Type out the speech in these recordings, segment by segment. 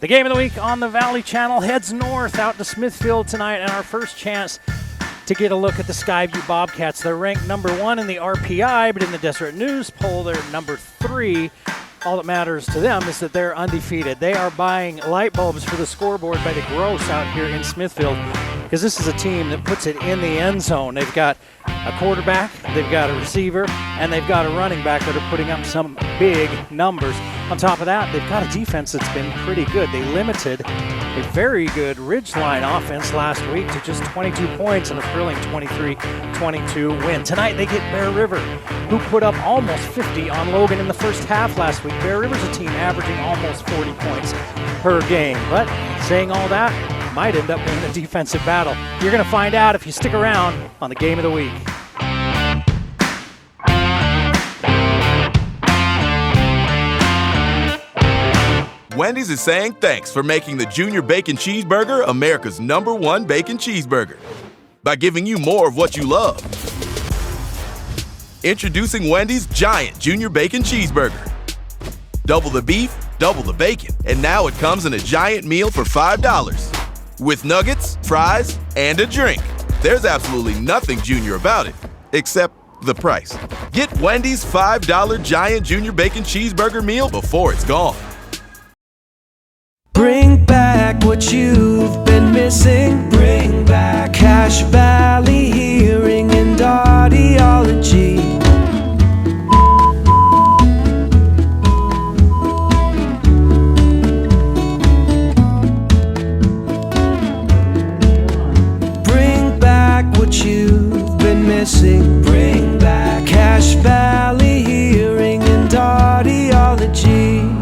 The game of the week on the Valley Channel heads north out to Smithfield tonight, and our first chance to get a look at the Skyview Bobcats. They're ranked number 1 in the RPI, but in the Deseret News poll, they're number 3. All that matters to them is that they're undefeated. They are buying light bulbs for the scoreboard by the gross out here in Smithfield, because this is a team that puts it in the end zone. They've got a quarterback, they've got a receiver, and they've got a running back that are putting up some big numbers. On top of that, they've got a defense that's been pretty good. They limited a very good Ridgeline offense last week to just 22 points in a thrilling 23-22 win. Tonight they get Bear River, who put up almost 50 on Logan in the first half last week. Bear River's a team averaging almost 40 points per game. But saying all that, might end up being a defensive battle. You're going to find out if you stick around on the Game of the Week. Wendy's is saying thanks for making the Junior Bacon Cheeseburger America's #1 bacon cheeseburger by giving you more of what you love. Introducing Wendy's Giant Junior Bacon Cheeseburger. Double the beef, double the bacon, and now it comes in a giant meal for $5. With nuggets, fries, and a drink. There's absolutely nothing junior about it, except the price. Get Wendy's $5 Giant Junior Bacon Cheeseburger meal before it's gone. Bring back what you've been missing. Bring back Cache Valley Hearing and Audiology. Bring back what you've been missing. Bring back Cache Valley Hearing and Audiology.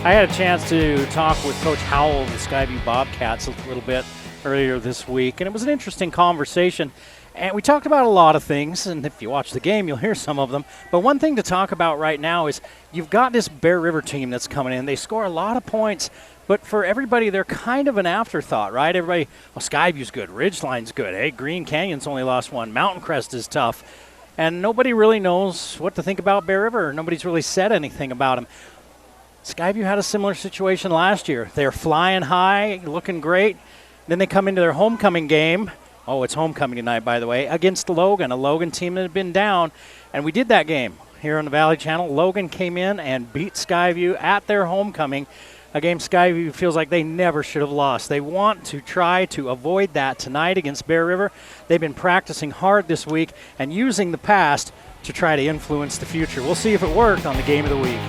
I had a chance to talk with Coach Howell of the Skyview Bobcats a little bit earlier this week, and it was an interesting conversation. And we talked about a lot of things, and if you watch the game, you'll hear some of them. But one thing to talk about right now is you've got this Bear River team that's coming in. They score a lot of points, but for everybody, they're kind of an afterthought, right? Everybody, well, Skyview's good, Ridgeline's good. Hey, Green Canyon's only lost one. Mountain Crest is tough. And nobody really knows what to think about Bear River. Nobody's really said anything about them. Skyview had a similar situation last year. They're flying high, looking great. Then they come into their homecoming game. Oh, it's homecoming tonight, by the way, against Logan, a Logan team that had been down. And we did that game here on the Valley Channel. Logan came in and beat Skyview at their homecoming, a game Skyview feels like they never should have lost. They want to try to avoid that tonight against Bear River. They've been practicing hard this week and using the past to try to influence the future. We'll see if it worked on the Game of the Week.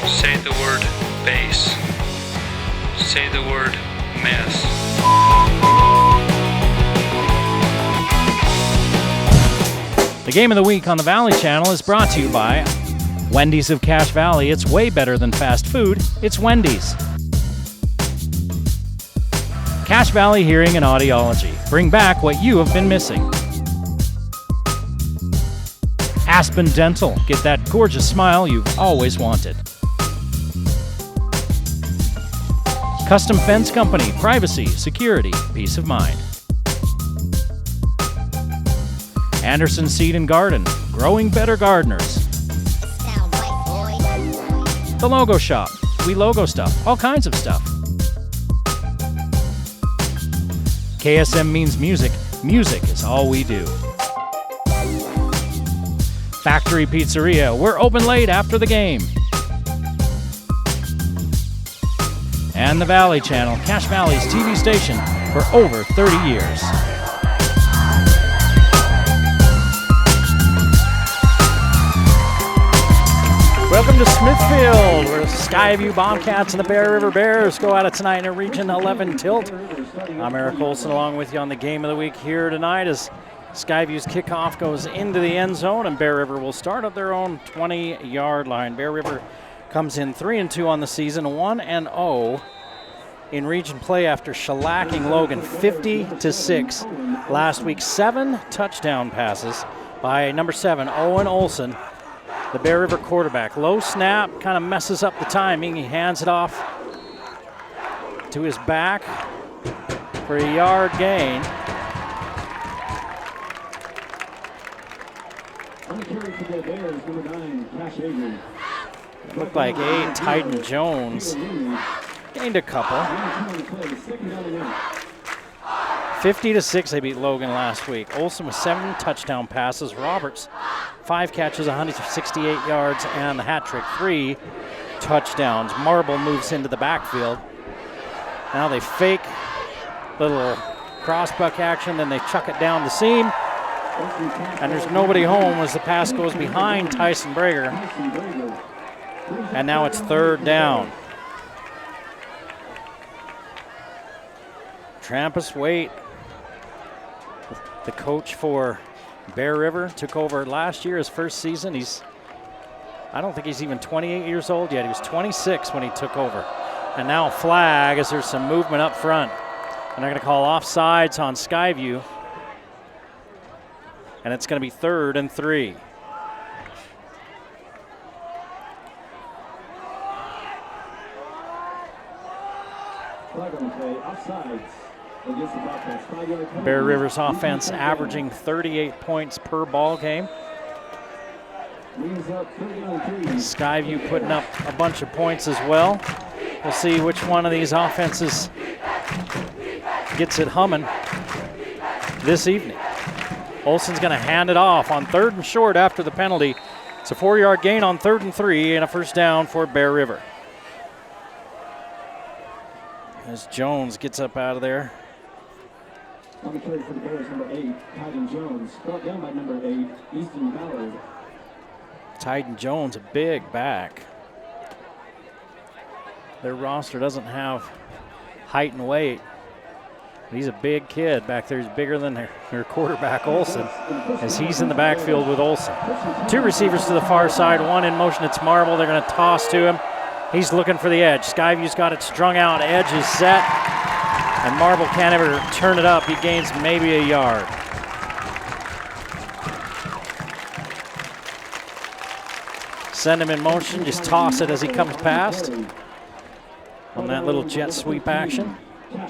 Say the word base. Say the word mess. The Game of the Week on the Valley Channel is brought to you by Wendy's of Cache Valley. It's way better than fast food. It's Wendy's. Cache Valley Hearing and Audiology. Bring back what you have been missing. Aspen Dental. Get that gorgeous smile you've always wanted. Custom Fence Company, privacy, security, peace of mind. Anderson Seed and Garden, growing better gardeners. The Logo Shop, we logo stuff, all kinds of stuff. KSM means music. Music is all we do. Factory Pizzeria. We're open late after the game. And the Valley Channel, Cache Valley's TV station for over 30 years. Welcome to Smithfield, where the Skyview Bobcats and the Bear River Bears go at it tonight in a Region 11 tilt. I'm Eric Olson along with you on the Game of the Week here tonight as Skyview's kickoff goes into the end zone and Bear River will start at their own 20-yard line. Bear River comes in 3-2 on the season, 1-0 in region play after shellacking Logan 50-6 last week. 7 touchdown passes by number 7, Owen Olson, the Bear River quarterback. Low snap, kind of messes up the timing. He hands it off to his back for a yard gain. It looked like Titan Jones gained a couple. 50-6 they beat Logan last week. Olson with 7 touchdown passes. Roberts 5 catches, 168 yards, and the hat trick, 3 touchdowns. Marble moves into the backfield. Now they fake little crossbuck action, then they chuck it down the seam. And there's nobody home as the pass goes behind Tyson Brager. And now it's 3rd down. Trampus Waite, the coach for Bear River, took over last year, his first season. I don't think he's even 28 years old yet. He was 26 when he took over. And now a flag as there's some movement up front. And they're going to call offsides on Skyview. And it's going to be 3rd and 3. Bear River's offense averaging 38 points per ball game. Skyview putting up a bunch of points as well. We'll see which one of these offenses gets it humming this evening. Olson's going to hand it off on 3rd and short after the penalty. It's a 4-yard gain on 3rd and 3 and a first down for Bear River. As Jones gets up out of there. On the carry for the Bears, number 8, Titan Jones. Brought down by number 8, Easton Ballard. Titan Jones, a big back. Their roster doesn't have height and weight. He's a big kid back there. He's bigger than their quarterback, Olson, as he's in the backfield with Olson. 2 receivers to the far side, 1 in motion. It's Marble. They're going to toss to him. He's looking for the edge. Skyview's got it strung out. Edge is set. And Marble can't ever turn it up. He gains maybe a yard. Send him in motion. Just toss it as he comes past. On that little jet sweep action. And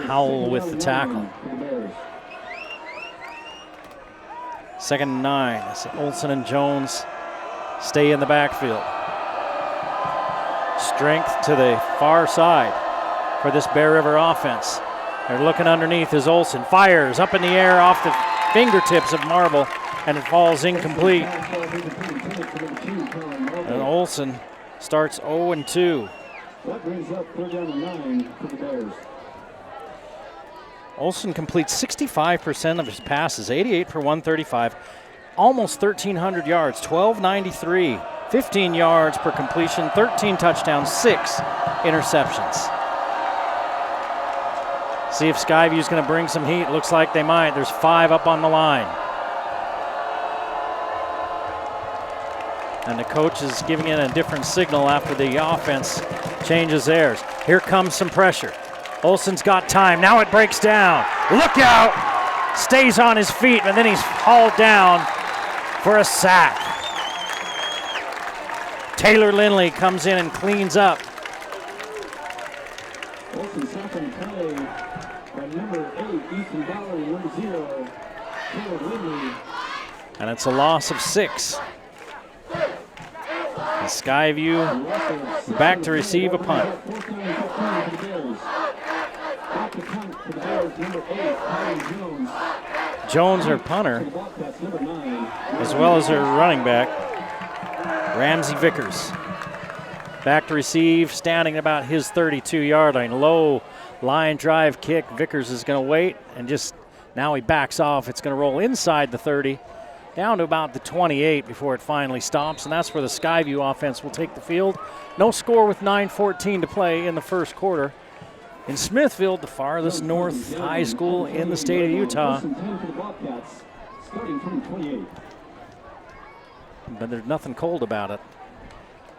Howell with the tackle. 2nd and 9 as Olson and Jones stay in the backfield. Strength to the far side for this Bear River offense. They're looking underneath as Olson fires up in the air off the fingertips of Marble, and it falls incomplete. And Olson starts 0-2. That brings up 3rd down and 9 for the Bears. Olson completes 65% of his passes, 88 for 135, almost 1,300 yards, 1,293. 15 yards per completion, 13 touchdowns, 6 interceptions. See if Skyview's going to bring some heat. Looks like they might. There's 5 up on the line. And the coach is giving it a different signal after the offense changes theirs. Here comes some pressure. Olson's got time. Now it breaks down. Look out! Stays on his feet, and then he's hauled down for a sack. Taylor Lindley comes in and cleans up. Olson sack on play by number 8, Easton Ballard, number 0, Taylor Lindley. And it's a loss of 6. And Skyview back to receive a punt. Back to count for the Bears, number 8, Tyler Jones. Jones, their punter, For the Bobcats, number 9. as well as their running back, Ramsey Vickers. Back to receive, standing about his 32-yard line. Low line drive kick. Vickers is going to wait, and just now he backs off. It's going to roll inside the 30, down to about the 28 before it finally stops, and that's where the Skyview offense will take the field. No score with 9:14 to play in the first quarter. In Smithfield, the farthest north high school in the state of Utah. First and 10 for the Bobcats, starting from the 28. But there's nothing cold about it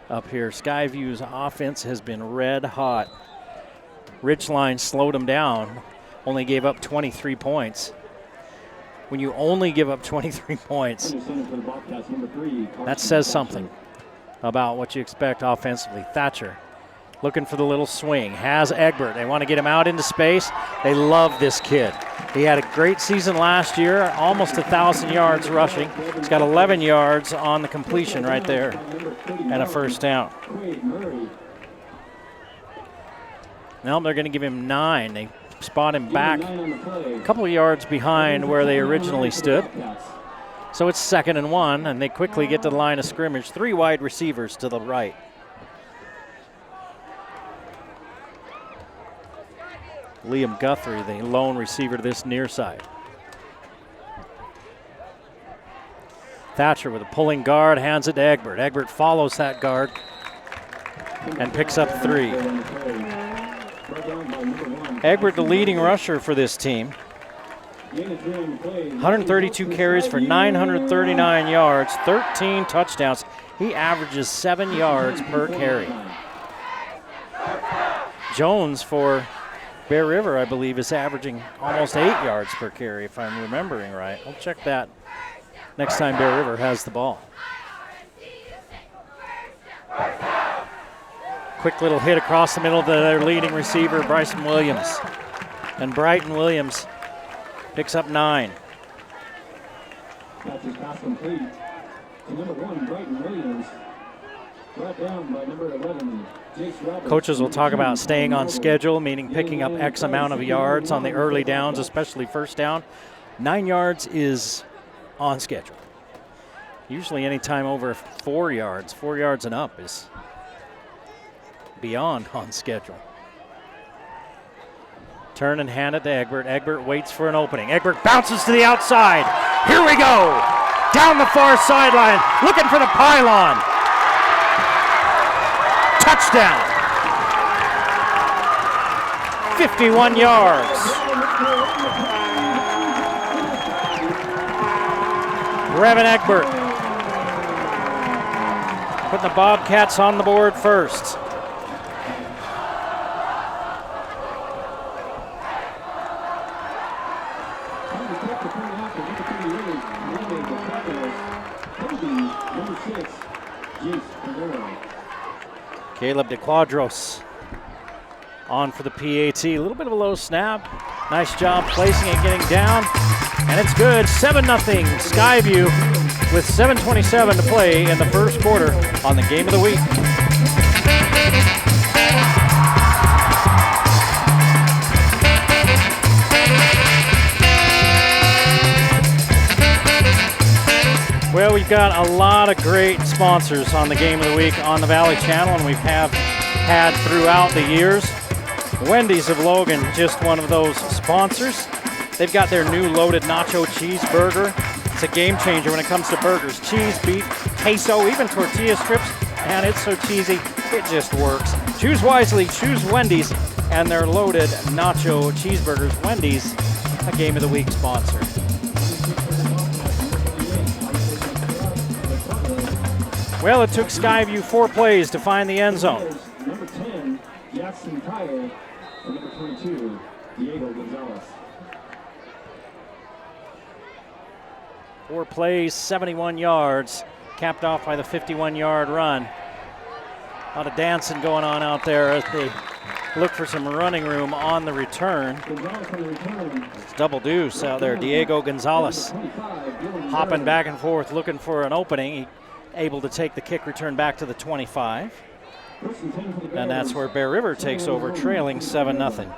up here. Skyview's offense has been red hot. Ridgeline slowed them down, only gave up 23 points. When you only give up 23 points, Under center for the Bobcats, number 3. that says something about what you expect offensively. Thatcher looking for the little swing. Has Egbert. They want to get him out into space. They love this kid. He had a great season last year, almost 1,000 yards rushing. He's got 11 yards on the completion right there and a first down. Quade Murray. Now they're going to give him 9. They spot him back Number 9 on the play. a couple of yards behind where they originally stood. Bobcats. So it's 2nd and 1, and they quickly get to the line of scrimmage. 3 wide receivers to the right. Liam Guthrie, the lone receiver to this near side. Thatcher with a pulling guard, hands it to Egbert. Egbert follows that guard and picks up 3. Egbert, the leading rusher for this team. 132 carries for 939 yards, 13 touchdowns. He averages 7 yards per carry. Jones for Bear River, I believe, is averaging almost 8 yards per carry, if I'm remembering right. We'll check that next time Bear River has the ball. Quick little hit across the middle to their leading receiver, Bryson Williams. And Brighton Williams picks up 9. Thatcher's pass complete to number 1, Brighton Williams. Brought down by number 11, Jace Roberts. Coaches will talk about staying on schedule, meaning picking up X amount of yards on the early downs, especially first down. 9 yards is on schedule. Usually any time over 4 yards and up is beyond on schedule. Turn and hand it to Egbert. Egbert waits for an opening. Egbert bounces to the outside. Here we go. Down the far sideline, looking for the pylon. Touchdown. 51 yards. Brevin Egbert putting the Bobcats on the board first. Caleb DeQuadros on for the PAT. A little bit of a low snap. Nice job placing it, getting down. And it's good. 7-0 Skyview with 7:27 to play in the first quarter on the Game of the Week. Well, we've got a lot of great sponsors on the Game of the Week on the Valley Channel, and we've had throughout the years. Wendy's of Logan, just one of those sponsors. They've got their new loaded nacho cheeseburger. It's a game changer when it comes to burgers. Cheese, beef, queso, even tortilla strips. And it's so cheesy, it just works. Choose wisely, choose Wendy's and their loaded nacho cheeseburgers. Wendy's, a Game of the Week sponsor. Well, it took Skyview 4 plays to find the end zone. Number 10, Jackson Kyle, and number 22, Diego Gonzalez. 4 plays, 71 yards, capped off by the 51-yard run. A lot of dancing going on out there as they look for some running room on the return. Gonzalez on the return. It's double deuce out there. Diego Gonzalez hopping back and forth, looking for an opening. He able to take the kick return back to the 25. And that's where Bear River takes over, trailing 7-0.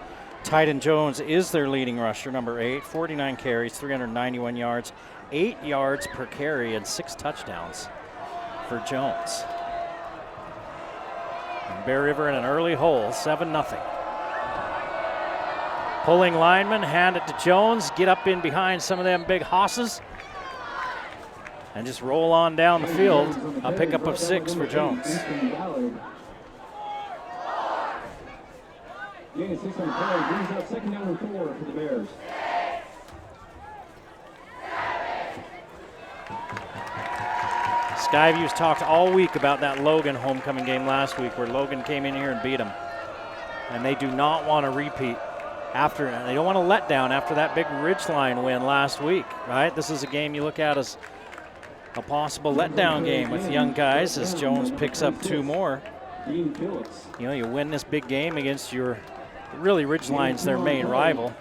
Tyden Jones is their leading rusher, number 8, 49 carries, 391 yards, 8 yards per carry, and 6 touchdowns for Jones. And Bear River in an early hole, 7-0. Pulling lineman, hand it to Jones, get up in behind some of them big hosses, and just roll on down the field. A pickup of 6 for Jones. Gain of 6 on the play, brings up 2nd down and 4 for the Bears. Skyview's talked all week about that Logan homecoming game last week where Logan came in here and beat them. And they do not want to repeat they don't want to let down after that big Ridgeline win last week, right? This is a game you look at as a possible letdown game with young guys as Jones picks up 2 more. You know, you win this big game against really Ridgeline's their main rival.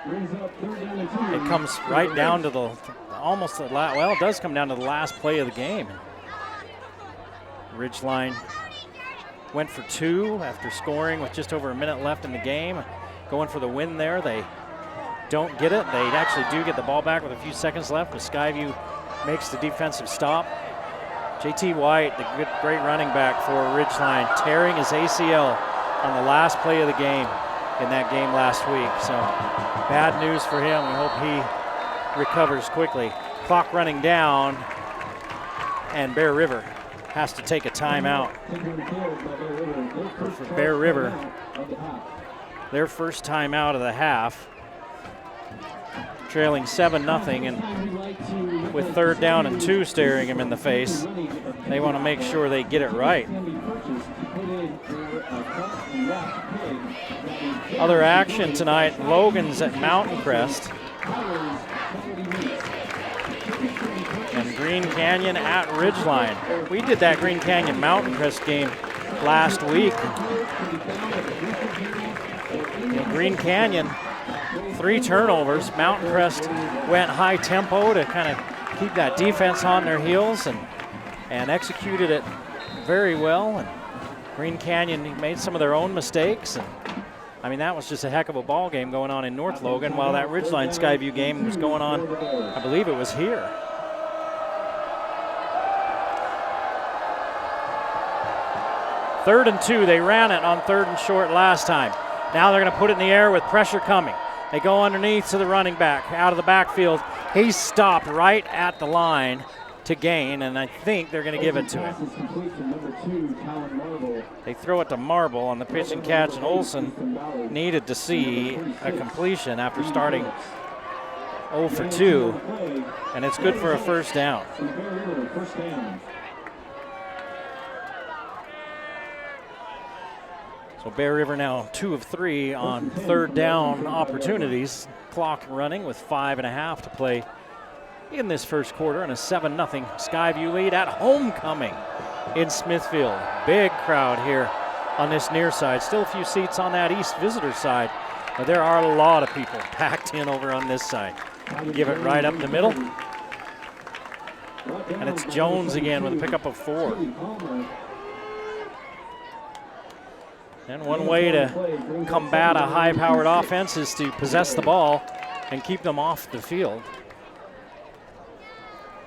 It comes right down to it does come down to the last play of the game. Ridgeline went for 2 after scoring with just over a minute left in the game. Going for the win there. They don't get it. They actually do get the ball back with a few seconds left, but Skyview makes the defensive stop. JT White, the great running back for Ridgeline, tearing his ACL on the last play of the game in that game last week. So bad news for him. We hope he recovers quickly. Clock running down, and Bear River has to take a timeout. For Bear River, their first timeout of the half, trailing 7-0, and with 3rd down and 2 staring him in the face, they want to make sure they get it right. Other action tonight, Logan's at Mountain Crest. And Green Canyon at Ridgeline. We did that Green Canyon Mountain Crest game last week. Green Canyon, 3 turnovers. Mountain Crest went high tempo to kind of keep that defense on their heels and executed it very well. And Green Canyon made some of their own mistakes. And I mean, that was just a heck of a ball game going on in North Logan while that Ridgeline Skyview game was going on. I believe it was here. Third and 2, they ran it on 3rd and short last time. Now they're going to put it in the air with pressure coming. They go underneath to the running back, out of the backfield. He's stopped right at the line to gain, and I think they're going to give it to him. They throw it to Marble on the pitch and catch, and Olson needed to see a completion after starting 0 for 2, and it's good for a 1st down. So Bear River now 2 of 3 on 3rd down opportunities. Clock running with 5.5 to play in this first quarter, and a 7-0 Skyview lead at homecoming in Smithfield. Big crowd here on this near side. Still a few seats on that east visitor side, but there are a lot of people packed in over on this side. Give it right up the middle. And it's Jones again with a pickup of 4. And one way to combat a high-powered offense is to possess the ball and keep them off the field.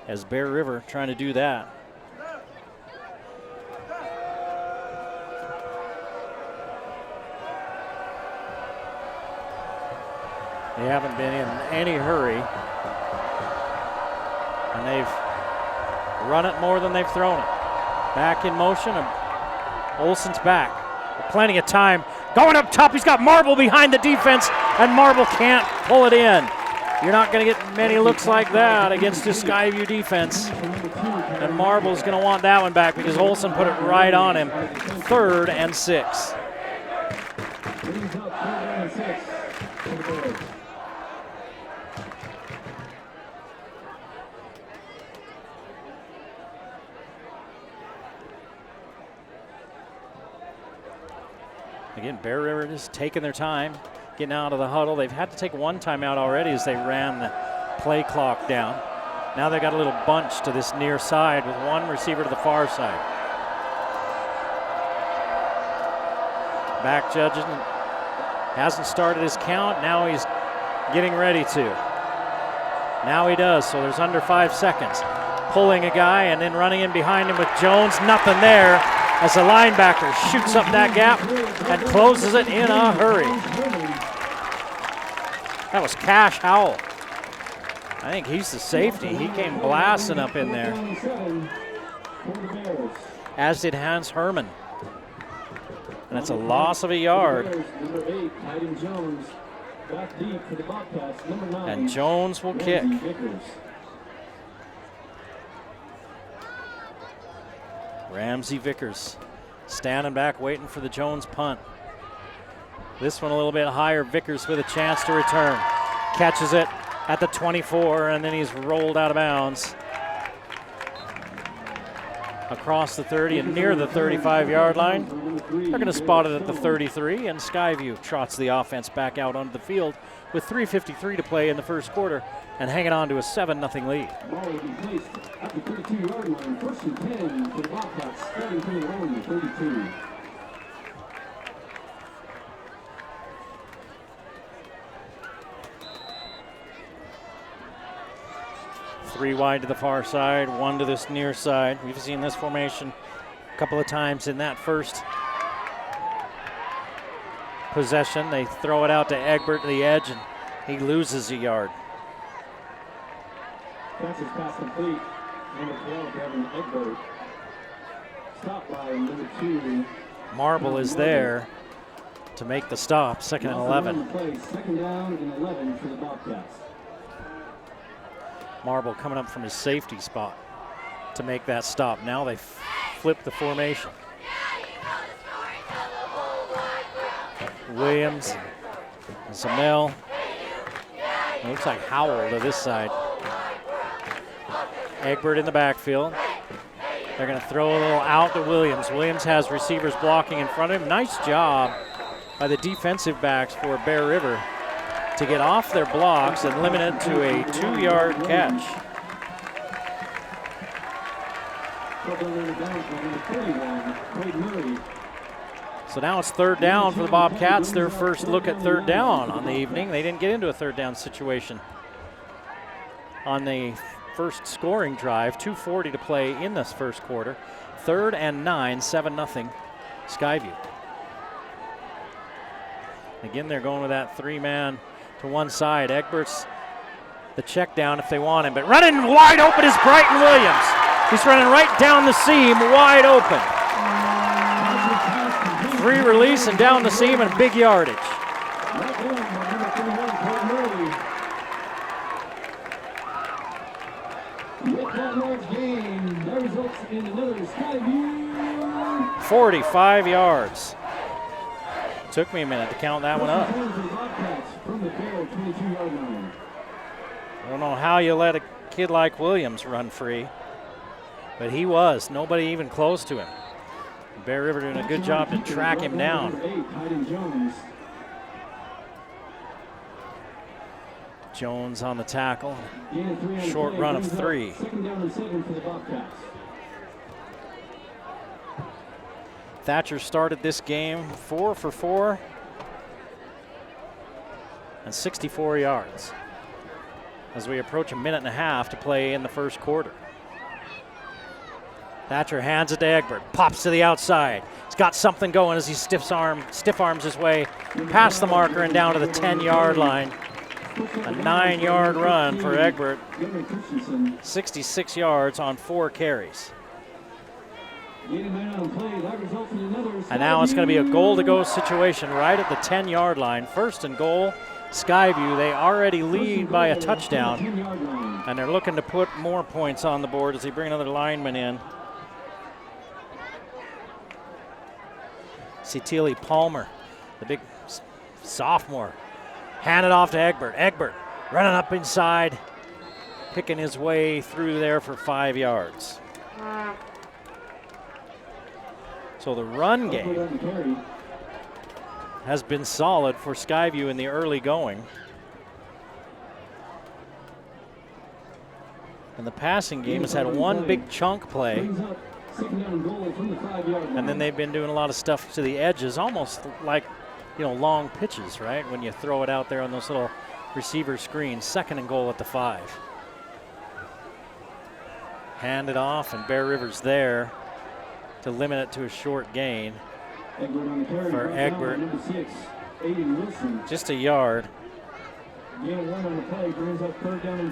As Bear River trying to do that. They haven't been in any hurry. And they've run it more than they've thrown it. Back in motion, and Olson's back. Plenty of time. Going up top, he's got Marble behind the defense, and Marble can't pull it in. You're not going to get many looks like that against this Skyview defense. And Marble's going to want that one back because Olson put it right on him. 3rd and 6. Again, Bear River just taking their time, getting out of the huddle. They've had to take one timeout already as they ran the play clock down. Now they got a little bunch to this near side with one receiver to the far side. Back judging Hasn't started his count. Now he's getting ready to. Now he does, so there's under 5 seconds. Pulling a guy and then running in behind him with Jones. Nothing there as the linebacker shoots up that gap and closes it in a hurry. That was Cash Howell. I think he's the safety. He came blasting up in there. As did Hans Herman. And it's a loss of a yard. And Jones will kick. Ramsey Vickers standing back waiting for the Jones punt. This one a little bit higher. Vickers with a chance to return. Catches it at the 24, and then he's rolled out of bounds. Across the 30 and near the 35-yard line. They're going to spot it at the 33, and Skyview trots the offense back out onto the field with 3:53 to play in the first quarter and hanging on to a 7-0 lead. Ball will be placed at the 32-yard line. 1st and 10 for the Bobcats, starting from their own 32. Three wide to the far side, one to this near side. We've seen this formation a couple of times in that first possession. They throw it out to Egbert to the edge, and he loses a yard. Passes pass complete. Number 12, Kevin Egbert. Stop by number 2. Marble is there to make the stop. 2nd and 11. 2nd down and 11 for the Bobcats. Marble coming up from his safety spot to make that stop. Now they flip the formation. Williams, Zamel. It looks like Howell to this side. Egbert in the backfield. They're going to throw a little out to Williams. Williams has receivers blocking in front of him. Nice job by the defensive backs for Bear River to get off their blocks and limit it to a 2-yard catch. So now it's 3rd down for the Bobcats. Their first look at 3rd down on the evening. They didn't get into a 3rd down situation on the first scoring drive. 2:40 to play in this first quarter. 3rd and 9, 7-0 Skyview. Again, they're going with that 3-man to one side. Egbert's the check down if they want him, but running wide open is Brighton Williams. He's running right down the seam, wide open. Free release and down the seam and big yardage. With that large gain, that results in another Skyview. 45 yards. Took me a minute to count that one up. I don't know how you let a kid like Williams run free, but he was. Nobody even close to him. Bear River doing a good job to track him down. Jones on the tackle. Short run of 3. 2nd down and 7 for the Bobcats. Thatcher started this game 4 for 4 and 64 yards as we approach a minute and a half to play in the first quarter. Thatcher hands it to Egbert, pops to the outside. He's got something going as he stiff arms his way past the marker and down to the 10-yard line. A 9-yard run for Egbert, 66 yards on 4 carries. And now it's going to be a goal-to-go situation right at the 10-yard line. 1st and goal, Skyview. They already lead by a touchdown, and they're looking to put more points on the board as they bring another lineman in. Cetili Palmer, the big sophomore, hand it off to Egbert. Egbert running up inside, picking his way through there for 5 yards. So the run game has been solid for Skyview in the early going. And the passing game has had one big chunk play. And then they've been doing a lot of stuff to the edges, almost like long pitches, right? When you throw it out there on those little receiver screens. 2nd and goal at the 5. Hand it off, and Bear River's there to limit it to a short gain for Egbert. Just a yard.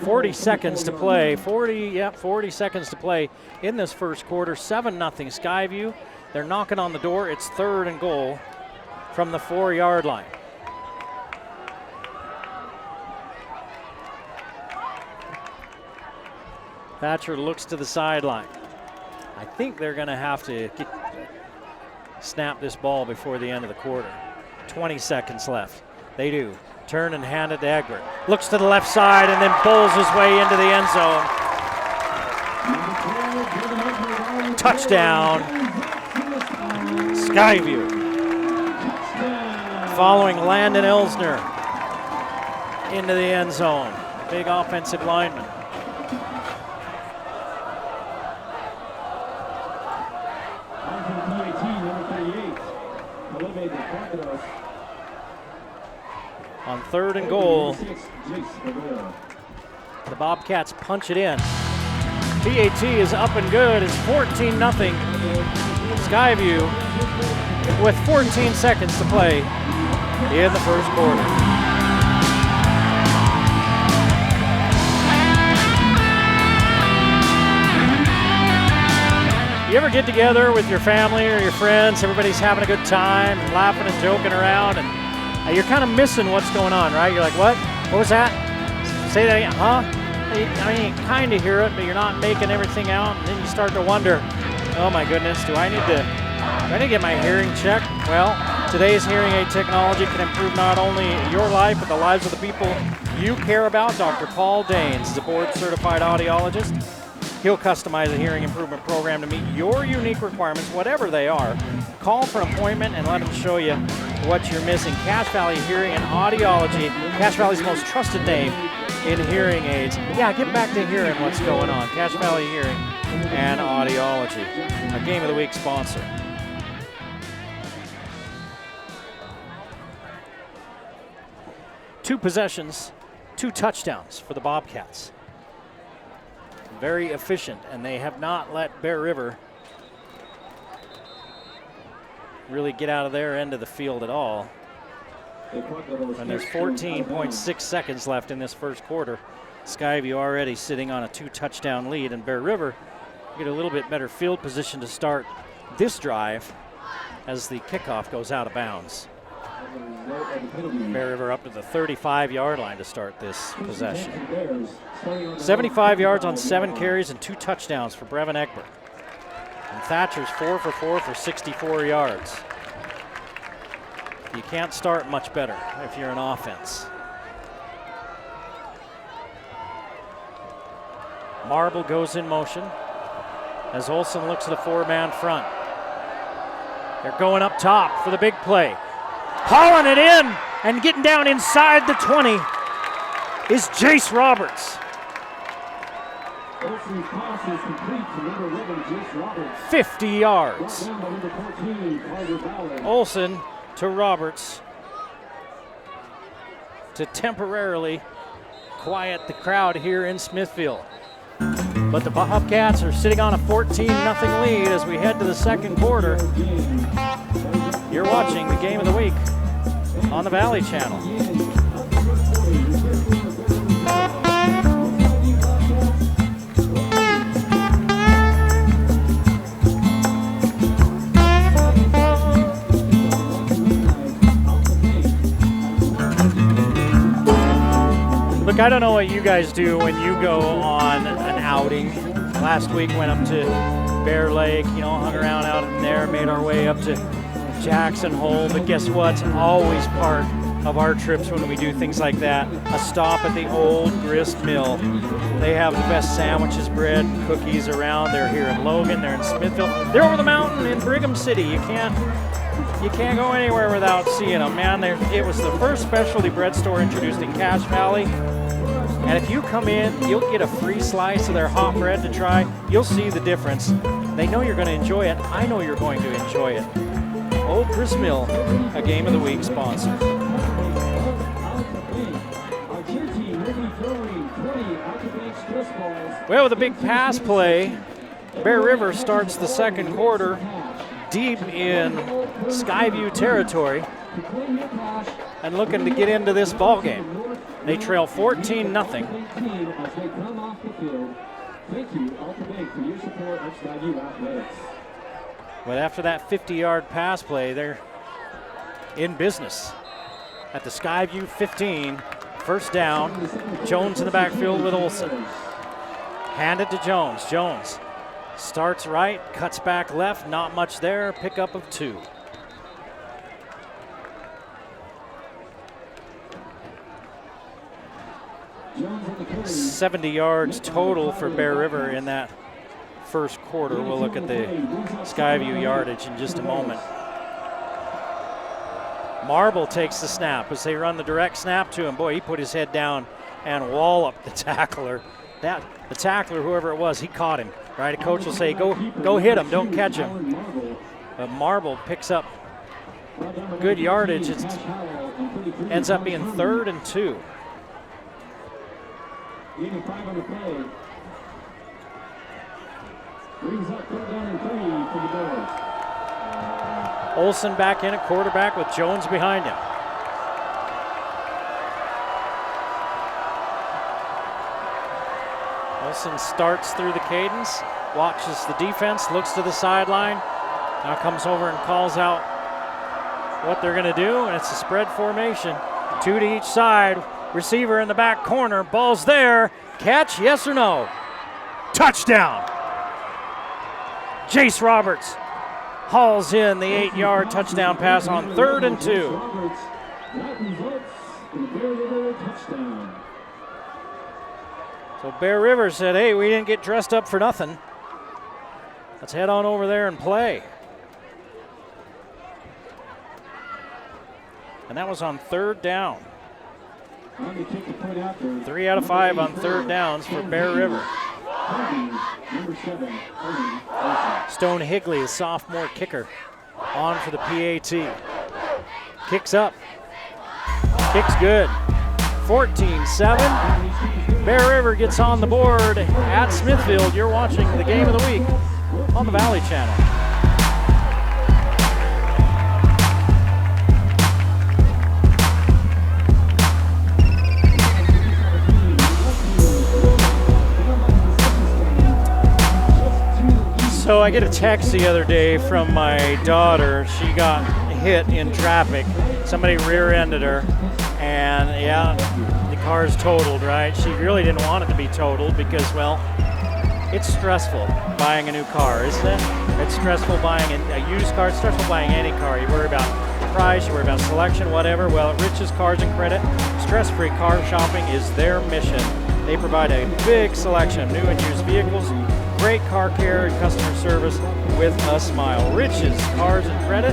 40 seconds to play. 40 seconds to play in this first quarter. 7-0 Skyview. They're knocking on the door. It's 3rd and goal from the 4-yard line. Thatcher looks to the sideline. I think they're going to have to snap this ball before the end of the quarter. 20 seconds left. They do. Turn and hand it to Egbert. Looks to the left side and then bowls his way into the end zone. Touchdown, Skyview. Following Landon Elsner into the end zone. Big offensive lineman. On 3rd and goal, the Bobcats punch it in. PAT is up and good. It's 14-0 Skyview with 14 seconds to play in the first quarter. You ever get together with your family or your friends, everybody's having a good time and laughing and joking around, and you're kind of missing what's going on, right? You're like, what? What was that? Say that again, huh? I mean, you kind of hear it, but you're not making everything out, and then you start to wonder, oh my goodness, do I need to get my hearing checked? Well, today's hearing aid technology can improve not only your life, but the lives of the people you care about. Dr. Paul Danes is a board-certified audiologist. He'll customize a hearing improvement program to meet your unique requirements, whatever they are. Call for an appointment and let him show you what you're missing. Cache Valley Hearing and Audiology, Cache Valley's most trusted name in hearing aids. Yeah, get back to hearing what's going on. Cache Valley Hearing and Audiology, a Game of the Week sponsor. Two possessions, 2 touchdowns for the Bobcats. Very efficient, and they have not let Bear River really get out of their end of the field at all. And there's 14.6 seconds left in this first quarter. Skyview already sitting on a 2-touchdown lead, and Bear River get a little bit better field position to start this drive as the kickoff goes out of bounds. Bear River up to the 35-yard line to start this possession. 75 yards on 7 carries and 2 touchdowns for Brevin Egbert. And Thatcher's 4 for 4 for 64 yards. You can't start much better if you're an offense. Marble goes in motion as Olsen looks at a 4-man front. They're going up top for the big play. Hauling it in and getting down inside the 20 is Jace Roberts. 50 yards. Olsen to Roberts to temporarily quiet the crowd here in Smithfield. But the Bobcats are sitting on a 14-0 lead as we head to the second quarter. You're watching the Game of the Week on the Valley Channel. Look, I don't know what you guys do when you go on an outing. Last week went up to Bear Lake, hung around out in there, made our way up to Jackson Hole, but guess what's always part of our trips when we do things like that? A stop at the Old Grist Mill. They have the best sandwiches, bread, cookies around. They're here in Logan, they're in Smithfield. They're over the mountain in Brigham City. You can't go anywhere without seeing them, man. It was the first specialty bread store introduced in Cache Valley. And if you come in, you'll get a free slice of their hot bread to try. You'll see the difference. They know you're going to enjoy it. I know you're going to enjoy it. Old Grist Mill, a Game of the Week sponsor. Our cheer team will be throwing 20 out-the-bench stress balls. Well, with a big pass play, Bear River starts the second quarter deep in Skyview territory and looking to get into this ball game. They trail 14-0. As they come off the field. Thank you, Alta Bank, for your support of Skyview Athletics. But after that 50-yard pass play, they're in business at the Skyview 15. First down. Jones in the backfield with Olson. Hand it to Jones. Jones starts right, cuts back left, not much there. Pickup of 2. Jones at the carry. 70 yards total for Bear River in that first quarter. We'll look at the Skyview yardage in just a moment. Marble takes the snap as they run the direct snap to him. Boy, he put his head down and walloped the tackler. The tackler, whoever it was, he caught him. Right, a coach will say, go hit him, don't catch him. But Marble picks up good yardage. It ends up being 3rd and 2. 85 on the play. Brings up 3rd down and 3 for the Bears. Olson back in at quarterback with Jones behind him. Olson starts through the cadence, watches the defense, looks to the sideline, now comes over and calls out what they're going to do, and it's a spread formation. 2 to each side. Receiver in the back corner, ball's there. Catch, yes or no? Touchdown! Jace Roberts hauls in the 8-yard touchdown pass on 3rd and 2. That results in a Bear River touchdown. So Bear River said, hey, we didn't get dressed up for nothing. Let's head on over there and play. And that was on 3rd down. 3 out of 5 on 3rd downs for Bear River. Stone Higley, a sophomore kicker, on for the PAT. Kicks up. Kicks good. 14-7. Bear River gets on the board at Smithfield. You're watching the Game of the Week on the Valley Channel. So I get a text the other day from my daughter. She got hit in traffic. Somebody rear-ended her, and yeah, the car's totaled, right? She really didn't want it to be totaled because, well, it's stressful buying a new car, isn't it? It's stressful buying a used car. It's stressful buying any car. You worry about price, you worry about selection, whatever. Well, at Rich's Cars and Credit, stress-free car shopping is their mission. They provide a big selection of new and used vehicles, great car care and customer service with a smile. Rich's Cars and Credit.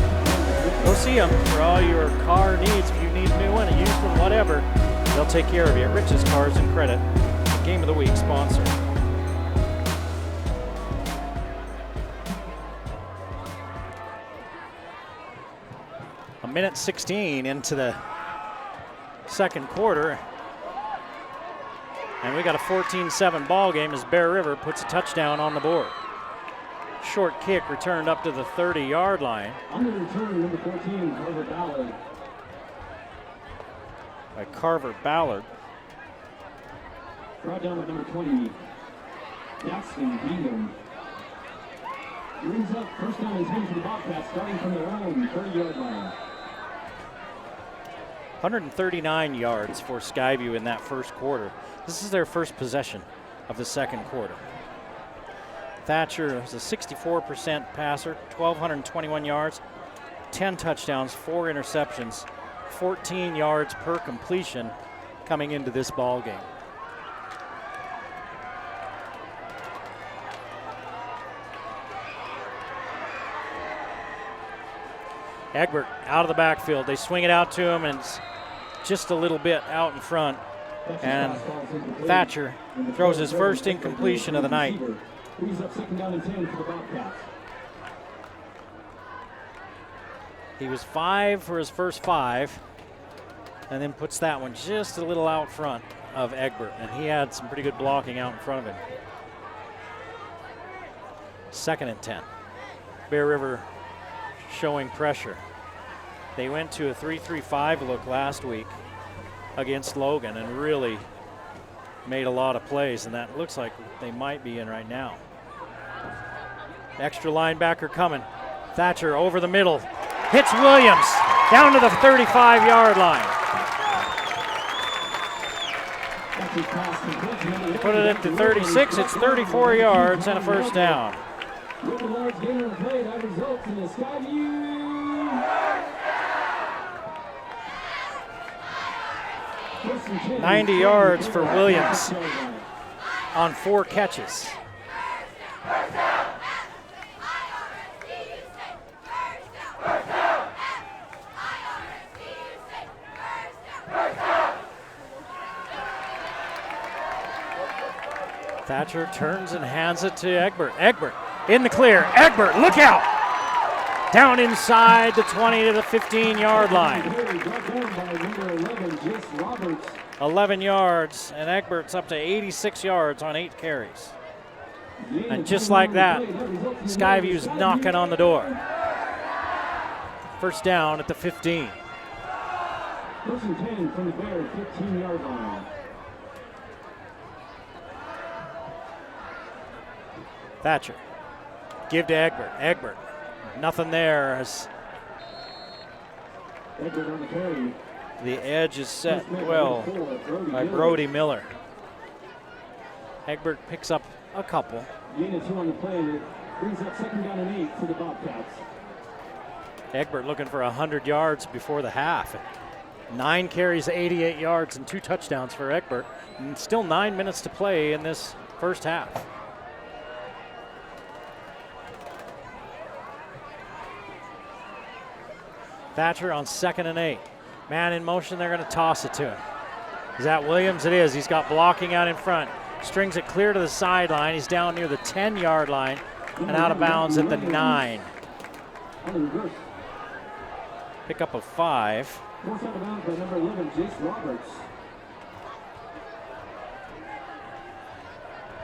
Go see them for all your car needs. If you need a new one, a used one, whatever, they'll take care of you at Rich's Cars and Credit, the Game of the Week sponsor. A minute 16 into the second quarter. And we got a 14-7 ball game as Bear River puts a touchdown on the board. Short kick returned up to the 30-yard line. On the return, number 14, Carver Ballard. By Carver Ballard. Brought down with number 20, Gaston Bingham. Brings up 1st down and 10 for the Bobcats, starting from their own 30-yard line. 139 yards for Skyview in that first quarter. This is their first possession of the second quarter. Thatcher is a 64% passer, 1,221 yards, 10 touchdowns, 4 interceptions, 14 yards per completion coming into this ball game. Egbert out of the backfield. They swing it out to him, and it's just a little bit out in front. And Thatcher throws his first incompletion of the night. Brings up 2nd down and 10 for the Bobcats. He was 5 for his first 5, and then puts that one just a little out front of Egbert, and he had some pretty good blocking out in front of him. 2nd and 10. Bear River showing pressure. They went to a 3-3-5 look last week against Logan and really made a lot of plays, and that looks like they might be in right now. Extra linebacker coming. Thatcher over the middle. Hits Williams down to the 35-yard line. Put it at the 36. It's 34 yards and a first down. With a large gain on the play, that results in a Skyview. 90 yards for Williams on 4 catches. Thatcher turns and hands it to Egbert. Egbert in the clear. Egbert, look out! Down inside the 20 to the 15-yard line. 11 yards, and Egbert's up to 86 yards on 8 carries. And just like that, Skyview's knocking on the door. First down at the 15. 1st and 10 from the Bear 15-yard line. Thatcher. Give to Egbert. Egbert. Nothing there as Egbert on the carry. the edge is set well by Brody Miller. Egbert picks up a couple. Gain of 2 on the play. That brings up 2nd down and 8 for the Bobcats. Egbert looking for 100 yards before the half. 9 carries, 88 yards, and 2 touchdowns for Egbert. And still 9 minutes to play in this first half. Thatcher on 2nd and 8. Man in motion, they're going to toss it to him. Is that Williams? It is. He's got blocking out in front. Strings it clear to the sideline. He's down near the 10-yard line and out of bounds at the 9. Pick up a 5. Forced out of bounds by number 11, Jace Roberts.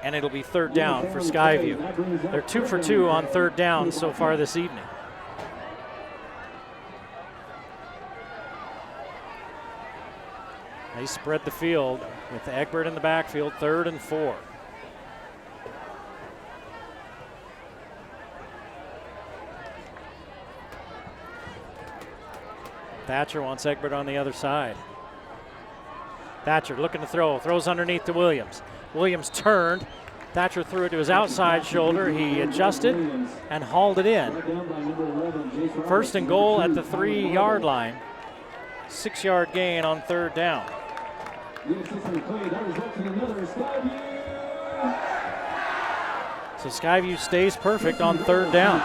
And it'll be 3rd down for Skyview. They're 2 for 2 on 3rd down so far this evening. They spread the field with Egbert in the backfield, 3rd and 4. Thatcher wants Egbert on the other side. Thatcher looking to throw, throws underneath to Williams. Williams turned. Thatcher threw it to his outside shoulder. He adjusted and hauled it in. 1st and goal at the 3-yard line. 6-yard gain on 3rd down. So Skyview stays perfect on 3rd down.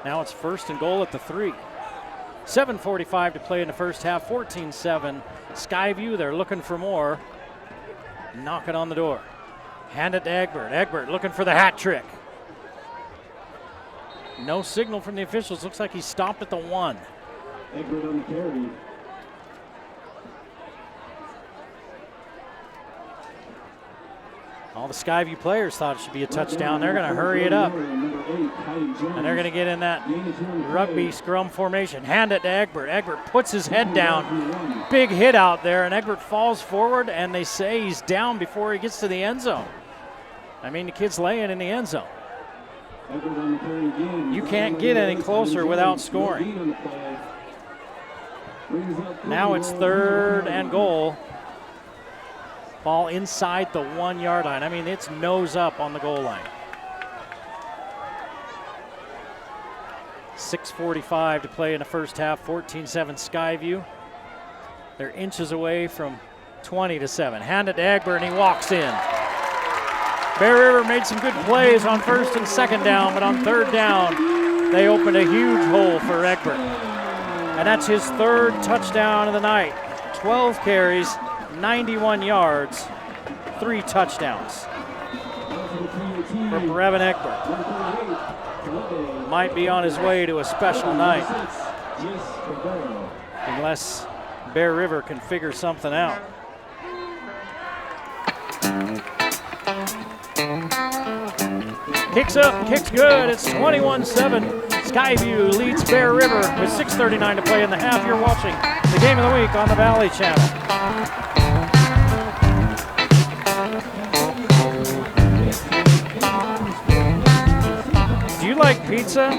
Now it's 1st and goal at the 3. 7:45 to play in the first half, 14-7. Skyview, they're looking for more. Knocking on the door. Hand it to Egbert. Egbert looking for the hat trick. No signal from the officials. Looks like he stopped at the 1. Egbert on the carry. All the Skyview players thought it should be a touchdown. They're going to hurry it up. And they're going to get in that rugby scrum formation. Hand it to Egbert. Egbert puts his head down. Big hit out there, and Egbert falls forward, and they say he's down before he gets to the end zone. I mean, the kid's laying in the end zone. You can't get any closer without scoring. Now it's 3rd and goal. Ball inside the 1-yard line. I mean, it's nose up on the goal line. 6:45 to play in the first half, 14-7 Skyview. They're inches away from 20-7. Hand it to Egbert, and he walks in. Bear River made some good plays on 1st and 2nd down, but on 3rd down, they opened a huge hole for Egbert. And that's his 3rd touchdown of the night. 12 carries, 91 yards, 3 touchdowns for Brevin Egbert. might be on his way to a special night. Unless Bear River can figure something out. Kicks up, kicks good. It's 21-7. Skyview leads Bear River with 6:39 to play in the half. You're watching the game of the week on the Valley Channel. Do you like pizza?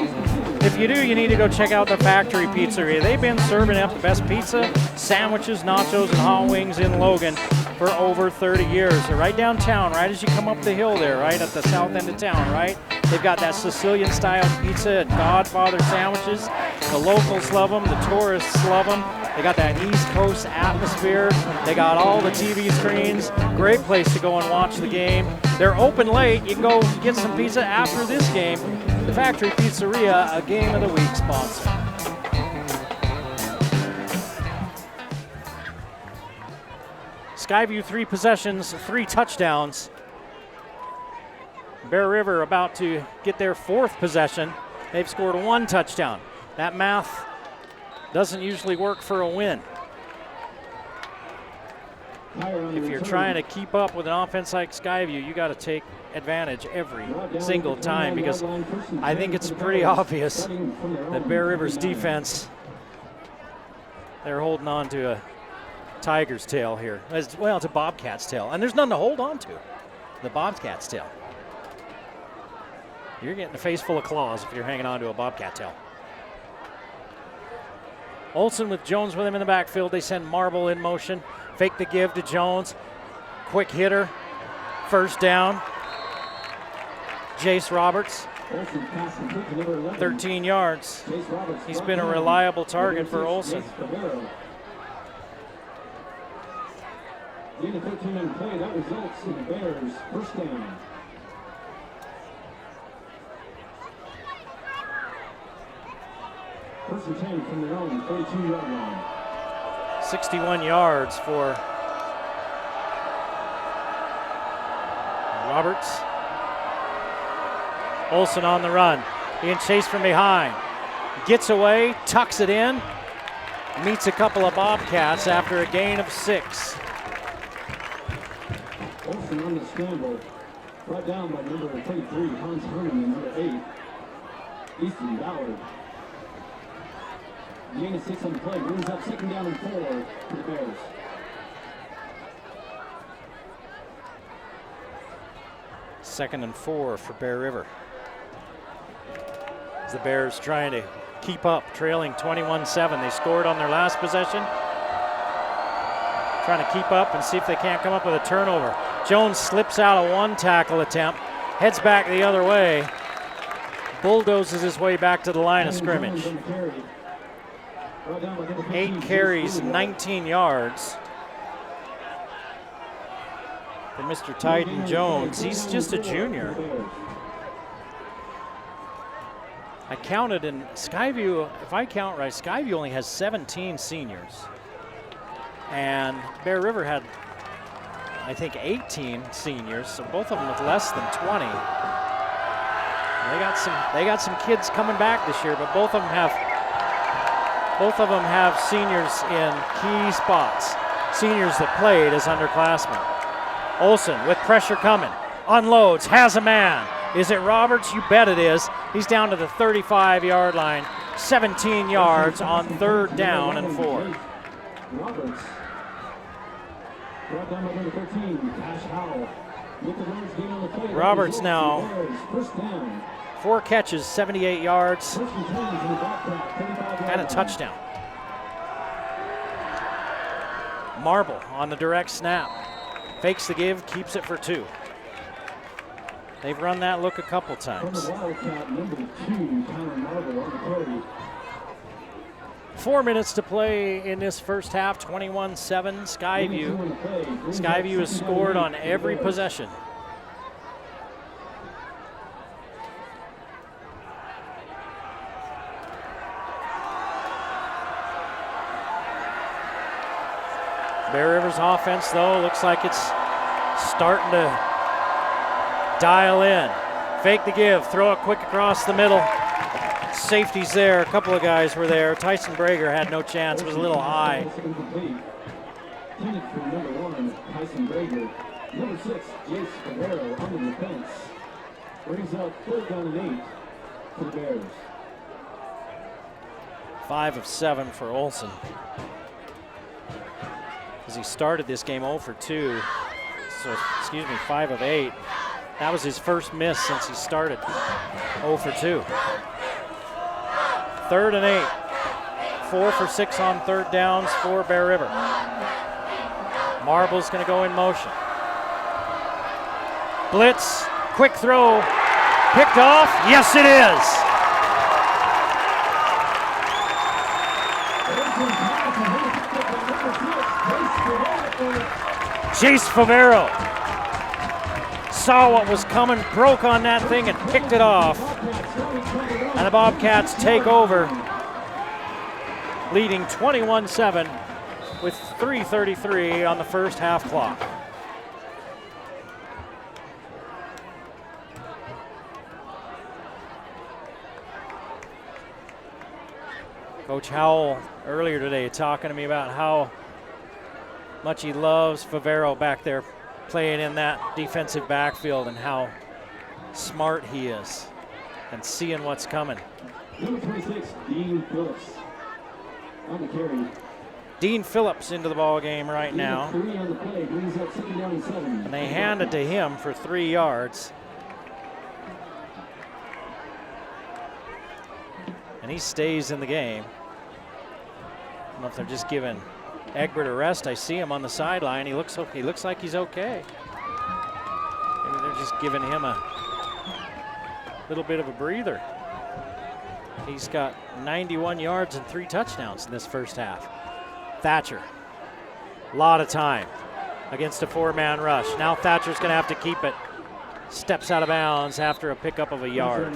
If you do, you need to go check out the Factory Pizzeria. They've been serving up the best pizza, sandwiches, nachos, and hot wings in Logan for over 30 years. They're right downtown, right as you come up the hill there, right at the south end of town, right? They've got that Sicilian-style pizza and Godfather sandwiches. The locals love them. The tourists love them. They got that East Coast atmosphere. They got all the TV screens. Great place to go and watch the game. They're open late. You can go get some pizza after this game. The Factory Pizzeria, a Game of the Week sponsor. Skyview 3 possessions, 3 touchdowns. Bear River about to get their 4th possession. They've scored 1 touchdown. That math doesn't usually work for a win. If you're trying to keep up with an offense like Skyview, you got to take advantage every single time, because I think it's pretty obvious that Bear River's defense, they're holding on to a tiger's tail here. Well, it's a bobcat's tail, and there's nothing to hold on to. The bobcat's tail. You're getting a face full of claws if you're hanging on to a bobcat tail. Olsen with Jones with him in the backfield. They send Marble in motion. Fake the give to Jones. Quick hitter. First down. Jace Roberts. 13 yards. He's been a reliable target for Olsen. Gain of 13 on play. That results in the Bears' first down. First and 10 from their own 32-yard line. 61 yards for Roberts. Olsen on the run, being chased from behind. Gets away, tucks it in, meets a couple of Bobcats after a gain of 6. Olsen on the scramble, brought down by number 33, Hans Herman, and number 8, Easton Ballard. Gain of 6 on the play, brings up 2nd down and 4 for the Bears. Second and 4 for Bear River. As the Bears trying to keep up, trailing 21-7. They scored on their last possession. Trying to keep up and see if they can't come up with a turnover. Jones slips out of one tackle attempt, heads back the other way, bulldozes his way back to the line of scrimmage. 8 carries, 19 yards for Mr. Titan Jones. He's just a junior. I counted in Skyview, if I count right, Skyview only has 17 seniors. And Bear River had, I think, 18 seniors, so both of them with less than 20. They got some kids coming back this year, but both of them have seniors in key spots. Seniors that played as underclassmen. Olsen with pressure coming, unloads, has a man. Is it Roberts? You bet it is. He's down to the 35-yard line, 17 yards on 3rd down and 4. Roberts. Brought down by number 13, Cash Howell. With the runs gain on the play. Roberts now, First down. 4 catches, 78 yards, First and 10 from the Bobcat, 35-yard and a touchdown. Marble on the direct snap. Fakes the give, keeps it for 2. They've run that look a couple From times. the Wildcat, number 2, Connor Marble on the carry. 4 minutes to play in this first half, 21-7, Skyview. Skyview has scored on every possession. Bear River's offense, though, looks like it's starting to dial in. Fake the give, throw it quick across the middle. safeties there. A couple of guys were there. Tyson Brager had no chance. It was a little high. Intended for number 1, Tyson Brager. Number 6, Jace Favero under the fence. Brings up 3rd down and 8 for the Bears. 5 of 7 for Olsen. As he started this game 0 for 2. So, 5 of 8. That was his first miss since he started. 0 for 2. 3rd and 8. 4 for 6 on 3rd downs for Bear River. Marble's going to go in motion. Blitz, quick throw, picked off. Yes, it is. Chase Favero saw what was coming, broke on that thing, and picked it off. And the Bobcats take over, leading 21-7 with 3:33 on the first half clock. Coach Howell earlier today talking to me about how much he loves Favero back there playing in that defensive backfield and how smart he is and seeing what's coming. Number 26, Dean Phillips on the carry. Dean Phillips into the ball game right now. 3 on the play, brings up 2nd down and 7. And they hand it to him for 3 yards. And he stays in the game. I don't know if they're just giving Egbert a rest. I see him on the sideline. He looks okay. He looks like he's okay. Maybe they're just giving him a little bit of a breather. He's got 91 yards and 3 touchdowns in this first half. Thatcher, a lot of time against a 4-man rush. Now Thatcher's going to have to keep it. Steps out of bounds after a pickup of a yard.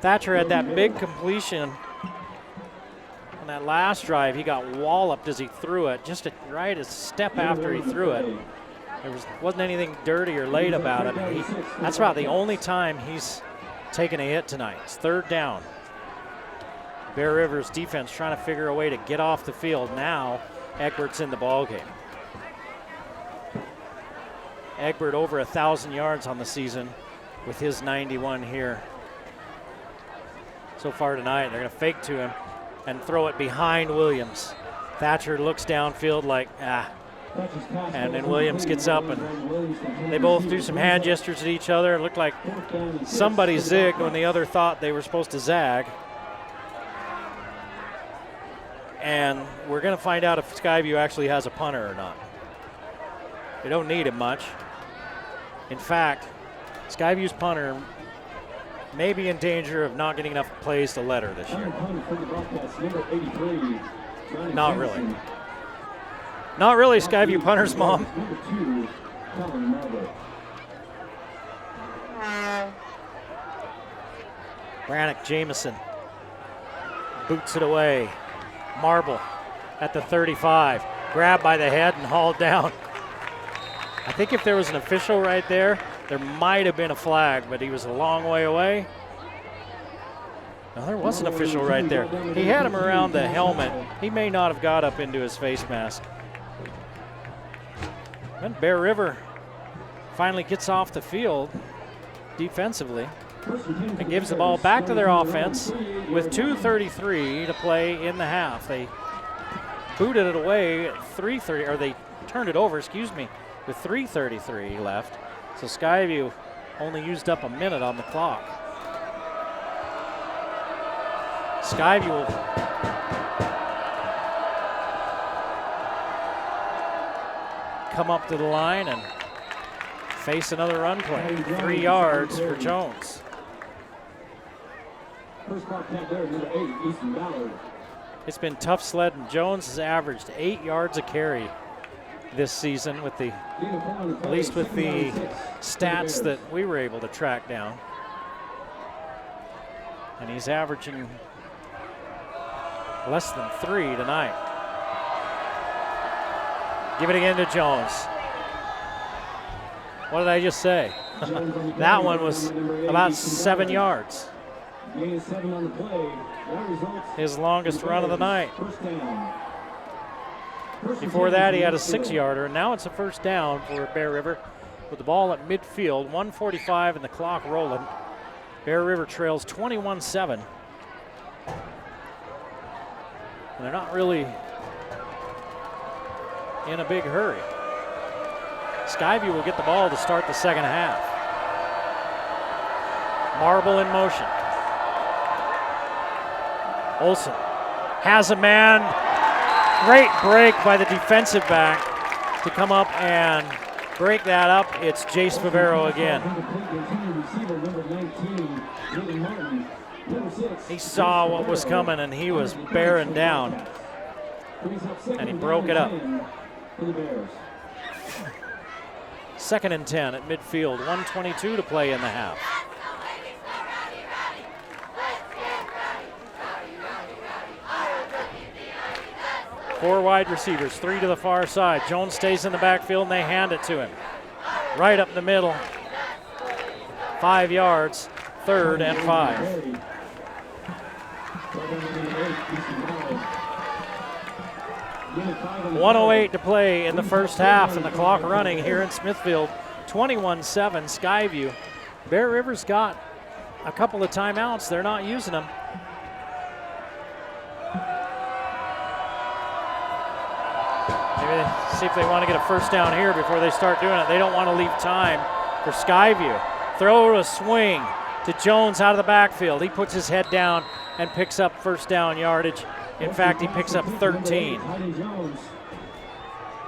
Thatcher had that big completion on that last drive. He got walloped as he threw it, just right a step after he threw it. There wasn't anything dirty or late about it. That's about the only time he's taken a hit tonight. It's 3rd down. Bear River's defense trying to figure a way to get off the field. Now Egbert's in the ball game. Egbert over 1,000 yards on the season with his 91 here. So far tonight, they're going to fake to him and throw it behind Williams. Thatcher looks downfield like, and then Williams gets up and they both do some hand gestures at each other. It looked like somebody zigged when the other thought they were supposed to zag. And we're going to find out if Skyview actually has a punter or not. They don't need him much. In fact, Skyview's punter may be in danger of not getting enough plays to let her this year. Not really. Not really, Skyview punter's mom. Brannick Jameson boots it away. Marble at the 35, grabbed by the head and hauled down. I think if there was an official right there, there might have been a flag, but he was a long way away. No, there was an official right there. He had him around the helmet. He may not have got up into his face mask. Then Bear River finally gets off the field defensively and gives the ball back to their offense with 2:33 to play in the half. They booted it away at 3:30, or they turned it over, excuse me, with 3:33 left. So Skyview only used up a minute on the clock. Skyview will come up to the line and face another run play. 3 yards for Jones. First Bobcat there, number 8, Easton Ballard. It's been tough sledding. Jones has averaged 8 yards a carry this season with at least with the stats that we were able to track down. And he's averaging less than 3 tonight. Give it again to Jones. What did I just say? That one was about 7 yards. Gain of 7 on the play. That results His longest run of the night. first down. Before that, he had a 6-yarder. Now it's a first down for Bear River with the ball at midfield, 1:45 and the clock rolling. Bear River trails 21-7. And they're not really in a big hurry. Skyview will get the ball to start the second half. Marble in motion. Olsen has a man. Great break by the defensive back to come up and break that up. It's Jace Favero again. He saw what was coming and he was bearing down. And he broke it up. 2nd and 10 at midfield, 1:22 to play in the half. Four wide receivers, 3 to the far side. Jones stays in the backfield and they hand it to him. Right up the middle, 5 yards, 3rd and 5. 1:08 to play in the first half and the clock running here in Smithfield. 21-7 Skyview. Bear River's got a couple of timeouts. They're not using them. Maybe see if they want to get a first down here before they start doing it. They don't want to leave time for Skyview. Throw a swing to Jones out of the backfield. He puts his head down and picks up first down yardage. In fact, he picks up 13. Jones.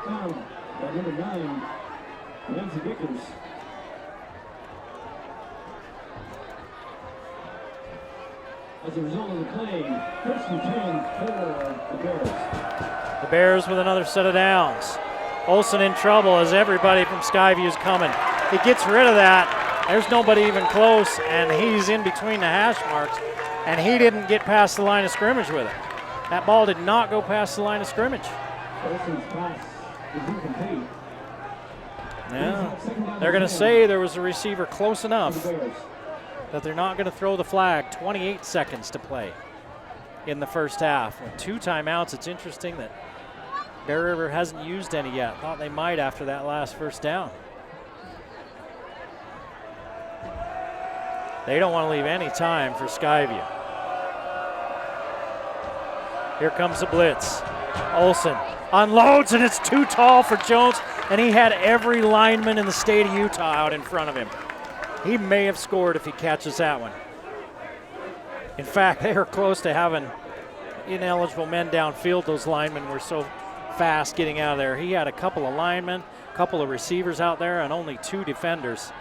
Found by number 9, Lindsey Vickers. As a result of the play, 1st and 10 for the Bears. The Bears with another set of downs. Olsen in trouble as everybody from Skyview is coming. He gets rid of that. There's nobody even close, and he's in between the hash marks, and he didn't get past the line of scrimmage with it. That ball did not go past the line of scrimmage. Olsen's pass is incomplete. Yeah, they're going to say there was a receiver close enough that they're not going to throw the flag. 28 seconds to play in the first half. With 2 timeouts, it's interesting that Bear River hasn't used any yet. Thought they might after that last first down. They don't want to leave any time for Skyview. Here comes the blitz. Olsen unloads, and it's too tall for Jones, and he had every lineman in the state of Utah out in front of him. He may have scored if he catches that one. In fact, they were close to having ineligible men downfield. Those linemen were so fast getting out of there. He had a couple of linemen, a couple of receivers out there, and only 2 defenders.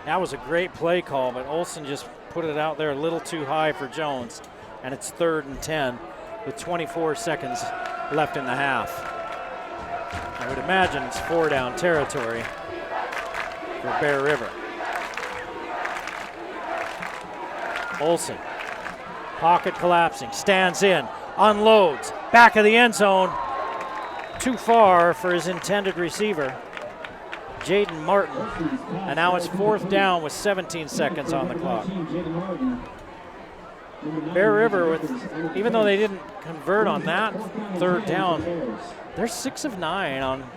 That was a great play call, but Olsen just put it out there a little too high for Jones. And it's 3rd and 10 with 24 seconds left in the half. I would imagine it's 4-down territory for Bear River. Olsen, pocket collapsing, stands in, unloads, back of the end zone, too far for his intended receiver, Jaden Martin. And now it's 4th down with 17 seconds on the clock. Bear River, even though they didn't convert on that 3rd down, they're 6 of 9 on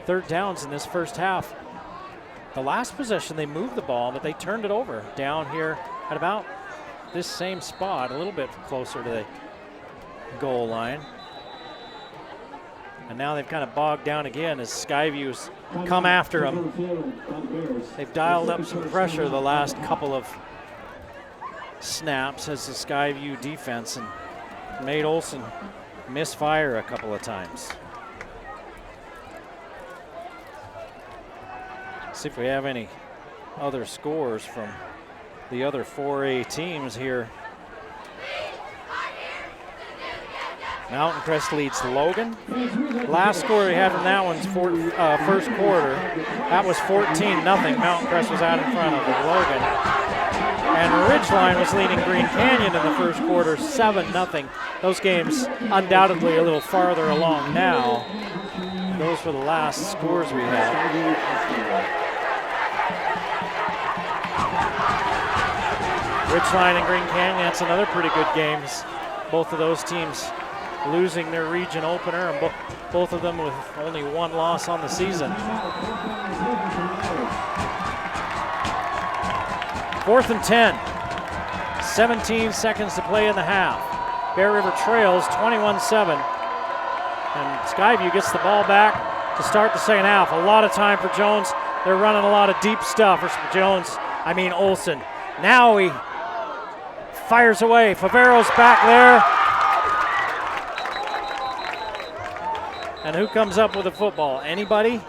3rd downs in this first half. The last possession, they moved the ball, but they turned it over down here at about this same spot, a little bit closer to the goal line. And now they've kind of bogged down again as Skyview's come after them. They've dialed up some pressure the last couple of snaps as the Skyview defense and made Olsen misfire a couple of times. See if we have any other scores from the other 4A teams here. Mountain Crest leads Logan. Last score we had from that one's first quarter. That was 14-0. Mountain Crest was out in front of Logan. And Ridgeline was leading Green Canyon in the first quarter, 7-0. Those games undoubtedly a little farther along now. Those were the last scores we had. Ridgeline and Green Canyon, that's another pretty good game. Both of those teams losing their region opener, and both of them with only one loss on the season. 4th and 10. 17 seconds to play in the half. Bear River trails 21-7. And Skyview gets the ball back to start the second half. A lot of time for Jones. They're running a lot of deep stuff for Olsen. Now he fires away. Favero's back there. And who comes up with the football? Anybody?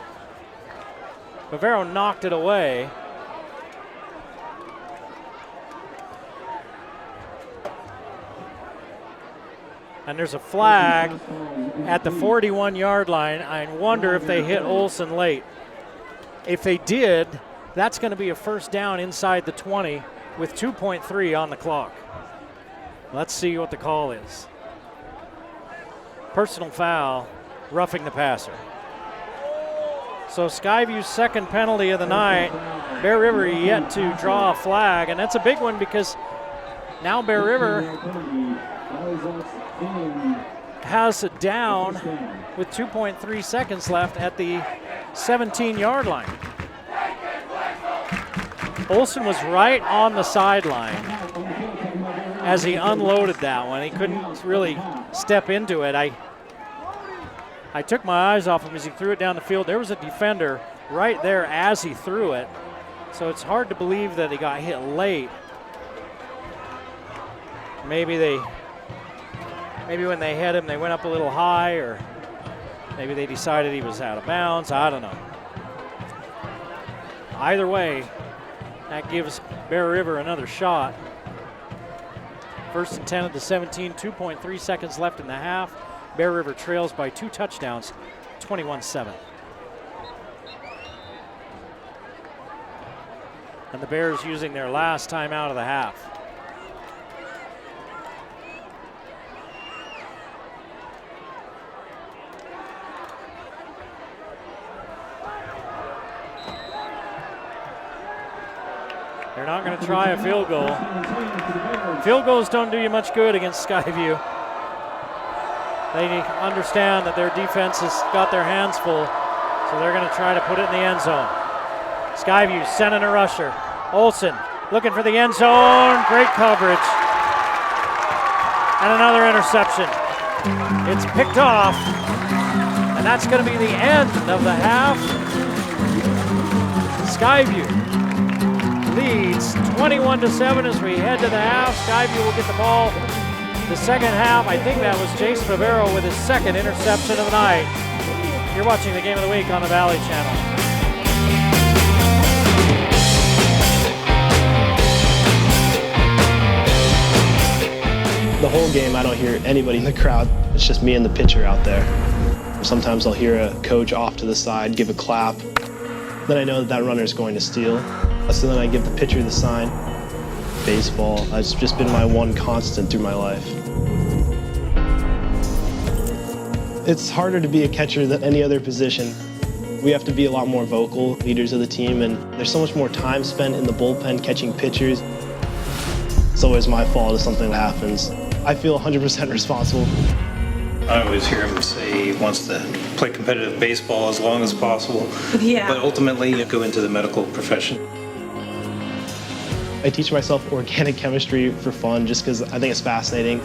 Favero knocked it away. And there's a flag at the 41-yard line. I wonder if they hit Olsen late. If they did, that's going to be a first down inside the 20 with 2.3 on the clock. Let's see what the call is. Personal foul, roughing the passer. So Skyview's second penalty of the night. Bear River yet to draw a flag, and that's a big one because now Bear River has it down with 2.3 seconds left at the 17-yard line. Olsen was right on the sideline as he unloaded that one. He couldn't really step into it. I took my eyes off him as he threw it down the field. There was a defender right there as he threw it. So it's hard to believe that he got hit late. Maybe when they hit him, they went up a little high, or maybe they decided he was out of bounds. I don't know. Either way, that gives Bear River another shot. 1st and 10 at the 17, 2.3 seconds left in the half. Bear River trails by 2 touchdowns, 21-7. And the Bears using their last timeout of the half. They're not going to try a field goal. Field goals don't do you much good against Skyview. They understand that their defense has got their hands full, so they're going to try to put it in the end zone. Skyview sending a rusher. Olsen looking for the end zone. Great coverage. And another interception. It's picked off, and that's going to be the end of the half. Skyview leads 21-7 as we head to the half. Skyview will get the ball. The second half, I think that was Jace Favero with his second interception of the night. You're watching the Game of the Week on the Valley Channel. The whole game, I don't hear anybody in the crowd. It's just me and the pitcher out there. Sometimes I'll hear a coach off to the side give a clap. Then I know that runner is going to steal. So then I give the pitcher the sign. Baseball has just been my one constant through my life. It's harder to be a catcher than any other position. We have to be a lot more vocal, leaders of the team, and there's so much more time spent in the bullpen catching pitchers. It's always my fault if something happens. I feel 100% responsible. I always hear him say he wants to play competitive baseball as long as possible. Yeah. But ultimately, you go into the medical profession. I teach myself organic chemistry for fun just because I think it's fascinating.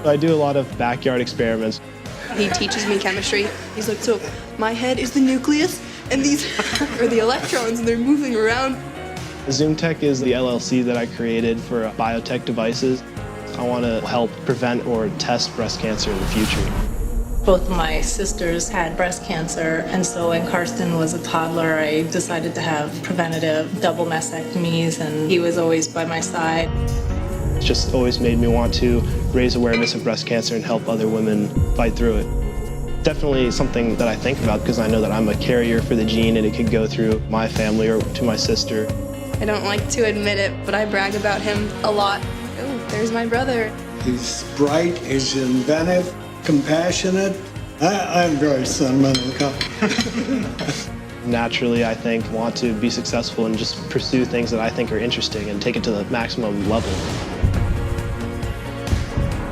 I do a lot of backyard experiments. He teaches me chemistry. He's like, so my head is the nucleus and these are the electrons and they're moving around. ZoomTech is the LLC that I created for biotech devices. I want to help prevent or test breast cancer in the future. Both of my sisters had breast cancer, and so when Karsten was a toddler, I decided to have preventative double mastectomies, and he was always by my side. It's just always made me want to raise awareness of breast cancer and help other women fight through it. Definitely something that I think about because I know that I'm a carrier for the gene and it could go through my family or to my sister. I don't like to admit it, but I brag about him a lot. Oh, there's my brother. He's bright, he's inventive, compassionate. I'm very sentimental. Naturally, I think, want to be successful and just pursue things that I think are interesting and take it to the maximum level.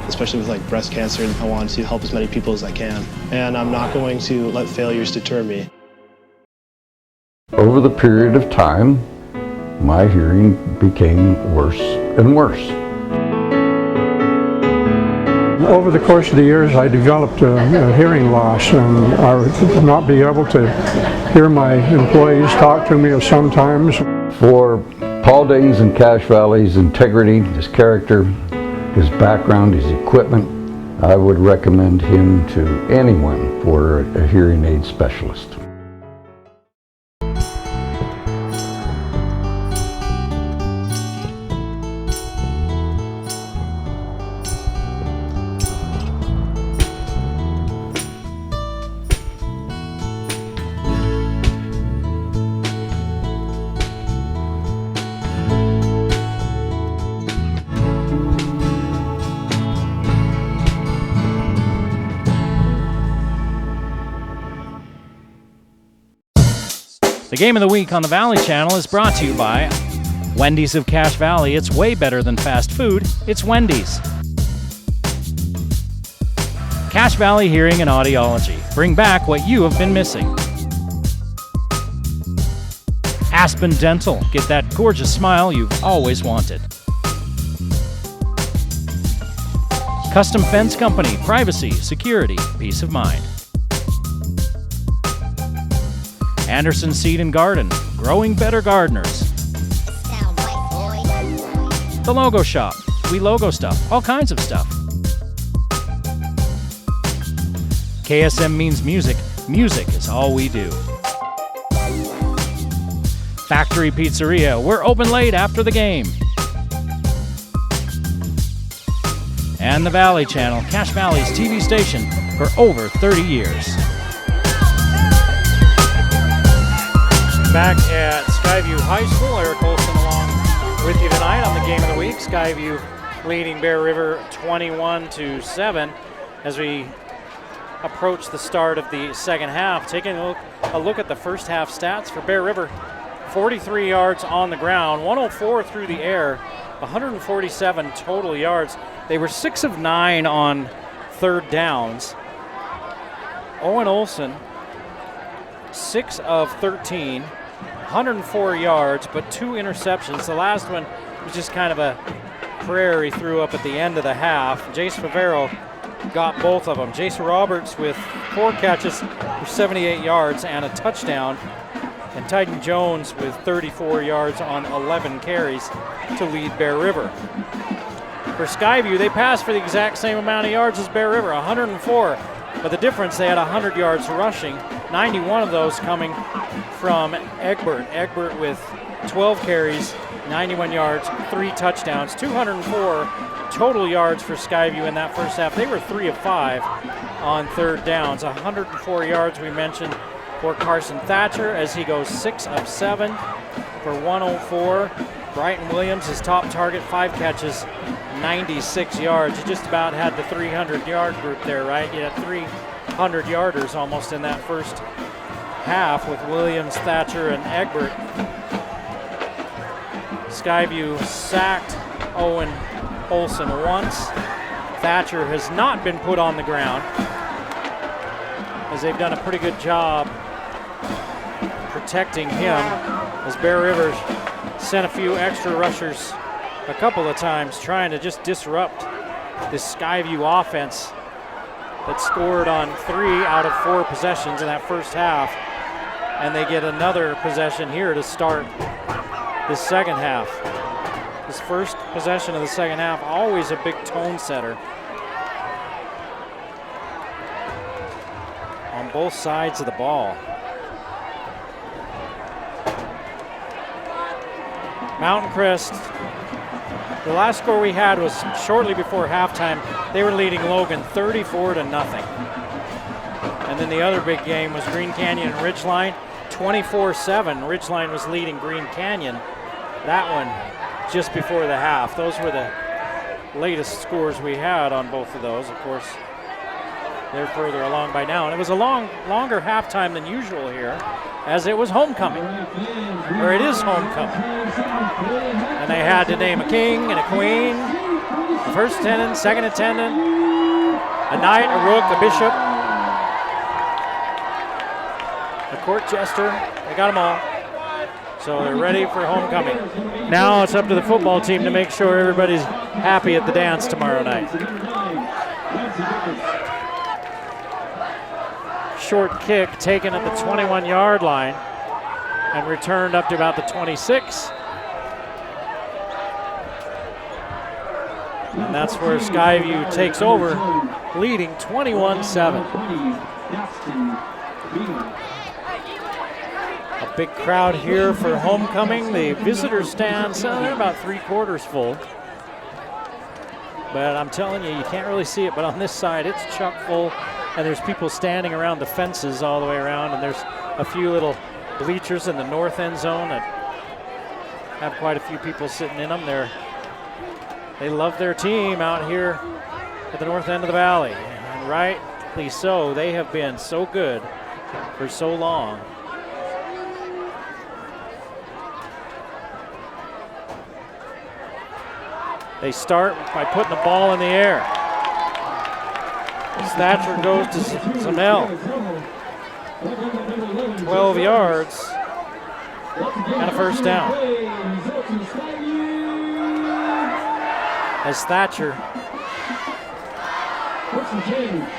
Especially with like breast cancer, I want to help as many people as I can. And I'm not going to let failures deter me. Over the period of time, my hearing became worse and worse. Over the course of the years, I developed a hearing loss, and I would not be able to hear my employees talk to me sometimes. For Paul Danes and Cache Valley's integrity, his character, his background, his equipment, I would recommend him to anyone for a hearing aid specialist. The Game of the Week on the Valley Channel is brought to you by Wendy's of Cache Valley. It's way better than fast food. It's Wendy's. Cache Valley Hearing and Audiology. Bring back what you have been missing. Aspen Dental. Get that gorgeous smile you've always wanted. Custom Fence Company. Privacy, security, peace of mind. Anderson Seed and Garden, growing better gardeners. The Logo Shop, we logo stuff, all kinds of stuff. KSM means music, music is all we do. Factory Pizzeria, we're open late after the game. And the Valley Channel, Cache Valley's TV station for over 30 years. Back at Skyview High School, Eric Olson along with you tonight on the Game of the Week. Skyview leading Bear River 21-7 as we approach the start of the second half. Taking a look at the first half stats for Bear River. 43 yards on the ground, 104 through the air, 147 total yards. They were 6 of 9 on third downs. Owen Olson, 6 of 13, 104 yards, but 2 interceptions. The last one was just kind of a prayer he threw up at the end of the half. Jace Favero got both of them. Jason Roberts with 4 catches for 78 yards and a touchdown. And Titan Jones with 34 yards on 11 carries to lead Bear River. For Skyview, they passed for the exact same amount of yards as Bear River, 104. But the difference, they had 100 yards rushing, 91 of those coming from Egbert. Egbert with 12 carries, 91 yards, 3 touchdowns, 204 total yards for Skyview in that first half. They were 3 of 5 on third downs. 104 yards we mentioned for Carson Thatcher as he goes 6 of 7 for 104. Brighton Williams, his top target, 5 catches, 96 yards. You just about had the 300-yard group there, right? You had 300 yarders almost in that first half with Williams, Thatcher, and Egbert. Skyview sacked Owen Olson once. Thatcher has not been put on the ground as they've done a pretty good job protecting him as Bear River sent a few extra rushers a couple of times trying to just disrupt this Skyview offense that scored on 3 out of 4 possessions in that first half. And they get another possession here to start this second half. This first possession of the second half, always a big tone setter on both sides of the ball. Mountain Crest, the last score we had was shortly before halftime. They were leading Logan 34-0. And then the other big game was Green Canyon and Ridgeline, 24-7. Ridgeline was leading Green Canyon. That one just before the half. Those were the latest scores we had on both of those. Of course, they're further along by now. And it was a longer halftime than usual here as it was homecoming, or it is homecoming. And they had to name a king and a queen, a first attendant, second attendant, a knight, a rook, a bishop, a court jester. They got them all. So they're ready for homecoming. Now it's up to the football team to make sure everybody's happy at the dance tomorrow night. Short kick taken at the 21-yard line and returned up to about the 26. And that's where Skyview takes over, leading 21-7. A big crowd here for homecoming. The visitor stands, they're about 3/4 full. But I'm telling you, you can't really see it, but on this side it's chock full, and there's people standing around the fences all the way around, and there's a few little bleachers in the north end zone that have quite a few people sitting in them. They love their team out here at the north end of the valley, and rightly so. They have been so good for so long. They start by putting the ball in the air. Thatcher goes to Zamel. 12 yards and a first down. As Thatcher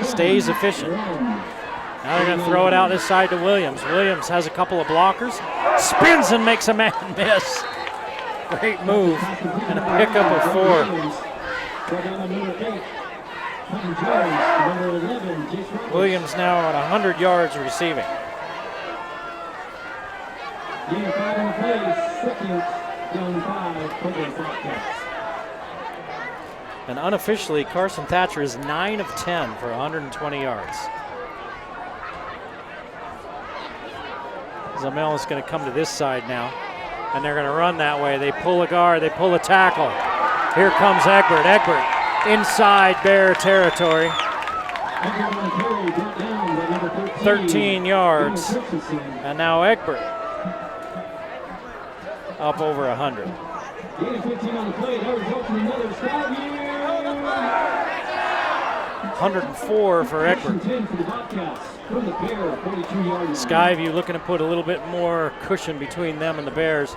stays efficient. Now they're going to throw it out this side to Williams. Williams has a couple of blockers, spins and makes a man miss. Great move and a pickup of 4. Williams now at 100 yards receiving. And unofficially, Carson Thatcher is 9 of 10 for 120 yards. Zamel is going to come to this side now, and they're going to run that way. They pull a guard, they pull a tackle. Here comes Egbert. Egbert inside Bear territory. 13 yards, and now Egbert up over 100. 104 for Egbert. Skyview looking to put a little bit more cushion between them and the Bears.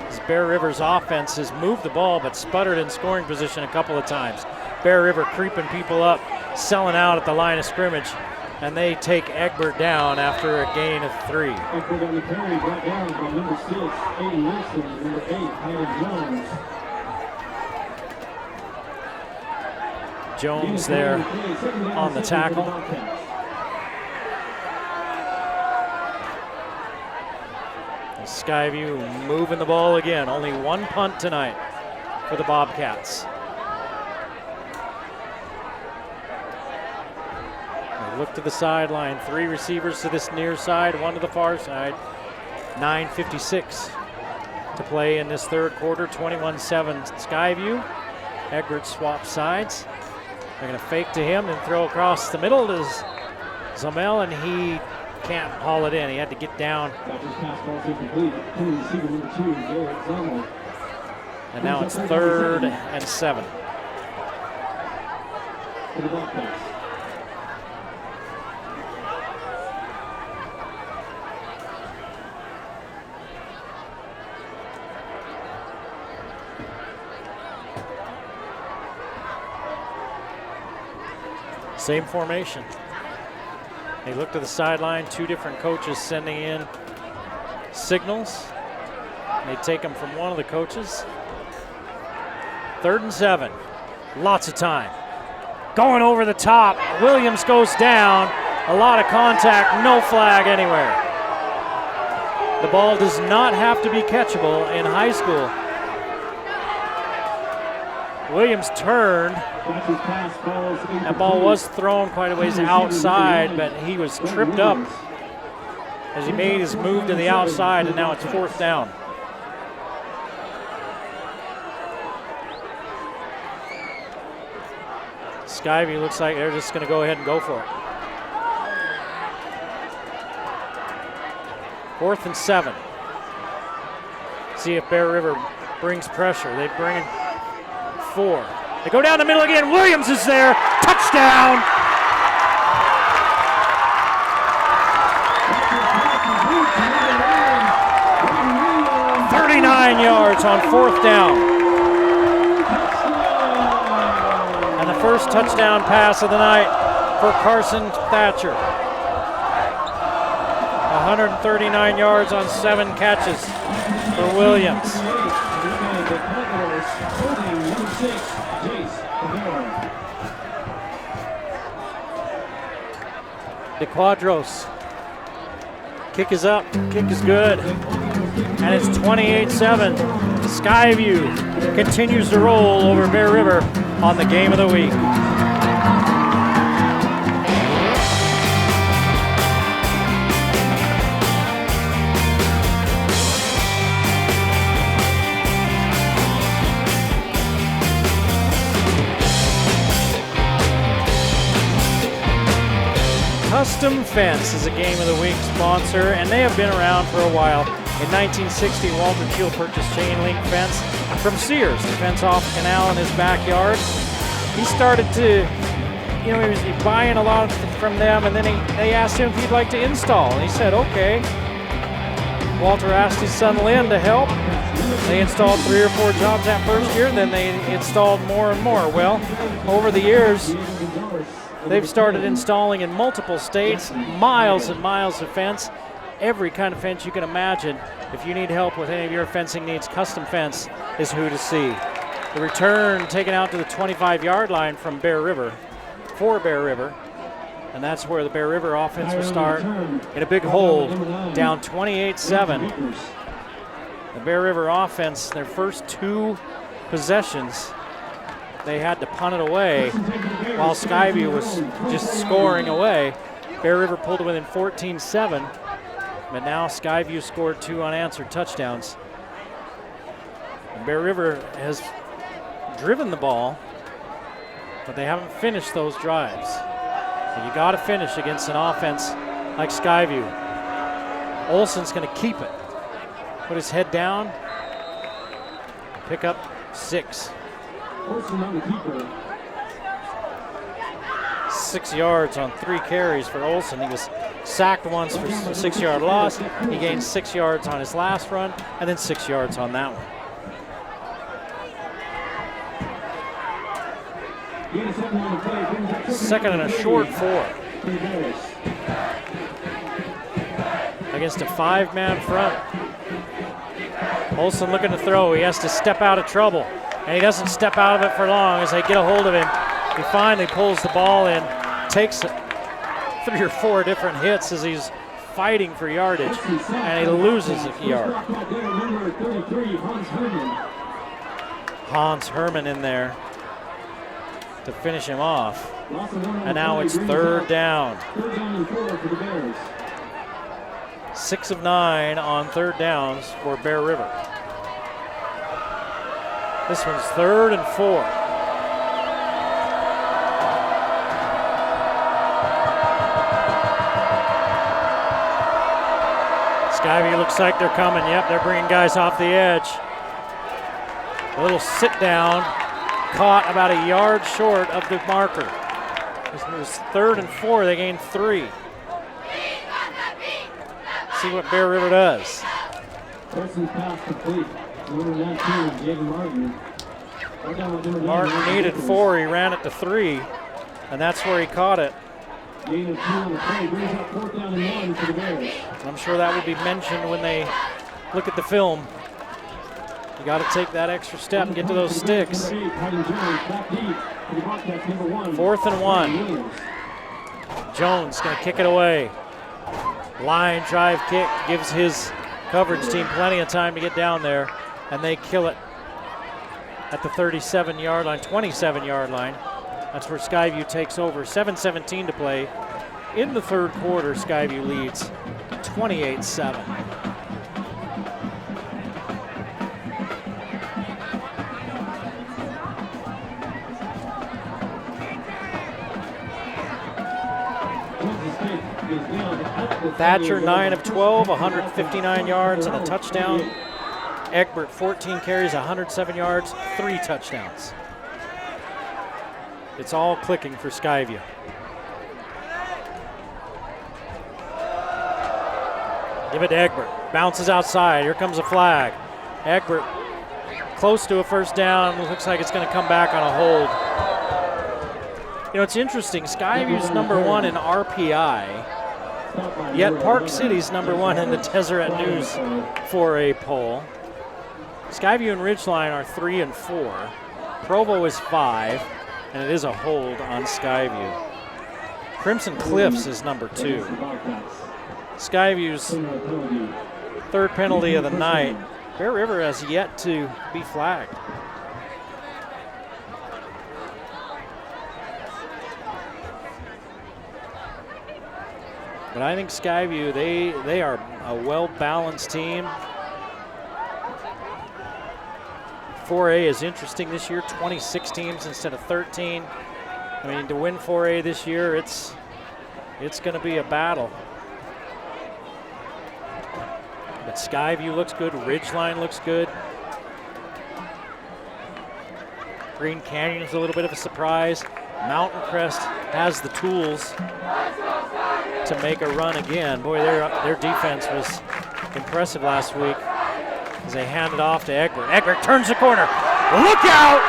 As Bear River's offense has moved the ball but sputtered in scoring position a couple of times. Bear River creeping people up, selling out at the line of scrimmage, and they take Egbert down after a gain of 3. Egbert on the carry, brought down by number 6, Aiden Wilson, number 8, Howard Jones. Jones there on the tackle. Skyview moving the ball again. Only one punt tonight for the Bobcats. They look to the sideline. 3 receivers to this near side, 1 to the far side. 9:56 to play in this third quarter. 21-7 Skyview. Egbert swaps sides. They're going to fake to him and throw across the middle to Zamel, and he can't haul it in. He had to get down. And now it's 3rd and 7. Same formation. They look to the sideline, 2 different coaches sending in signals. They take them from one of the coaches. 3rd and 7, lots of time. Going over the top, Williams goes down. A lot of contact, no flag anywhere. The ball does not have to be catchable in high school. Williams turned. That ball was thrown quite a ways outside, but he was tripped up as he made his move to the outside, and now it's 4th down. Skyview looks like they're just going to go ahead and go for it. 4th and 7. See if Bear River brings pressure. They bring in 4. They go down the middle again. Williams is there. Touchdown. "39 yards on 4th down." And the first touchdown pass of the night for Carson Thatcher. 139 yards on 7 catches for Williams. DeQuadros. Kick is up, kick is good. And it's 28-7. Skyview continues to roll over Bear River on the game of the week. Custom Fence is a Game of the Week sponsor, and they have been around for a while. In 1960, Walter Keel purchased chain link fence from Sears to fence off a canal in his backyard. He started to, he was buying a lot from them, and then they asked him if he'd like to install, and he said, okay. Walter asked his son Lynn to help. They installed 3 or 4 jobs that first year, then they installed more and more. Well, over the years, they've started installing in multiple states, miles and miles of fence, every kind of fence you can imagine. If you need help with any of your fencing needs, Custom Fence is who to see. The return taken out to the 25-yard line from Bear River, for Bear River, and that's where the Bear River offense will start in a big hold, down 28-7. The Bear River offense, their first 2 possessions, they had to punt it away while Skyview was just scoring away. Bear River pulled it within 14-7, but now Skyview scored 2 unanswered touchdowns. And Bear River has driven the ball, but they haven't finished those drives. So you got to finish against an offense like Skyview. Olson's going to keep it. Put his head down. Pick up 6. 6 yards on 3 carries for Olson. He was sacked once for a 6-yard loss. He gained 6 yards on his last run, and then 6 yards on that one. Second and a short 4. Against a 5-man front. Olson looking to throw. He has to step out of trouble. And he doesn't step out of it for long as they get a hold of him. He finally pulls the ball in, takes 3 or 4 different hits as he's fighting for yardage, and he loses a yard. Hans Herman in there to finish him off. And now it's 3rd down. 6 of 9 on 3rd downs for Bear River. This one's 3rd and 4. Skyview looks like they're coming. Yep, they're bringing guys off the edge. A little sit down, caught about a yard short of the marker. This was 3rd and 4. They gained 3. See what Bear River does. Martin needed 4. He ran it to 3, and that's where he caught it. I'm sure that will be mentioned when they look at the film. You got to take that extra step and get to those sticks. 4th and 1. Jones going to kick it away. Line drive kick gives his coverage team plenty of time to get down there, and they kill it at the 37-yard line, 27-yard line. That's where Skyview takes over. 7:17 to play in the 3rd quarter. Skyview leads 28-7. Is down at Thatcher 9 of 12, 159 yards and a touchdown. Egbert 14 carries, 107 yards, 3 touchdowns. It's all clicking for Skyview. Give it to Egbert. Bounces outside. Here comes a flag. Egbert close to a first down. Looks like it's going to come back on a hold. You know, it's interesting. Skyview's number 1 in RPI, yet Park City's number 1 in the Deseret News 4A poll. Skyview and Ridgeline are 3 and 4. Provo is 5, and it is a hold on Skyview. Crimson Cliffs is number 2. Skyview's 3rd penalty of the night. Bear River has yet to be flagged. But I think Skyview, they are a well-balanced team. 4A is interesting this year, 26 teams instead of 13. I mean, to win 4A this year, it's going to be a battle. But Skyview looks good, Ridgeline looks good. Green Canyon's a little bit of a surprise. Mountain Crest has the tools to make a run again. Boy, their defense was impressive last week as they hand it off to Egbert. Egbert turns the corner. Look out!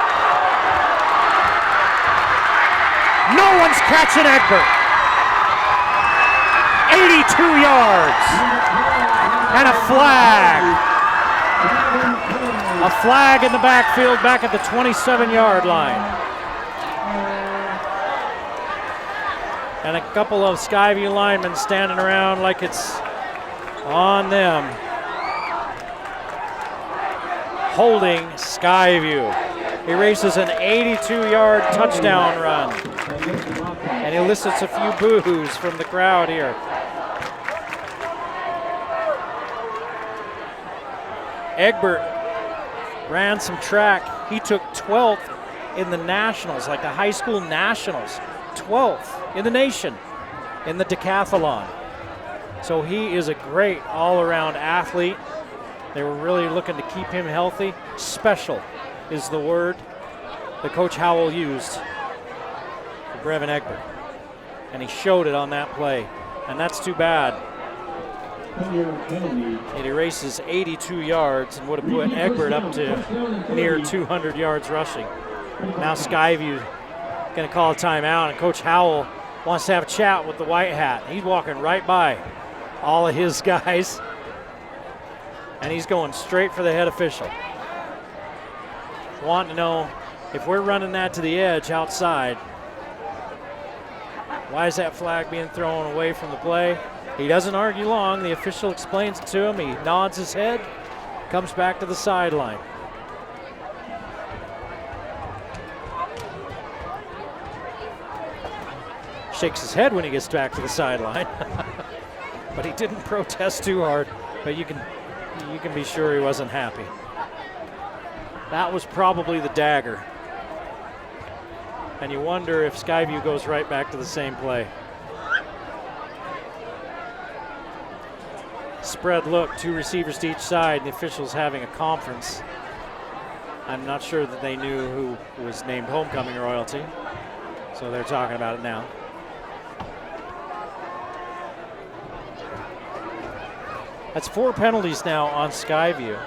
No one's catching Egbert. 82 yards. And a flag. A flag in the backfield back at the 27-yard line. And a couple of Skyview linemen standing around like it's on them. Holding Skyview. He races an 82-yard touchdown run. And he elicits a few boos from the crowd here. Egbert ran some track. He took 12th in the nationals, like the high school nationals. 12th in the nation in the decathlon. So he is a great all-around athlete. They were really looking to keep him healthy. Special is the word that Coach Howell used for Brevin Egbert. And he showed it on that play. And that's too bad. It erases 82 yards and would have put Egbert up to near 200 yards rushing. Now Skyview going to call a timeout, and Coach Howell wants to have a chat with the white hat. He's walking right by all of his guys, and he's going straight for the head official. Wanting to know if we're running that to the edge outside, why is that flag being thrown away from the play? He doesn't argue long. The official explains it to him. He nods his head, comes back to the sideline. Shakes his head when he gets back to the sideline. But he didn't protest too hard. But you can be sure he wasn't happy. That was probably the dagger. And you wonder if Skyview goes right back to the same play. Spread look, 2 receivers to each side, and the officials having a conference. I'm not sure that they knew who was named homecoming royalty, so they're talking about it now. That's 4 penalties now on Skyview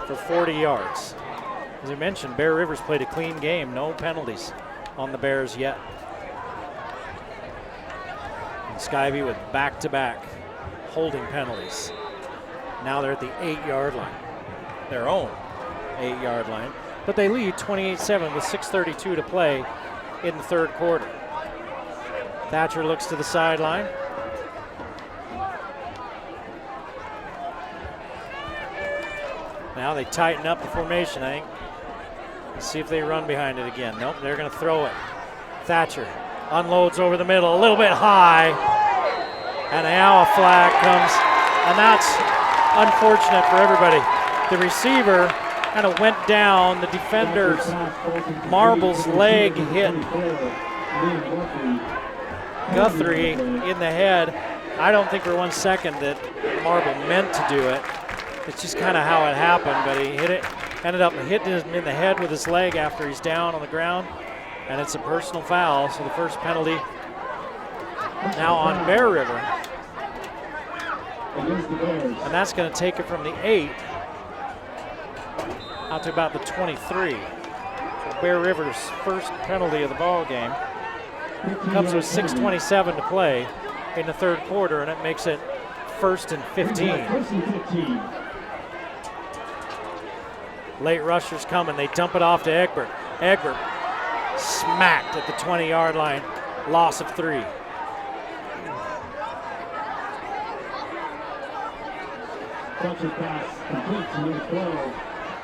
for 40 yards. As I mentioned, Bear Rivers played a clean game, no penalties on the Bears yet. And Skyview with back-to-back holding penalties. Now they're at the 8-yard line, their own 8-yard line. But they lead 28-7 with 6:32 to play in the 3rd quarter. Thatcher looks to the sideline. Now they tighten up the formation, I think. Let's see if they run behind it again. Nope, they're going to throw it. Thatcher unloads over the middle, a little bit high. And now a flag comes, and that's unfortunate for everybody. The receiver kind of went down. The defender's Marble's leg hit Guthrie in the head. I don't think for 1 second that Marble meant to do it. It's just kind of how it happened, but he hit it, ended up hitting him in the head with his leg after he's down on the ground, and it's a personal foul, so the first penalty now on Bear River. And that's going to take it from the 8 out to about the 23. So Bear River's first penalty of the ball game comes with 6:27 to play in the third quarter, and it makes it 1st and 15. Late rushers coming. They dump it off to Egbert. Egbert smacked at the 20-yard line. Loss of 3. Pass complete to number 12,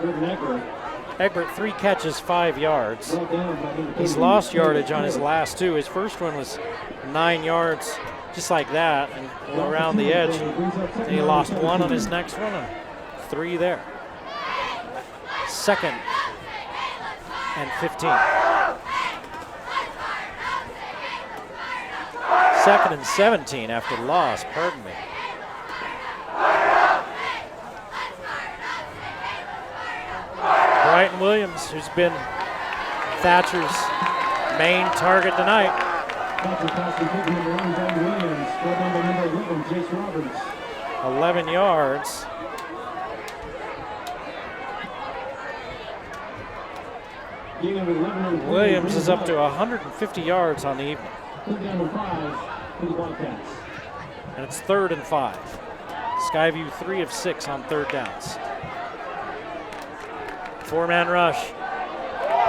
Jordan Egbert. Egbert, 3 catches, 5 yards. He's lost yardage on his last 2. His first one was 9 yards, just like that, and around the edge. And he lost 1 on his next one and 3 there. 2nd and 15. 2nd and 17 after the loss, pardon me. Bryton Williams, who's been Thatcher's main target tonight. 11 yards. Williams is up to 150 yards on the evening. And it's 3rd and 5. Skyview 3 of 6 on 3rd downs. 4-man rush.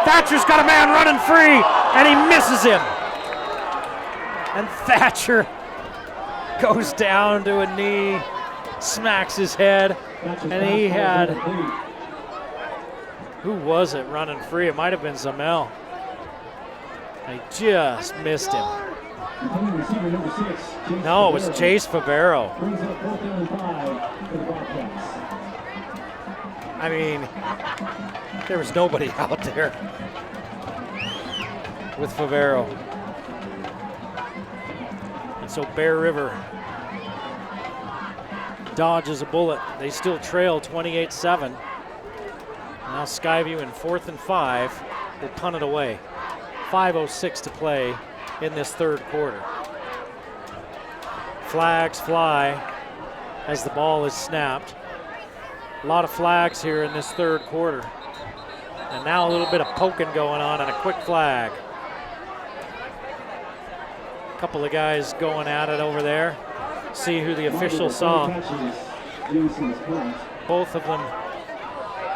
Thatcher's got a man running free, and he misses him. And Thatcher goes down to a knee, smacks his head, and he had, who was it running free? It might have been Zamel. And he just missed him. No, it was Jace Favero. I mean, there was nobody out there with Favero. And so Bear River dodges a bullet. They still trail 28-7. Now Skyview in 4th and 5 will punt it away. 5:06 to play in this third quarter. Flags fly as the ball is snapped. A lot of flags here in this third quarter. And now a little bit of poking going on and a quick flag. A couple of guys going at it over there. See who the official saw. Both of them,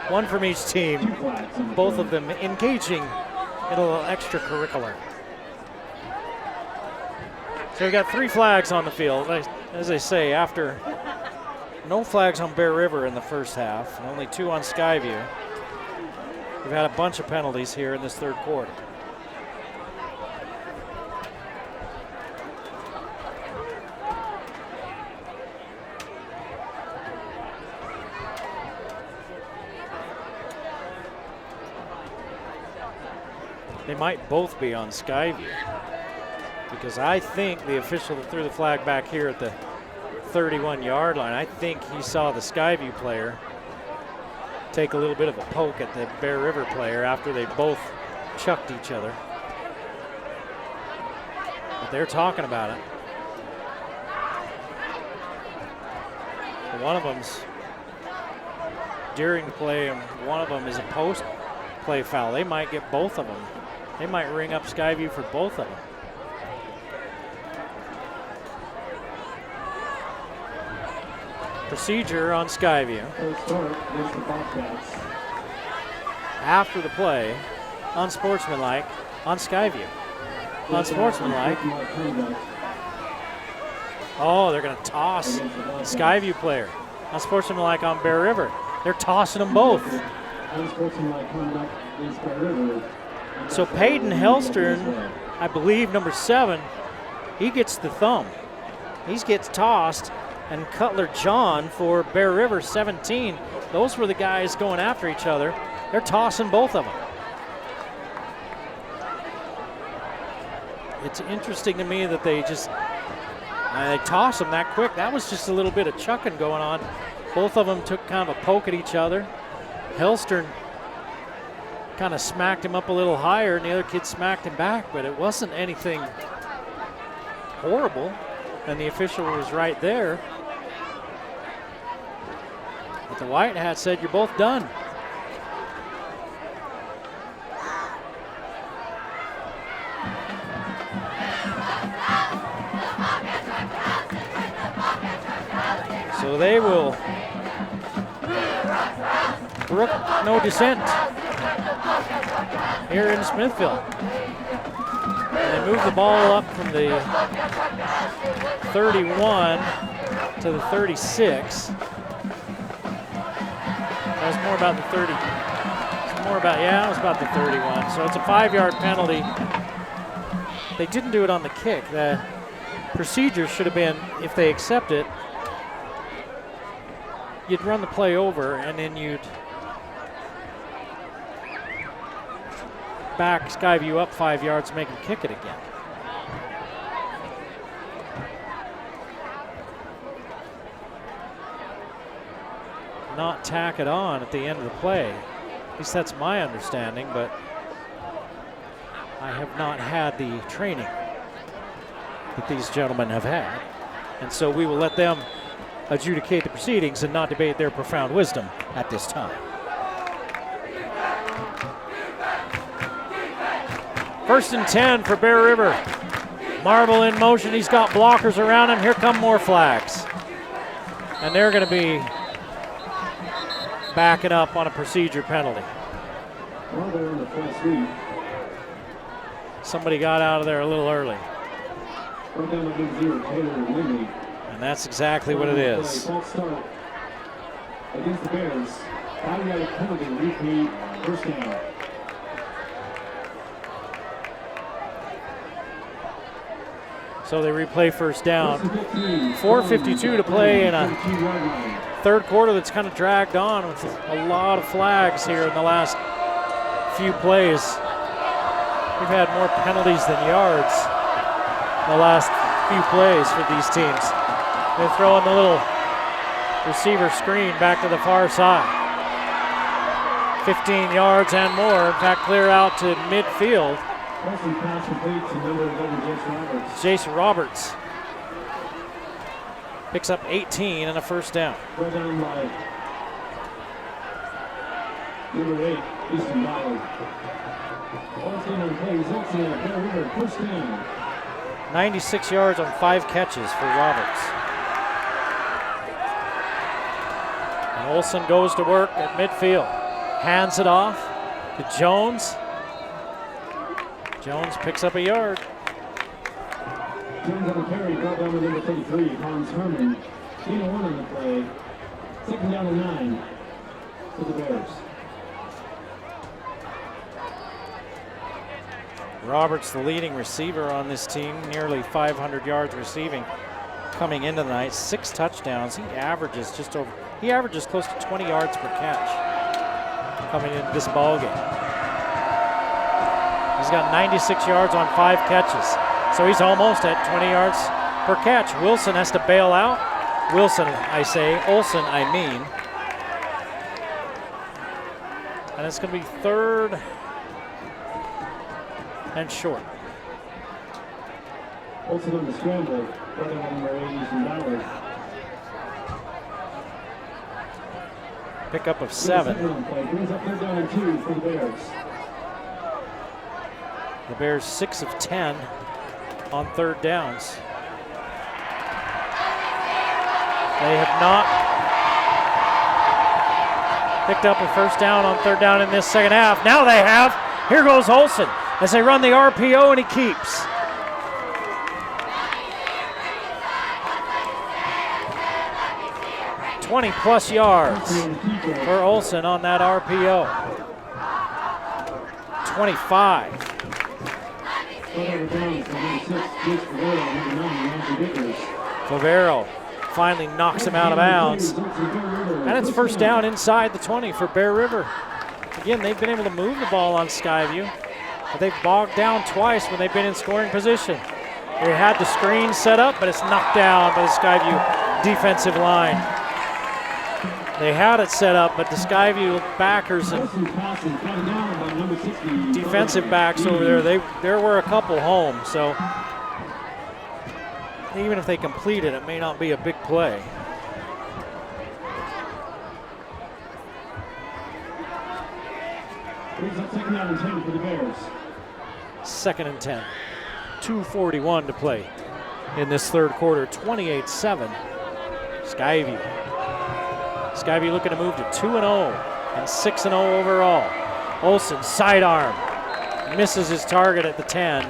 one from each team, both of them engaging in a little extracurricular. So we got 3 flags on the field. As I say, after no flags on Bear River in the first half, and only 2 on Skyview. We've had a bunch of penalties here in this third quarter. They might both be on Skyview, because I think the official that threw the flag back here at the 31-yard line, I think he saw the Skyview player take a little bit of a poke at the Bear River player after they both chucked each other. But they're talking about it. One of them's during the play, and one of them is a post-play foul. They might get both of them. They might ring up Skyview for both of them. Procedure on Skyview. After the play, unsportsmanlike on Skyview. Unsportsmanlike. Oh, they're going to toss Skyview player. Unsportsmanlike on Bear River. They're tossing them both. So Peyton Hellstern, I believe number 7, he gets the thumb. He gets tossed. And Cutler John for Bear River, 17. Those were the guys going after each other. They're tossing both of them. it's interesting to me that they just they toss them that quick. That was just a little bit of chucking going on. Both of them took kind of a poke at each other. Hellstern kind of smacked him up a little higher, and the other kid smacked him back, but it wasn't anything horrible, and the official was right there. But the white hat said, "You're both done." So they will brook no dissent here in Smithfield. And they move the ball up from the 31 to the 36. That was more about the 30. It's more about, yeah, it was about the 31. So it's a 5-yard penalty. They didn't do it on the kick. The procedure should have been, if they accept it, you'd run the play over and then you'd back Skyview up 5 yards, make them kick it again. Not tack it on at the end of the play. At least that's my understanding, but I have not had the training that these gentlemen have had. And so we will let them adjudicate the proceedings and not debate their profound wisdom at this time. First and 10 for Bear River. Marble in motion. He's got blockers around him. Here come more flags. And they're going to be backing up on a procedure penalty. Somebody got out of there a little early. And that's exactly what it is. Against the Bears, 5-yard penalty, repeat, first down. So they replay first down. 4:52 to play in a third quarter that's kind of dragged on with a lot of flags here in the last few plays. We've had more penalties than yards in the last few plays for these teams. They're throwing the little receiver screen back to the far side. 15 yards and more. In fact, clear out to midfield. Jason Roberts picks up 18 and a first down. Number 8, Easton Ballard. 96 yards on 5 catches for Roberts. And Olsen goes to work at midfield. Hands it off to Jones. Jones picks up a yard. Jones on the carry, brought down to number 33, Hans Herman. Gain of 1 on the play. Second down and 9 for the Bears. Roberts, the leading receiver on this team, nearly 500 yards receiving coming into the night, 6 touchdowns. He averages close to 20 yards per catch coming into this ball game. He's got 96 yards on 5 catches, so he's almost at 20 yards per catch. Wilson has to bail out. Wilson, I say. Olsen, I mean. And it's going to be third and short. Olsen on the scramble, running on number 8, Easton Ballard. Pickup of 7. Brings up third down and 2 for the Bears. The Bears 6 of 10 on third downs. They have not picked up a first down on third down in this second half. Now they have. Here goes Olsen as they run the RPO, and he keeps. +20 yards for Olsen on that RPO. 25. Favero finally knocks him out of bounds. And it's first down inside the 20 for Bear River. Again, they've been able to move the ball on Skyview. But they've bogged down twice when they've been in scoring position. They had the screen set up, but it's knocked down by the Skyview defensive line. They had it set up, but the Skyview backers and defensive backs over there were a couple home, so even if they complete it, it may not be a big play. Second and 10 for the Bears. Second and 10. 2:41 to play in this third quarter. 28-7. Skyview. Skyview looking to move to 2-0 and 6-0 overall. Olsen sidearm. Misses his target at the 10.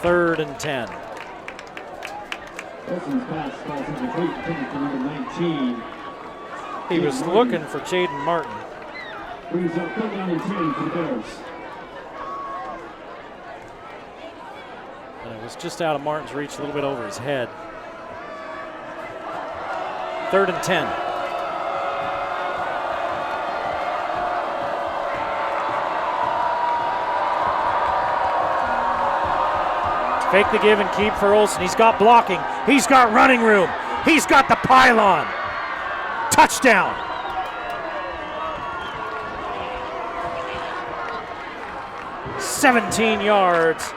Third and 10. Olsen's pass falls incomplete, intended for number 19. He was looking for Jaden Martin. Brings up third down and 10 for the Bears. And it was just out of Martin's reach, a little bit over his head. Third and 10. Fake the give and keep for Olsen. He's got blocking. He's got running room. He's got the pylon. Touchdown. "17 yards.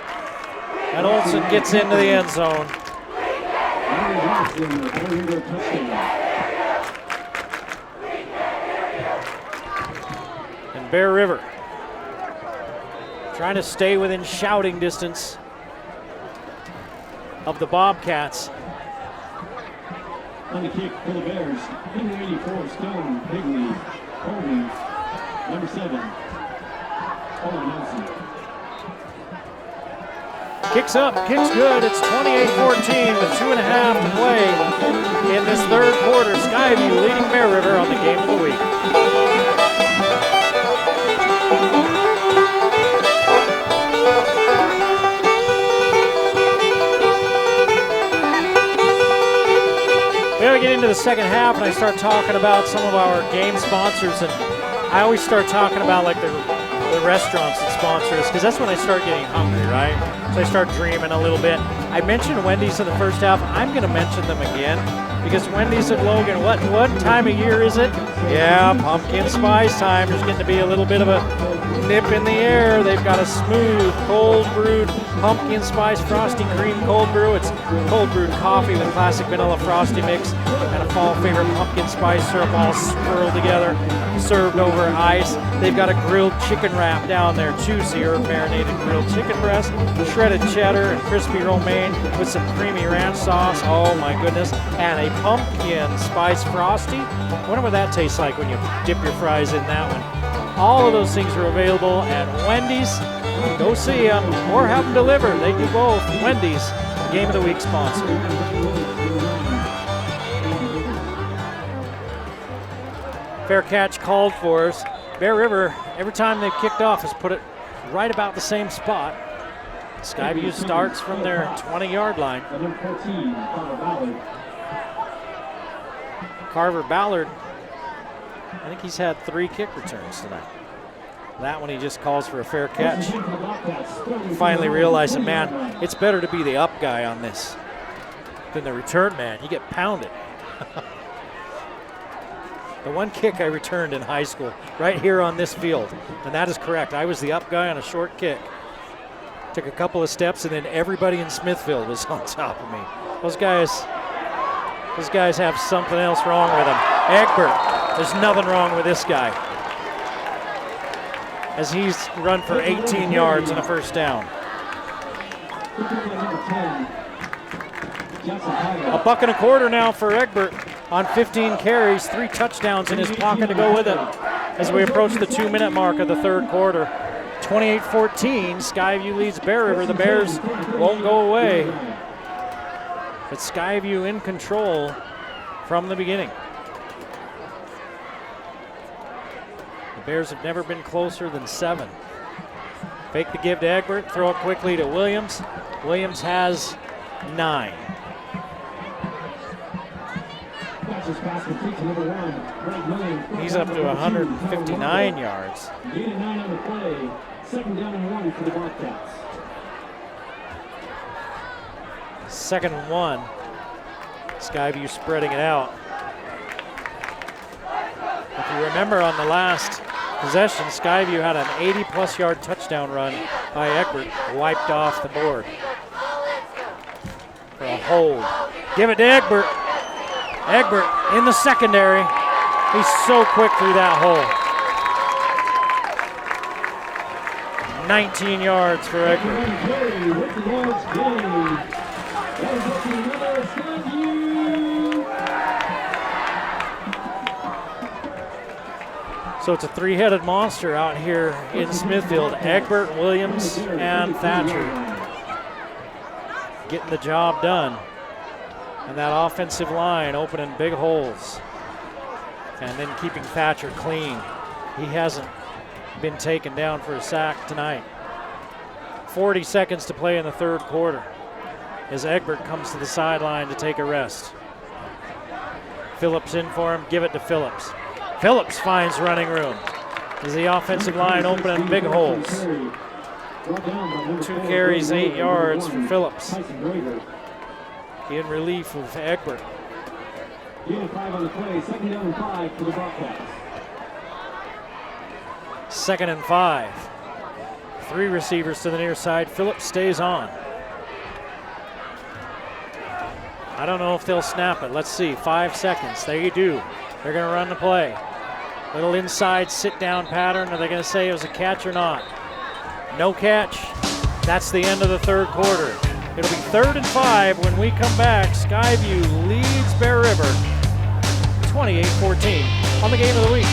And Olsen gets into the end zone. And Bear River trying to stay within shouting distance of the Bobcats. On the kick for the Bears, number 84, Stone, Bigley, Colby, number 7, Owen Nelson. Kicks up, kicks good. It's 28-14 with 2.5 to play in this third quarter. Skyview leading Bear River on the game of the week. We get into the second half and I start talking about some of our game sponsors, and I always start talking about like the restaurants that sponsor us, because that's when I start getting hungry, right? So I start dreaming a little bit. I mentioned Wendy's in the first half. I'm going to mention them again because Wendy's at Logan, what time of year is it? Yeah, pumpkin spice time. There's getting to be a little bit of a nip in the air. They've got a smooth, cold brewed pumpkin spice frosty cream cold brew. It's cold brewed coffee with classic vanilla frosty mix and a fall favorite pumpkin spice syrup all swirled together, served over ice. They've got a grilled chicken wrap down there, juicy herb marinated grilled chicken breast, shredded cheddar and crispy romaine with some creamy ranch sauce. Oh my goodness. And a pumpkin spice frosty. I wonder what that tastes like when you dip your fries in that one. All of those things are available at Wendy's. Go see them or have them delivered. They do both. Wendy's, Game of the Week sponsor. Fair catch called for us. Bear River, every time they've kicked off, has put it right about the same spot. Skyview starts from their 20-yard line. Carver Ballard, I think he's had 3 kick returns tonight. That one he just calls for a fair catch. Finally realizing, man, it's better to be the up guy on this than the return man. You get pounded. The one kick I returned in high school, right here on this field, and that is correct. I was the up guy on a short kick. Took a couple of steps, and then everybody in Smithfield was on top of me. Those guys have something else wrong with them. Egbert, there's nothing wrong with this guy, as he's run for 18 yards and a first down. $1.25 now for Egbert on 15 carries, 3 touchdowns in his pocket to go with it as we approach the 2-minute mark of the third quarter. 28-14, Skyview leads Bear River. The Bears won't go away, but Skyview in control from the beginning. The Bears have never been closer than 7. Fake the give to Egbert, throw it quickly to Williams. Williams has 9. Launches pass complete to number 1, Greg Williams. He's up to 159 yards. Gain of 9 on the play. Second down and 1 for the Bobcats. 2nd and 1. Skyview spreading it out. If you remember on the last possession, Skyview had an 80-plus yard touchdown run by Egbert, wiped off the board for a hold. Give it to Egbert. Egbert in the secondary. He's so quick through that hole. 19 yards for Egbert. So it's a three-headed monster out here in Smithfield. Egbert, Williams, and Thatcher getting the job done. And that offensive line opening big holes. And then keeping Thatcher clean. He hasn't been taken down for a sack tonight. 40 seconds to play in the third quarter as Egbert comes to the sideline to take a rest. Phillips in for him, give it to Phillips. Phillips finds running room. Is the offensive line opening big holes? 2 carries, 8 yards for Phillips. In relief of Egbert. Gain of 5 on the play, 2nd down and 5 for the Bobcats. 2nd and 5. 3 receivers to the near side. Phillips stays on. I don't know if they'll snap it. Let's see. 5 seconds. They do. They're going to run the play. Little inside sit-down pattern. Are they going to say it was a catch or not? No catch. That's the end of the third quarter. It'll be 3rd and 5 when we come back. Skyview leads Bear River 28-14 on the Game of the Week.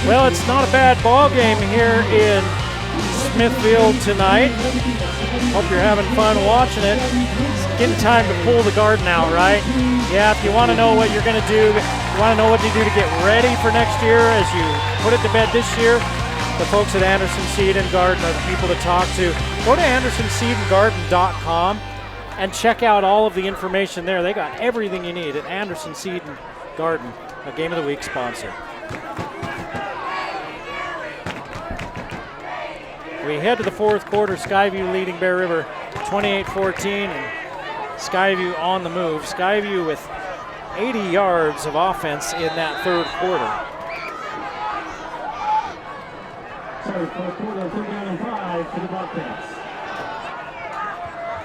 Well, it's not a bad ball game here in Smithfield tonight. Hope you're having fun watching it. It's getting time to pull the garden out, right? Yeah, if you want to know what you're going to do, you want to know what to do to get ready for next year as you put it to bed this year, the folks at Anderson Seed and Garden are the people to talk to. Go to AndersonSeedandGarden.com and check out all of the information there. They got everything you need at Anderson Seed and Garden, a Game of the Week sponsor. We head to the fourth quarter. Skyview leading Bear River 28-14, and Skyview on the move. Skyview with 80 yards of offense in that third quarter. Fourth quarter, 3rd down and 5 for the Bobcats.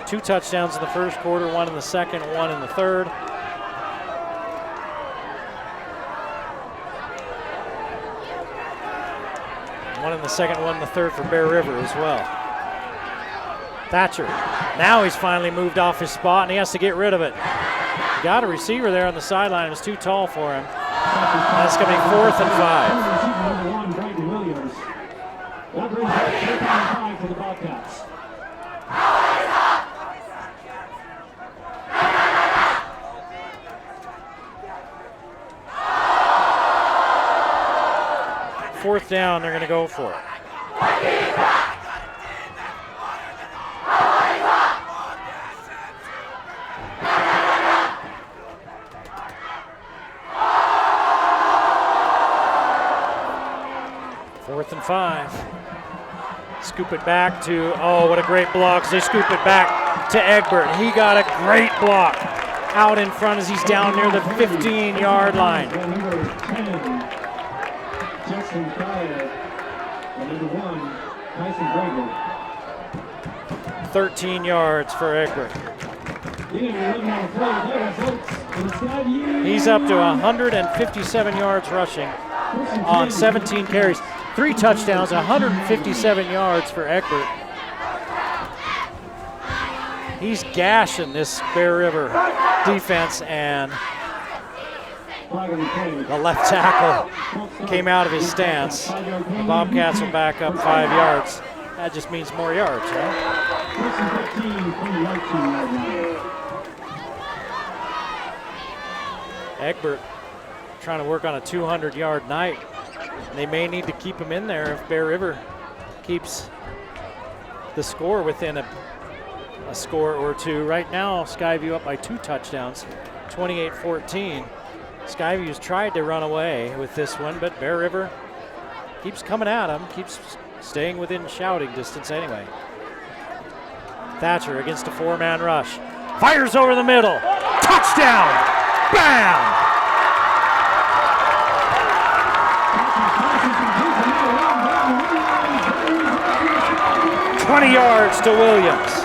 2 touchdowns in the first quarter, 1 in the second, 1 in the third. One in the second, 1 in the third for Bear River as well. Thatcher, now he's finally moved off his spot and he has to get rid of it. He got a receiver there on the sideline, it was too tall for him. That's going to be 4th and 5. That brings up 4th and 5 for the Bobcats. Fourth down, they're going to go for it. Fourth and 5. Scoop it back to, oh, what a great block. They scoop it back to Egbert. He got a great block out in front as he's down near the 15-yard line. Justin Pryor, and number 1, Tyson Brager. 13 yards for Egbert. He's up to 157 yards rushing on 17 carries. 3 touchdowns, 157 yards for Egbert. He's gashing this Bear River defense, and The left tackle came out of his stance. The Bobcats will back up 5 yards. That just means more yards, right? Egbert trying to work on a 200-yard night. They may need to keep him in there if Bear River keeps the score within a score or two. Right now, Skyview up by 2 touchdowns, 28-14. Skyview's tried to run away with this one, but Bear River keeps coming at him, keeps staying within shouting distance anyway. Thatcher against a 4-man rush. Fires over the middle. Touchdown! Bam! "20 yards to Williams."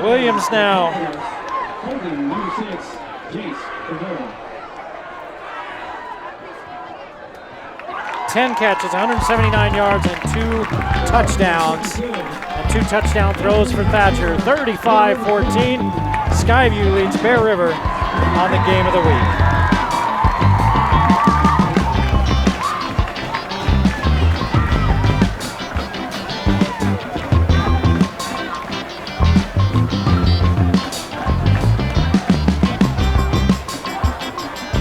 Williams now. 10 catches, 179 yards, and 2 touchdowns. And 2 touchdown throws for Thatcher. 35-14. Skyview leads Bear River on the game of the week.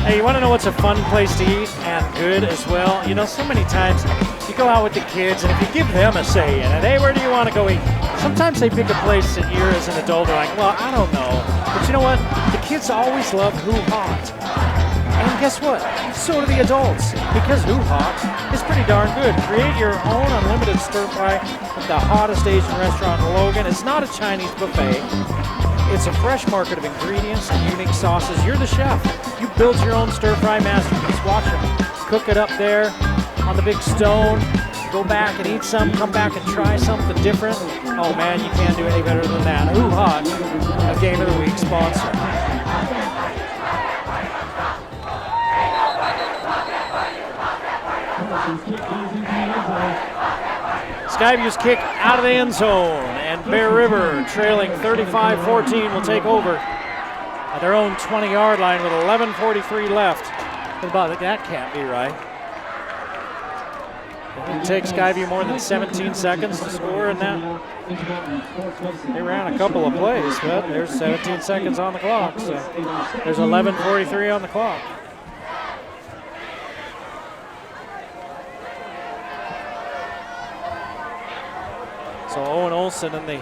Hey, you want to know what's a fun place to eat and good as well? You know, so many times you go out with the kids, and if you give them a say in it, hey, where do you want to go eat? Sometimes they pick a place that you as an adult are like, well, I don't know. But you know what? The kids always love Who Hot. And guess what? So do the adults, because Who Hot is pretty darn good. Create your own unlimited stir fry at the hottest Asian restaurant in Logan. It's not a Chinese buffet. It's a fresh market of ingredients and unique sauces. You're the chef. You build your own stir-fry masterpiece. Watch them cook it up there on the big stone. Go back and eat some. Come back and try something different. Oh man, you can't do any better than that. Who Hot, a Game of the Week sponsor. Skyview's kick out of the end zone, and Bear River, trailing 35-14, will take over at their own 20-yard line with 11:43 left. That can't be right. It takes Skyview more than 17 seconds to score, and that they ran a couple of plays, but there's 17 seconds on the clock, so there's 11:43 on the clock. So Owen Olson and the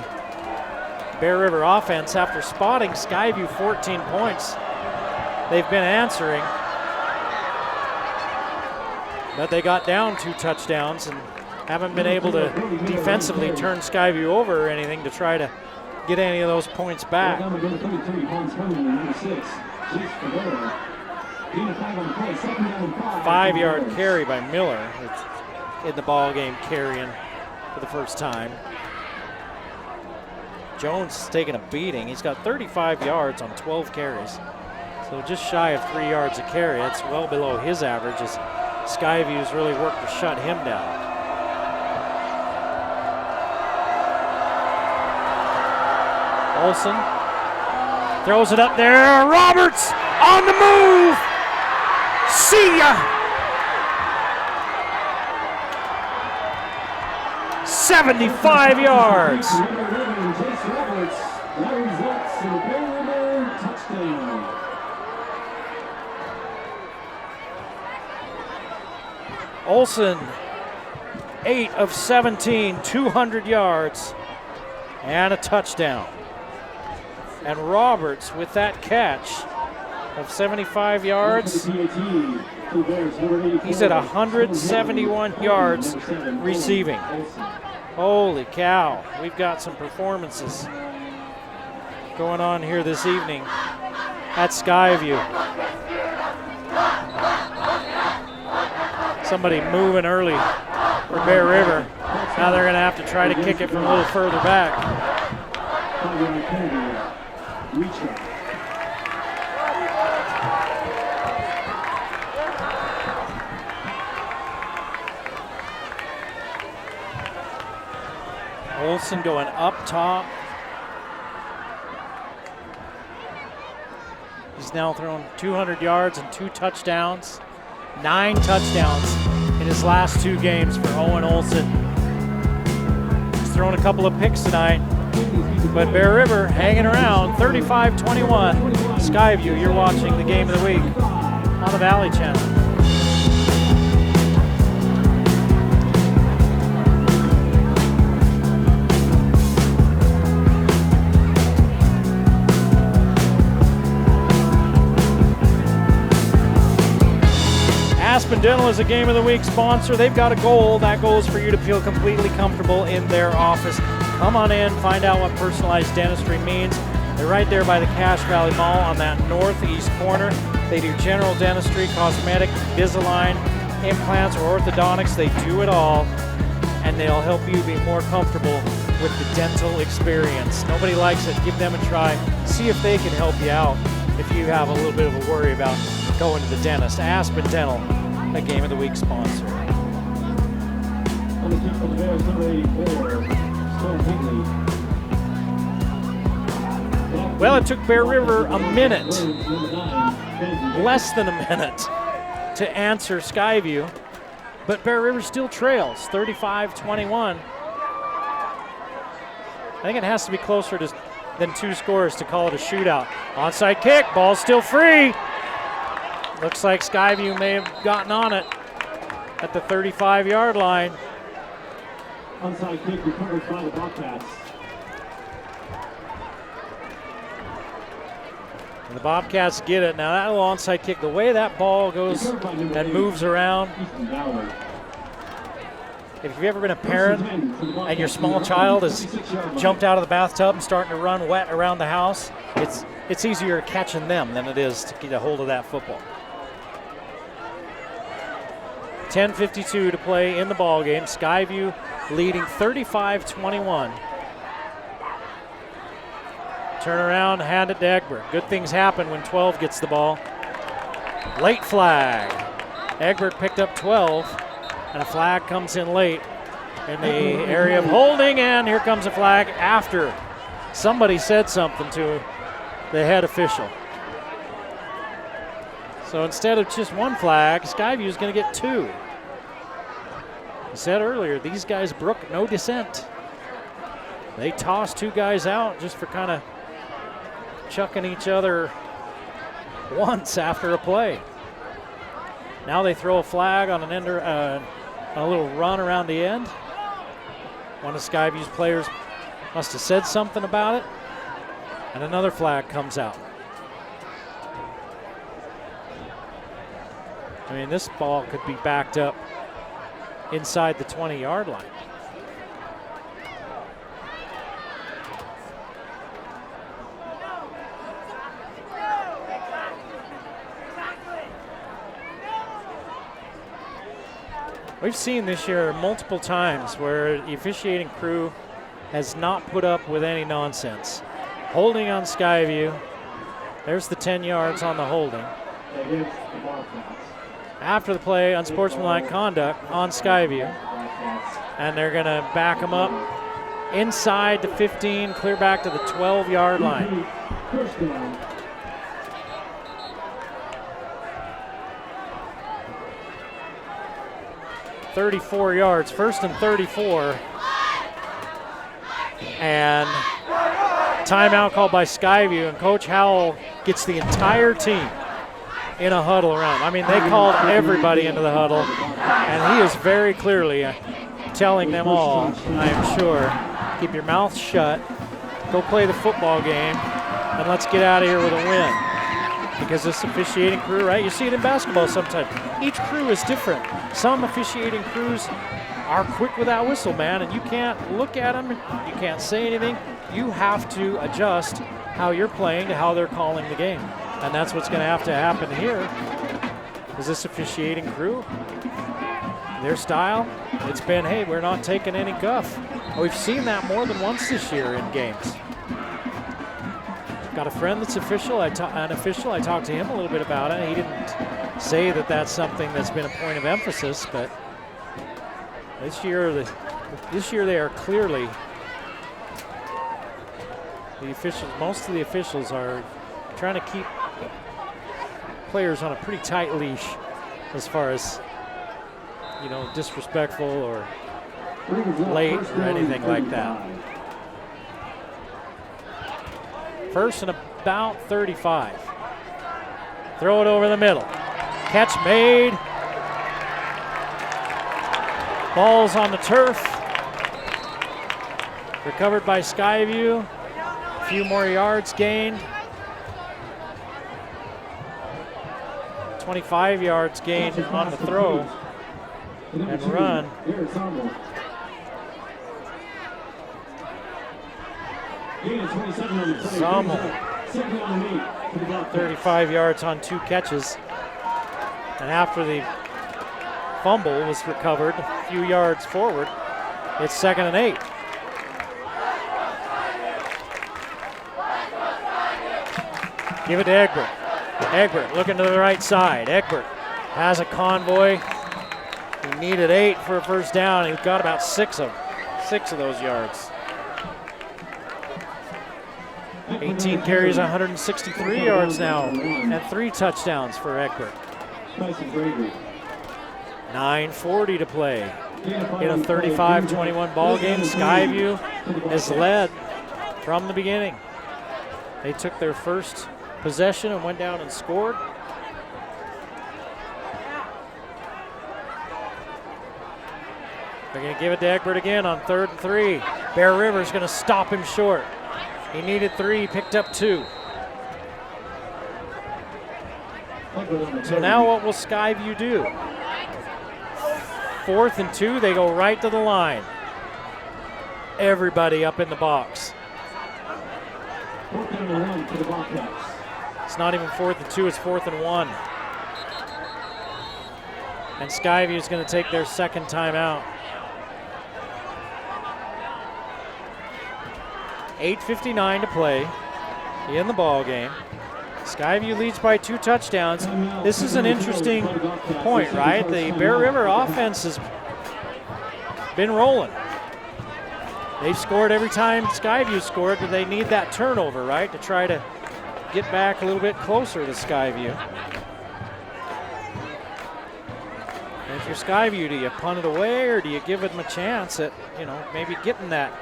Bear River offense, after spotting Skyview 14 points, they've been answering. But they got down 2 touchdowns and haven't been able to defensively turn Skyview over or anything to try to get any of those points back. 5-yard carry by Miller in the ball game, carrying for the first time. Jones is taking a beating. He's got 35 yards on 12 carries. So just shy of 3 yards a carry. It's well below his average as Skyview's really worked to shut him down. Olson throws it up there. Roberts on the move. See ya. 75 yards. Olson, 8 of 17, 200 yards, and a touchdown. And Roberts with that catch of 75 yards. He's at 171 yards receiving. Holy cow, we've got some performances going on here this evening at Skyview. Somebody moving early for Bear River. Now they're going to have to try to kick it from a little further back. Olsen going up top. He's now thrown 200 yards and 2 touchdowns. 9 touchdowns in his last 2 games for Owen Olsen. He's thrown a couple of picks tonight, but Bear River hanging around, 35-21. Skyview, you're watching the game of the week on the Valley Channel. Aspen Dental is a Game of the Week sponsor. They've got a goal. That goal is for you to feel completely comfortable in their office. Come on in, find out what personalized dentistry means. They're right there by the Cache Valley Mall on that northeast corner. They do general dentistry, cosmetic, Invisalign, implants, or orthodontics. They do it all, and they'll help you be more comfortable with the dental experience. Nobody likes it. Give them a try. See if they can help you out if you have a little bit of a worry about going to the dentist. Aspen Dental, a Game of the Week sponsor. On the kick for the Bears, number 84, Stone Higley. Well, it took Bear River a minute, less than a minute, to answer Skyview, but Bear River still trails, 35-21. I think it has to be closer than 2 scores to call it a shootout. Onside kick, ball's still free. Looks like Skyview may have gotten on it at the 35-yard line. Onside kick recovered by the Bobcats. And the Bobcats get it. Now that little onside kick, the way that ball goes and moves around. If you've ever been a parent and your small child has jumped out of the bathtub and starting to run wet around the house, it's easier catching them than it is to get a hold of that football. 10:52 to play in the ball game. Skyview leading 35-21. Turn around, hand it to Egbert. Good things happen when 12 gets the ball. Late flag. Egbert picked up 12, and a flag comes in late in the area of holding, and here comes a flag after somebody said something to the head official. So instead of just 1 flag, Skyview is going to get 2. I said earlier, these guys brook no dissent. They toss 2 guys out just for kind of chucking each other once after a play. Now they throw a flag on a little run around the end. One of Skyview's players must have said something about it, and another flag comes out. I mean, this ball could be backed up inside the 20-yard line. We've seen this year multiple times where the officiating crew has not put up with any nonsense. Holding on Skyview. There's the 10 yards on the holding. After the play, unsportsmanlike conduct on Skyview. And they're going to back them up inside the 15, clear back to the 12-yard line. 34 yards, 1st and 34. And timeout called by Skyview, and Coach Howell gets the entire team in a huddle around. I mean, they called everybody into the huddle, and he is very clearly telling them all, I am sure, keep your mouth shut, go play the football game, and let's get out of here with a win. Because this officiating crew, right, you see it in basketball sometimes. Each crew is different. Some officiating crews are quick with that whistle, man, and you can't look at them, you can't say anything. You have to adjust how you're playing to how they're calling the game. And that's what's going to happen here. Is this officiating crew, their style, it's been, hey, we're not taking any guff. We've seen that more than once this year in games. Got a friend that's an official. I talked to him a little bit about it. He didn't say that that's something that's been a point of emphasis, but this year they are clearly The officials, most of the officials are trying to keep players on a pretty tight leash as far as, you know, disrespectful or late or anything like that. First and about 35. Throw it over the middle. Catch made. Ball's on the turf. Recovered by Skyview. A few more yards gained. 25 yards gained on the throw and run. Zommel, 35 yards on 2 catches. And after the fumble was recovered a few yards forward, it's 2nd and 8. Give it to Egbert. Egbert looking to the right side. Egbert has a convoy. He needed 8 for a first down. He got about 6 of those yards. 18 carries, 163 yards now, and 3 touchdowns for Egbert. 9:40 to play in a 35-21 ball game. Skyview has led from the beginning. They took their first possession and went down and scored. They're going to give it to Egbert again on 3rd and 3. Bear River's going to stop him short. He needed 3, picked up 2. So now what will Skyview do? 4th and 2, they go right to the line. Everybody up in the box. It's not even 4th and 2, it's 4th and 1. And Skyview is going to take their second timeout. 8:59 to play in the ball game. Skyview leads by 2 touchdowns. This is an interesting point, right? The Bear River offense has been rolling. They've scored every time Skyview scored, but they need that turnover, right, to try to get back a little bit closer to Skyview. And if you're Skyview, do you punt it away or do you give them a chance at, you know, maybe getting that,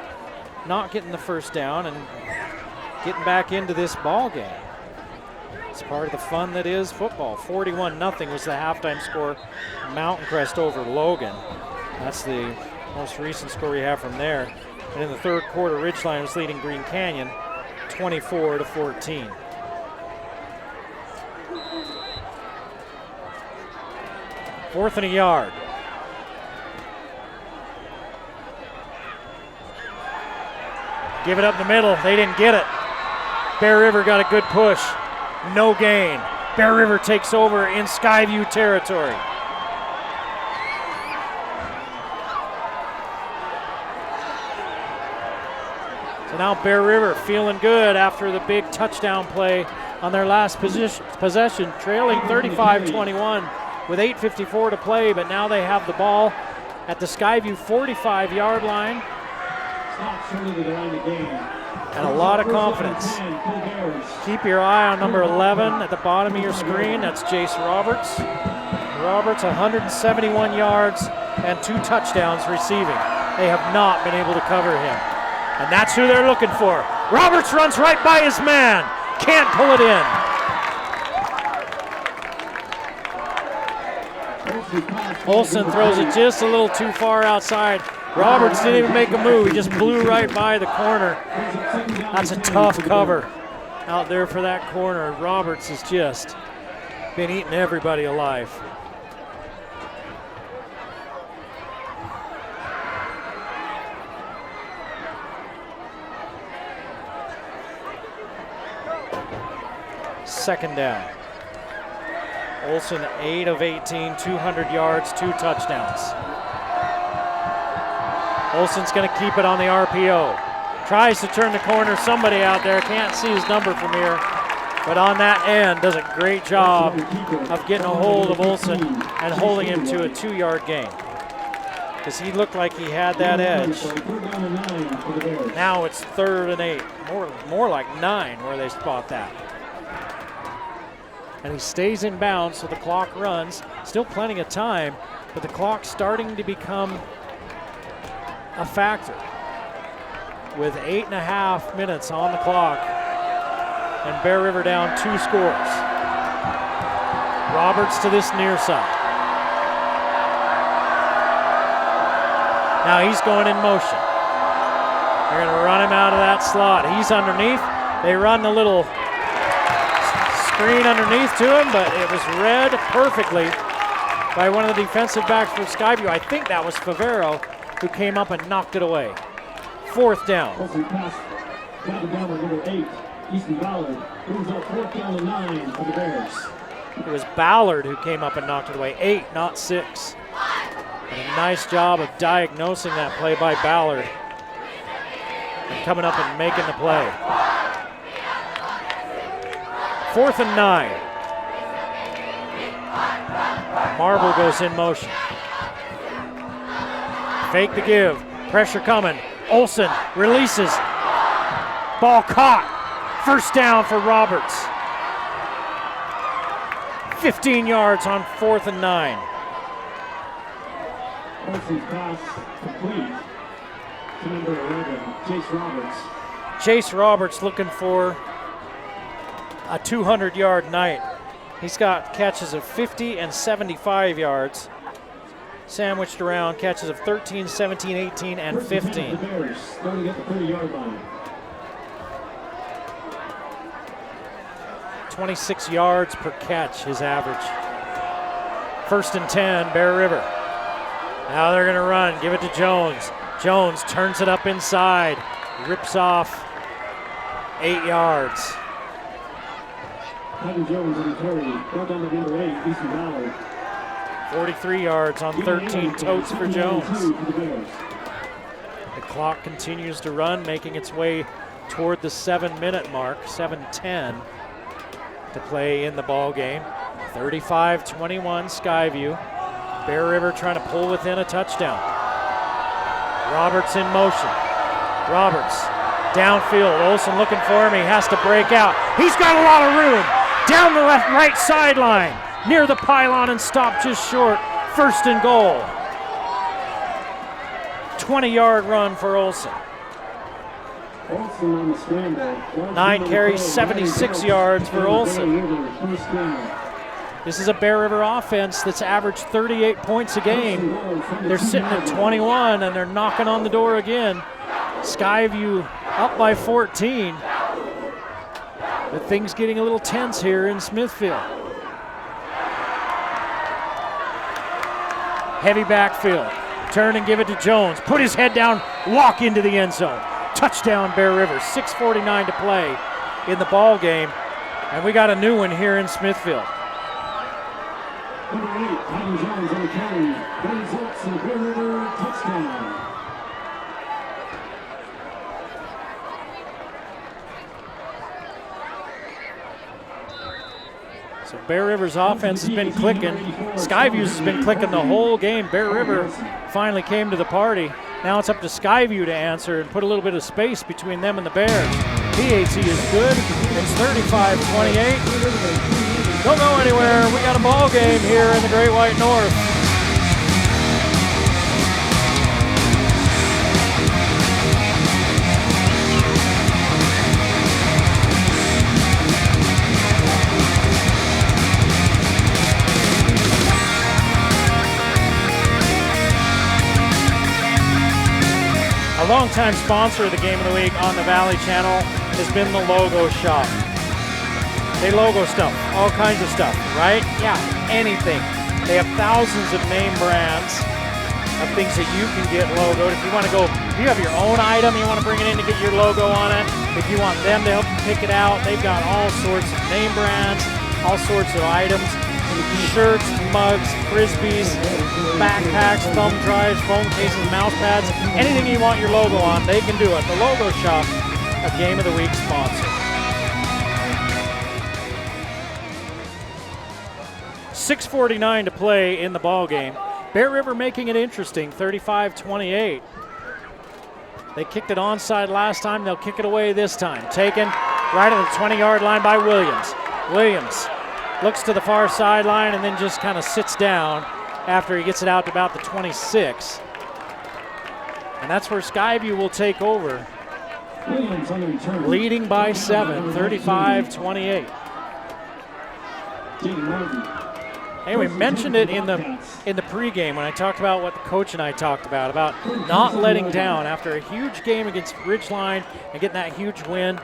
not getting the first down and getting back into this ball game? It's part of the fun that is football. 41-0 was the halftime score. Mountain Crest over Logan. That's the most recent score we have from there. And in the 3rd quarter, Ridgeline was leading Green Canyon 24-14. Fourth and a yard. Give it up the middle. They didn't get it. Bear River got a good push. No gain. Bear River takes over in Skyview territory. So now Bear River feeling good after the big touchdown play on their last possession, trailing 35-21 with 8:54 to play, but now they have the ball at the Skyview 45-yard line. And a lot of confidence. Keep your eye on number 11 at the bottom of your screen. That's Jace Roberts. Roberts, 171 yards and 2 touchdowns receiving. They have not been able to cover him. And that's who they're looking for. Roberts runs right by his man. Can't pull it in. Olsen throws it just a little too far outside. Roberts didn't even make a move. He just blew right by the corner. That's a tough cover out there for that corner. Roberts has just been eating everybody alive. Second down. Olsen 8 of 18, 200 yards, 2 touchdowns. Olsen's going to keep it on the RPO. Tries to turn the corner. Somebody out there, can't see his number from here, but on that end does a great job of getting a hold of Olsen and holding him to a 2-yard gain, because he looked like he had that edge. Now it's 3rd and 8, more like 9 where they spot that. And he stays in bounds, so the clock runs. Still plenty of time, but the clock's starting to become a factor. With 8.5 minutes on the clock, and Bear River down 2 scores. Roberts to this near side. Now he's going in motion. They're going to run him out of that slot. He's underneath. They run a little screen underneath to him, but it was read perfectly by one of the defensive backs for Skyview. I think that was Favero who came up and knocked it away. 4th down. Batted down with number 8, Easton Ballard. Brings up 4th down and 9 for the Bears. It was Ballard who came up and knocked it away. 8, not 6. And a nice job of diagnosing that play by Ballard and coming up and making the play. 4th and 9. Marble goes in motion. Fake the give. Pressure coming. Olsen releases. Ball caught. 1st down for Roberts. 15 yards on 4th and 9. Olsen's pass complete to number 11, Chase Roberts. Chase Roberts looking for a 200-yard night. He's got catches of 50 and 75 yards, sandwiched around catches of 13, 17, 18, and 15. The Bears starting at the 30-yard line. 26 yards per catch, his average. 1st and 10, Bear River. Now they're going to run, give it to Jones. Jones turns it up inside, rips off 8 yards. Kevin Jones on the carry, brought down to number 8, Easton Ballard. 43 yards on 13 totes for Jones. The clock continues to run, making its way toward the 7-minute mark, 7:10 to play in the ball game. 35-21 Skyview. Bear River trying to pull within a touchdown. Roberts in motion. Roberts downfield. Olsen looking for him. He has to break out. He's got a lot of room. Down the right sideline. Near the pylon and stopped just short. 1st and goal. 20-yard run for Olsen. Olsen on the scramble. 9 carries, 76 yards for Olsen. This is a Bear River offense that's averaged 38 points a game. They're sitting at 21 and they're knocking on the door again. Skyview up by 14. But things getting a little tense here in Smithfield. Heavy backfield. Turn and give it to Jones. Put his head down, walk into the end zone. Touchdown Bear River. 6:49 to play in the ball game. And we got a new one here in Smithfield. Number 8, Kevin Jones on the carry. That results in a Bear River touchdown. So Bear River's offense has been clicking. Skyview's has been clicking the whole game. Bear River finally came to the party. Now it's up to Skyview to answer and put a little bit of space between them and the Bears. PAT is good. It's 35-28. Don't go anywhere. We got a ball game here in the Great White North. A longtime sponsor of the Game of the Week on the Valley Channel has been the Logo Shop. They logo stuff, all kinds of stuff, right? Yeah, anything. They have thousands of name brands of things that you can get logoed. If you want to go, if you have your own item, you want to bring it in to get your logo on it. If you want them to help you pick it out, they've got all sorts of name brands, all sorts of items. Shirts, mugs, frisbees, backpacks, thumb drives, phone cases, mouse pads, anything you want your logo on, they can do it. The Logo Shop, a Game of the Week sponsor. 6:49 to play in the ball game. Bear River making it interesting, 35-28. They kicked it onside last time. They'll kick it away this time. Taken right at the 20-yard line by Williams. Williams looks to the far sideline and then just kind of sits down after he gets it out to about the 26. And that's where Skyview will take over, leading by 7, 35-28. Hey, we mentioned it in the pregame when I talked about what the coach and I talked about not letting down after a huge game against Ridgeline and getting that huge win.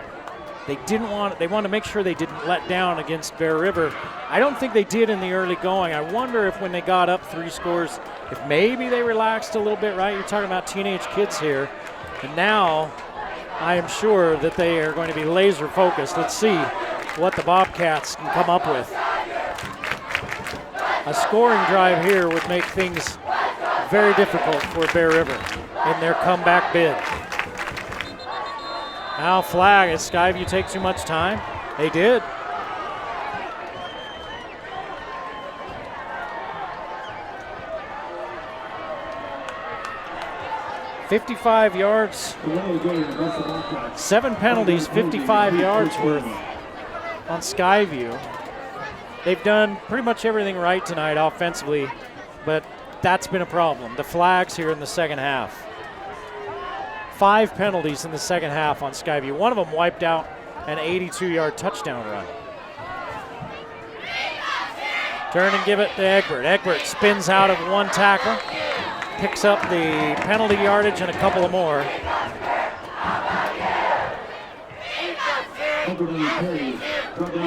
They wanted to make sure they didn't let down against Bear River. I don't think they did in the early going. I wonder if when they got up 3 scores, if maybe they relaxed a little bit, right? You're talking about teenage kids here. And now I am sure that they are going to be laser focused. Let's see what the Bobcats can come up with. A scoring drive here would make things very difficult for Bear River in their comeback bid. Now flag as Skyview take too much time. They did. $55 yards. 7 penalties, 55 yards worth on Skyview. They've done pretty much everything right tonight offensively, but that's been a problem. The flags here in the second half. 5 penalties in the second half on Skyview. One of them wiped out an 82-yard touchdown run. Turn and give it to Egbert. Egbert spins out of 1 tackle, picks up the penalty yardage and a couple of more.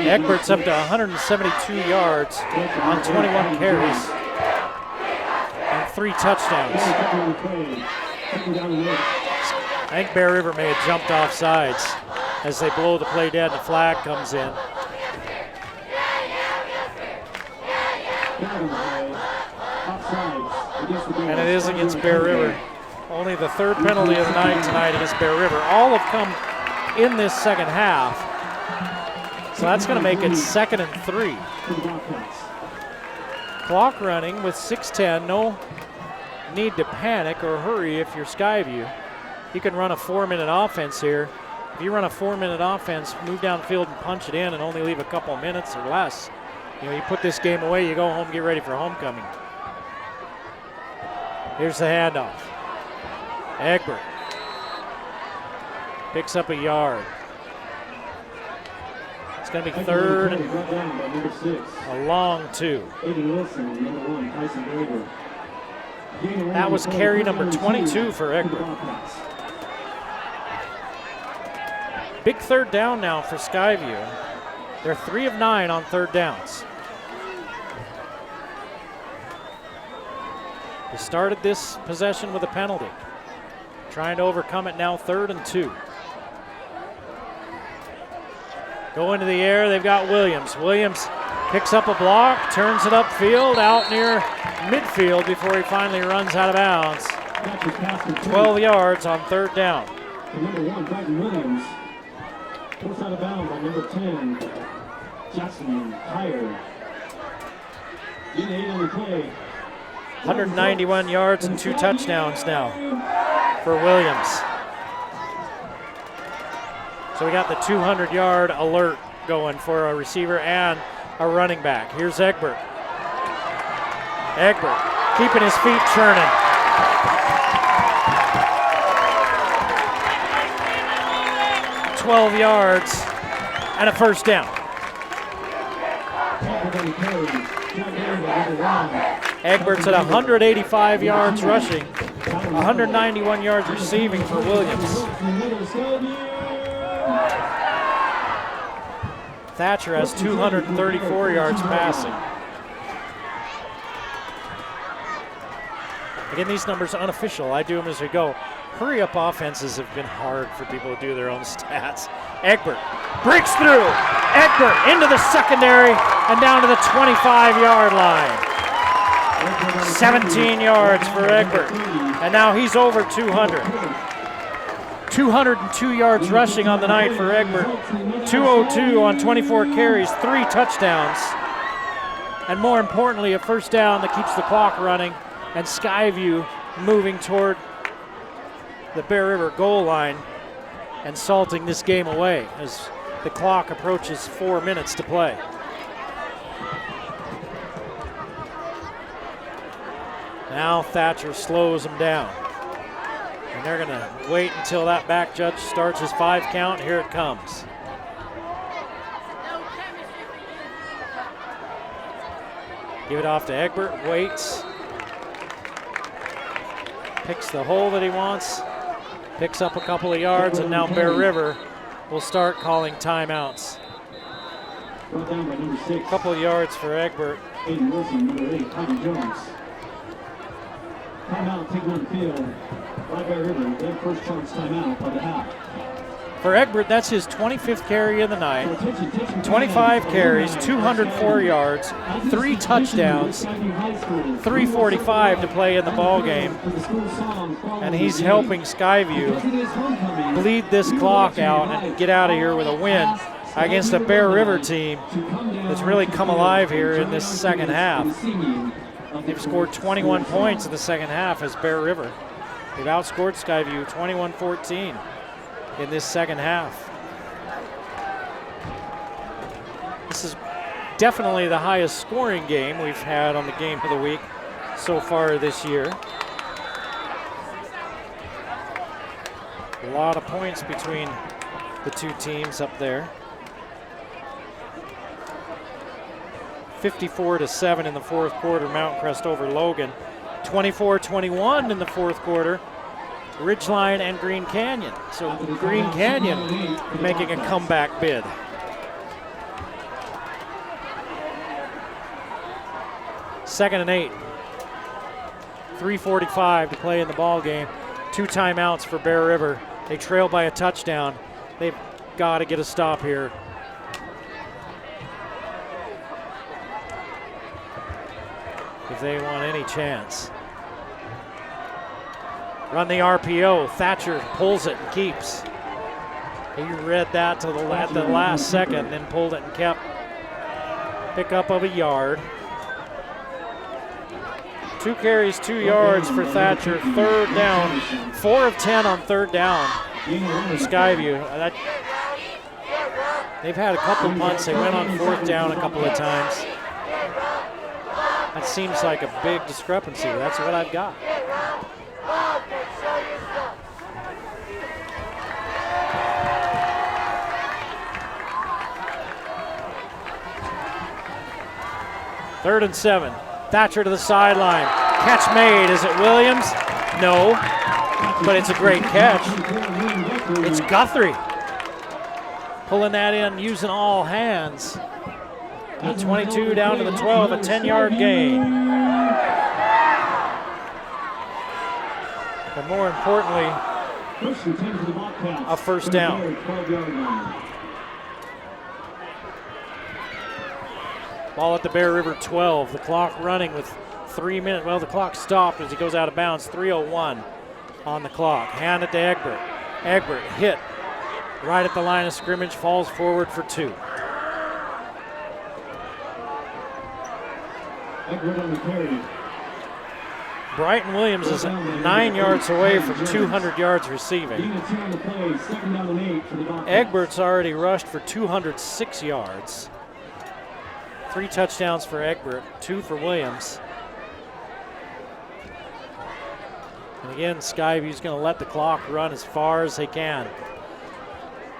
Egbert's up to 172 yards on 21 carries and 3 touchdowns. I think Bear River may have jumped off sides as they blow the play dead and the flag comes in. And it is against Bear River. Only the 3rd penalty of the night tonight against Bear River. All have come in this second half. So that's going to make it 2nd and 3. Clock running with 6:10. No need to panic or hurry if you're Skyview. You can run a 4-minute offense here. If you run a 4-minute offense, move downfield and punch it in and only leave a couple of minutes or less, you put this game away, you go home, get ready for homecoming. Here's the handoff. Egbert picks up a yard. It's going to be 3rd and a long 2. That was carry number 22 for Egbert. Big 3rd down now for Skyview. They're 3 of 9 on 3rd downs. They started this possession with a penalty. Trying to overcome it now, 3rd and 2. Go into the air, they've got Williams. Williams picks up a block, turns it upfield, out near midfield before he finally runs out of bounds. 12 yards on 3rd down. Number 1, Brighton Williams. Forced out of bounds by number 10, Jackson Higher. In 8 on the play. 191 yards and 2 touchdowns now for Williams. So we got the 200-yard alert going for a receiver and a running back. Here's Egbert. Egbert keeping his feet churning. $12 yards and a 1st down. Egbert's at 185 yards rushing, 191 yards receiving for Williams. Thatcher has 234 yards passing. Again, these numbers are unofficial. I do them as we go. Hurry-up offenses have been hard for people to do their own stats. Egbert breaks through. Egbert into the secondary and down to the 25-yard line. 17 yards for Egbert. And now he's over 200. 202 yards rushing on the night for Egbert. 202 on 24 carries, 3 touchdowns. And more importantly, a 1st down that keeps the clock running and Skyview moving toward the Bear River goal line and salting this game away as the clock approaches 4 minutes to play. Now Thatcher slows them down. And they're going to wait until that back judge starts his 5 count. Here it comes. Give it off to Egbert, waits. Picks the hole that he wants, picks up a couple of yards, and now Bear River will start calling timeouts. A couple of yards for Egbert. Aiden Wilson, number 8, Tommy Jones. Timeout taken on the field by Bear River. Their first chance timeout by the half. For Egbert, that's his 25th carry of the night. 25 carries, 204 yards, 3 touchdowns, 3:45 to play in the ball game. And he's helping Skyview bleed this clock out and get out of here with a win against a Bear River team that's really come alive here in this second half. They've scored 21 points in the second half as Bear River. They've outscored Skyview 21-14 in this second half. This is definitely the highest scoring game we've had on the Game of the Week so far this year. A lot of points between the two teams up there. 54-7 in the fourth quarter, Mountain Crest over Logan. 24-21 in the fourth quarter, Ridgeline and Green Canyon. So Green Canyon making a comeback bid. Second and 8. 3:45 to play in the ball game. 2 timeouts for Bear River. They trail by a touchdown. They've got to get a stop here. If they want any chance. Run the RPO. Thatcher pulls it and keeps. He read that to at the last second, then pulled it and kept. Pickup of a yard. 2 carries, 2 yards for Thatcher. Third down. 4 of 10 on third down for Skyview. They've had a couple punts. They went on fourth down a couple of times. That seems like a big discrepancy. That's what I've got. Third and 7. Thatcher to the sideline. Catch made. Is it Williams? No, but it's a great catch. It's Guthrie pulling that in, using all hands. The 22 down to the 12, a 10-yard gain. But more importantly, a first down. Ball at the Bear River 12. The clock running with 3 minutes. Well, the clock stopped as he goes out of bounds. 3:01 on the clock. Hand it to Egbert. Egbert hit right at the line of scrimmage, falls forward for 2. Brighton Williams is 9 yards away from 200 yards receiving. Egbert's already rushed for 206 yards. 3 touchdowns for Egbert, 2 for Williams. And again, Skyview's going to let the clock run as far as they can.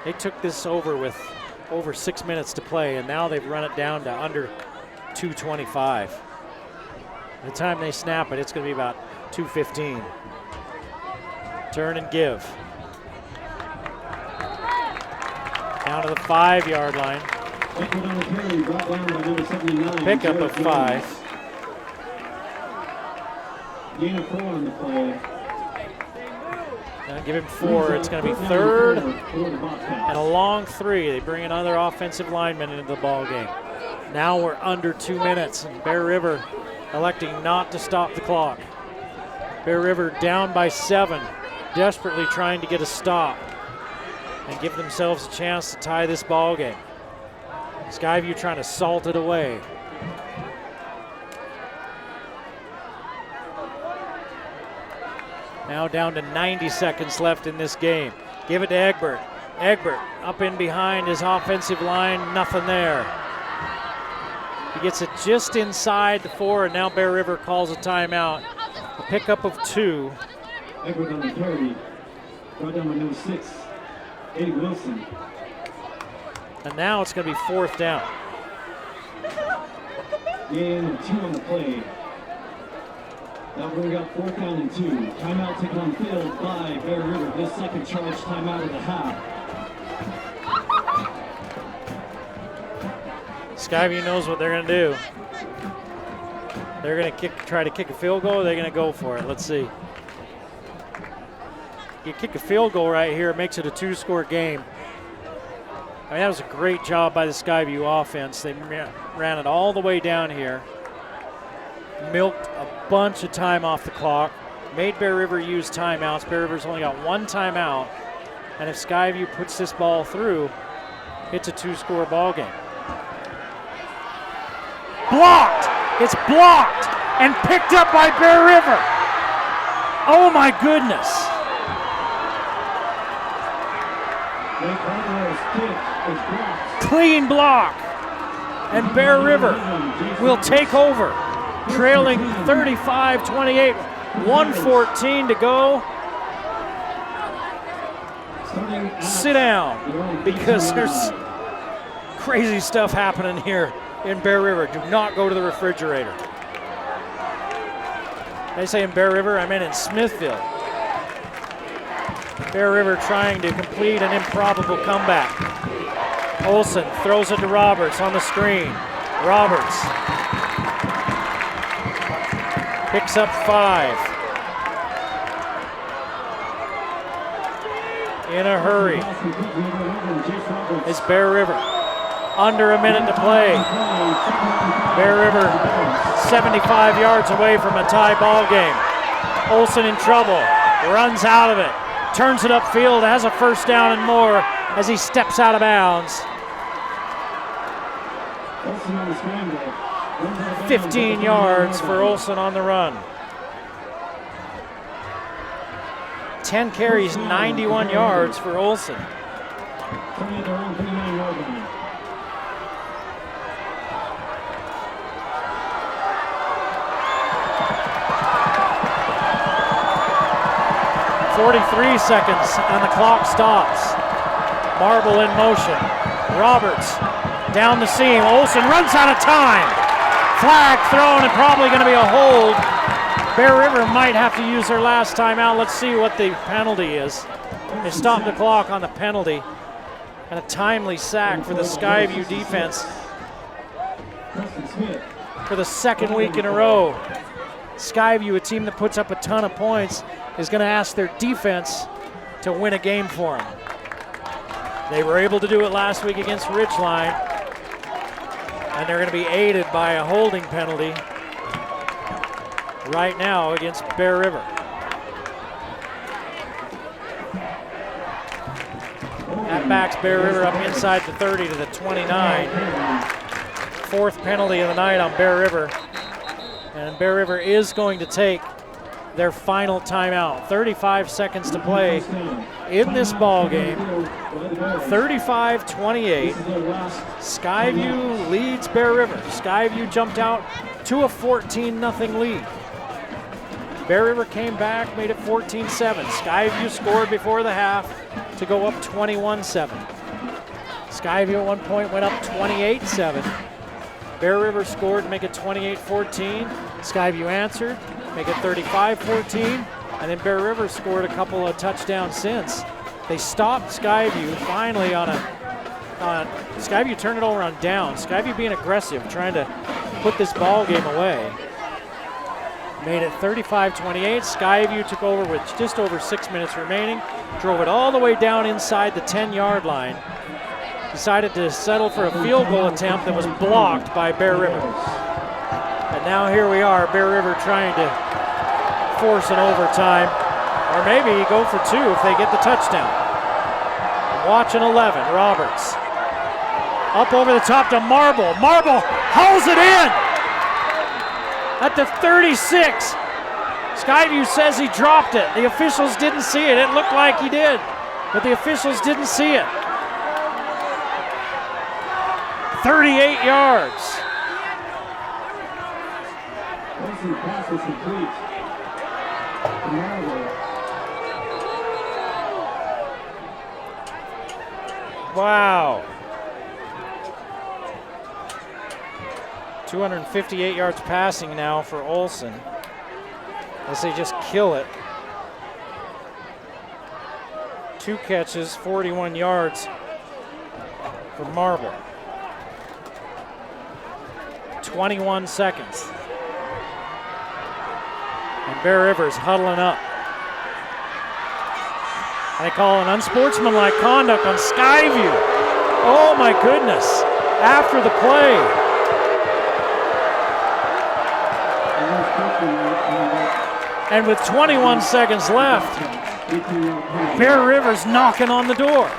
They took this over with over 6 minutes to play, and now they've run it down to under 2:25. By the time they snap it, it's going to be about 2:15. Turn and give. Down to the 5-yard line. Pickup of 5. Gain of 4 on the play. Now give him 4. It's going to be third and a long 3. They bring another offensive lineman into the ball game. Now we're under 2 minutes, and Bear River electing not to stop the clock. Bear River down by 7, desperately trying to get a stop and give themselves a chance to tie this ball game. Skyview trying to salt it away. Now down to 90 seconds left in this game. Give it to Egbert. Egbert up in behind his offensive line, nothing there. He gets it just inside the 4, and now Bear River calls a timeout. A pickup of 2. Egbert on the carry. Brought down by number 6, Eddie Wilson. And now it's going to be 4th down. Gain of 2 on the play. Now bring up 4th down and 2. Timeout taken on the field by Bear River. This second charge timeout of the half. Skyview knows what they're going to do. They're going to try to kick a field goal, or they're going to go for it. Let's see. You kick a field goal right here, it makes it a 2-score game. I mean, that was a great job by the Skyview offense. They ran it all the way down here, milked a bunch of time off the clock, made Bear River use timeouts. Bear River's only got 1 timeout, and if Skyview puts this ball through, it's a 2-score ball game. Blocked! It's blocked and picked up by Bear River. Oh my goodness. Clean block. And Bear River will take over, trailing 35-28, 1:14 to go. Sit down, because there's crazy stuff happening here in Bear River. Do not go to the refrigerator. I say in Bear River, I meant in Smithfield. Bear River trying to complete an improbable comeback. Olsen throws it to Roberts on the screen. Roberts picks up 5. In a hurry is Bear River. Under a minute to play. Bear River 75 yards away from a tie ball game. Olsen in trouble, runs out of it, turns it upfield, has a 1st down and more as he steps out of bounds. 15 yards for Olsen on the run. 10 carries, 91 yards for Olsen. 43 seconds and the clock stops. Marble in motion. Roberts down the seam. Olsen runs out of time. Flag thrown and probably going to be a hold. Bear River might have to use their last timeout. Let's see what the penalty is. They stopped the clock on the penalty. And a timely sack for the Skyview defense for the 2nd week in a row. Skyview, a team that puts up a ton of points, is going to ask their defense to win a game for them. They were able to do it last week against Ridgeline, and they're going to be aided by a holding penalty right now against Bear River. That backs Bear River up inside the 30 to the 29. 4th penalty of the night on Bear River. And Bear River is going to take their final timeout. 35 seconds to play in this ball game. 35-28. Skyview leads Bear River. Skyview jumped out to a 14-0 lead. Bear River came back, made it 14-7. Skyview scored before the half to go up 21-7. Skyview at one point went up 28-7. Bear River scored to make it 28-14. Skyview answered, make it 35-14. And then Bear River scored a couple of touchdowns since. They stopped Skyview finally on a Skyview turned it over on down. Skyview being aggressive, trying to put this ball game away. Made it 35-28. Skyview took over with just over 6 minutes remaining. Drove it all the way down inside the 10-yard line. Decided to settle for a field goal attempt that was blocked by Bear River. And now here we are, Bear River trying to force an overtime, or maybe go for 2 if they get the touchdown. Watching 11, Roberts. Up over the top to Marble. Marble hauls it in at the 36. Skyview says he dropped it. The officials didn't see it. It looked like he did, but the officials didn't see it. 38 yards. Pass was complete. Wow. 258 yards passing now for Olsen as they just kill it. 2 catches, 41 yards for Marble. 21 seconds. And Bear Rivers huddling up. They call an unsportsmanlike conduct on Skyview. Oh my goodness. After the play. And with 21 seconds left, Bear Rivers knocking on the door.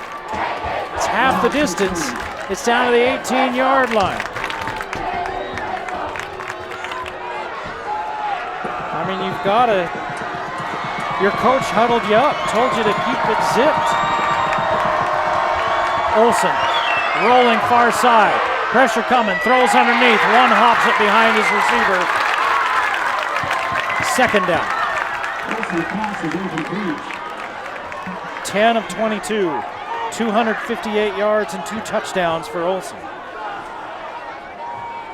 It's half the distance. It's down to the 18-yard line. I mean, you've got to, your coach huddled you up, told you to keep it zipped. Olsen rolling far side. Pressure coming, throws underneath. One hops it behind his receiver. Second down. 10 of 22. 258 yards and 2 touchdowns for Olsen.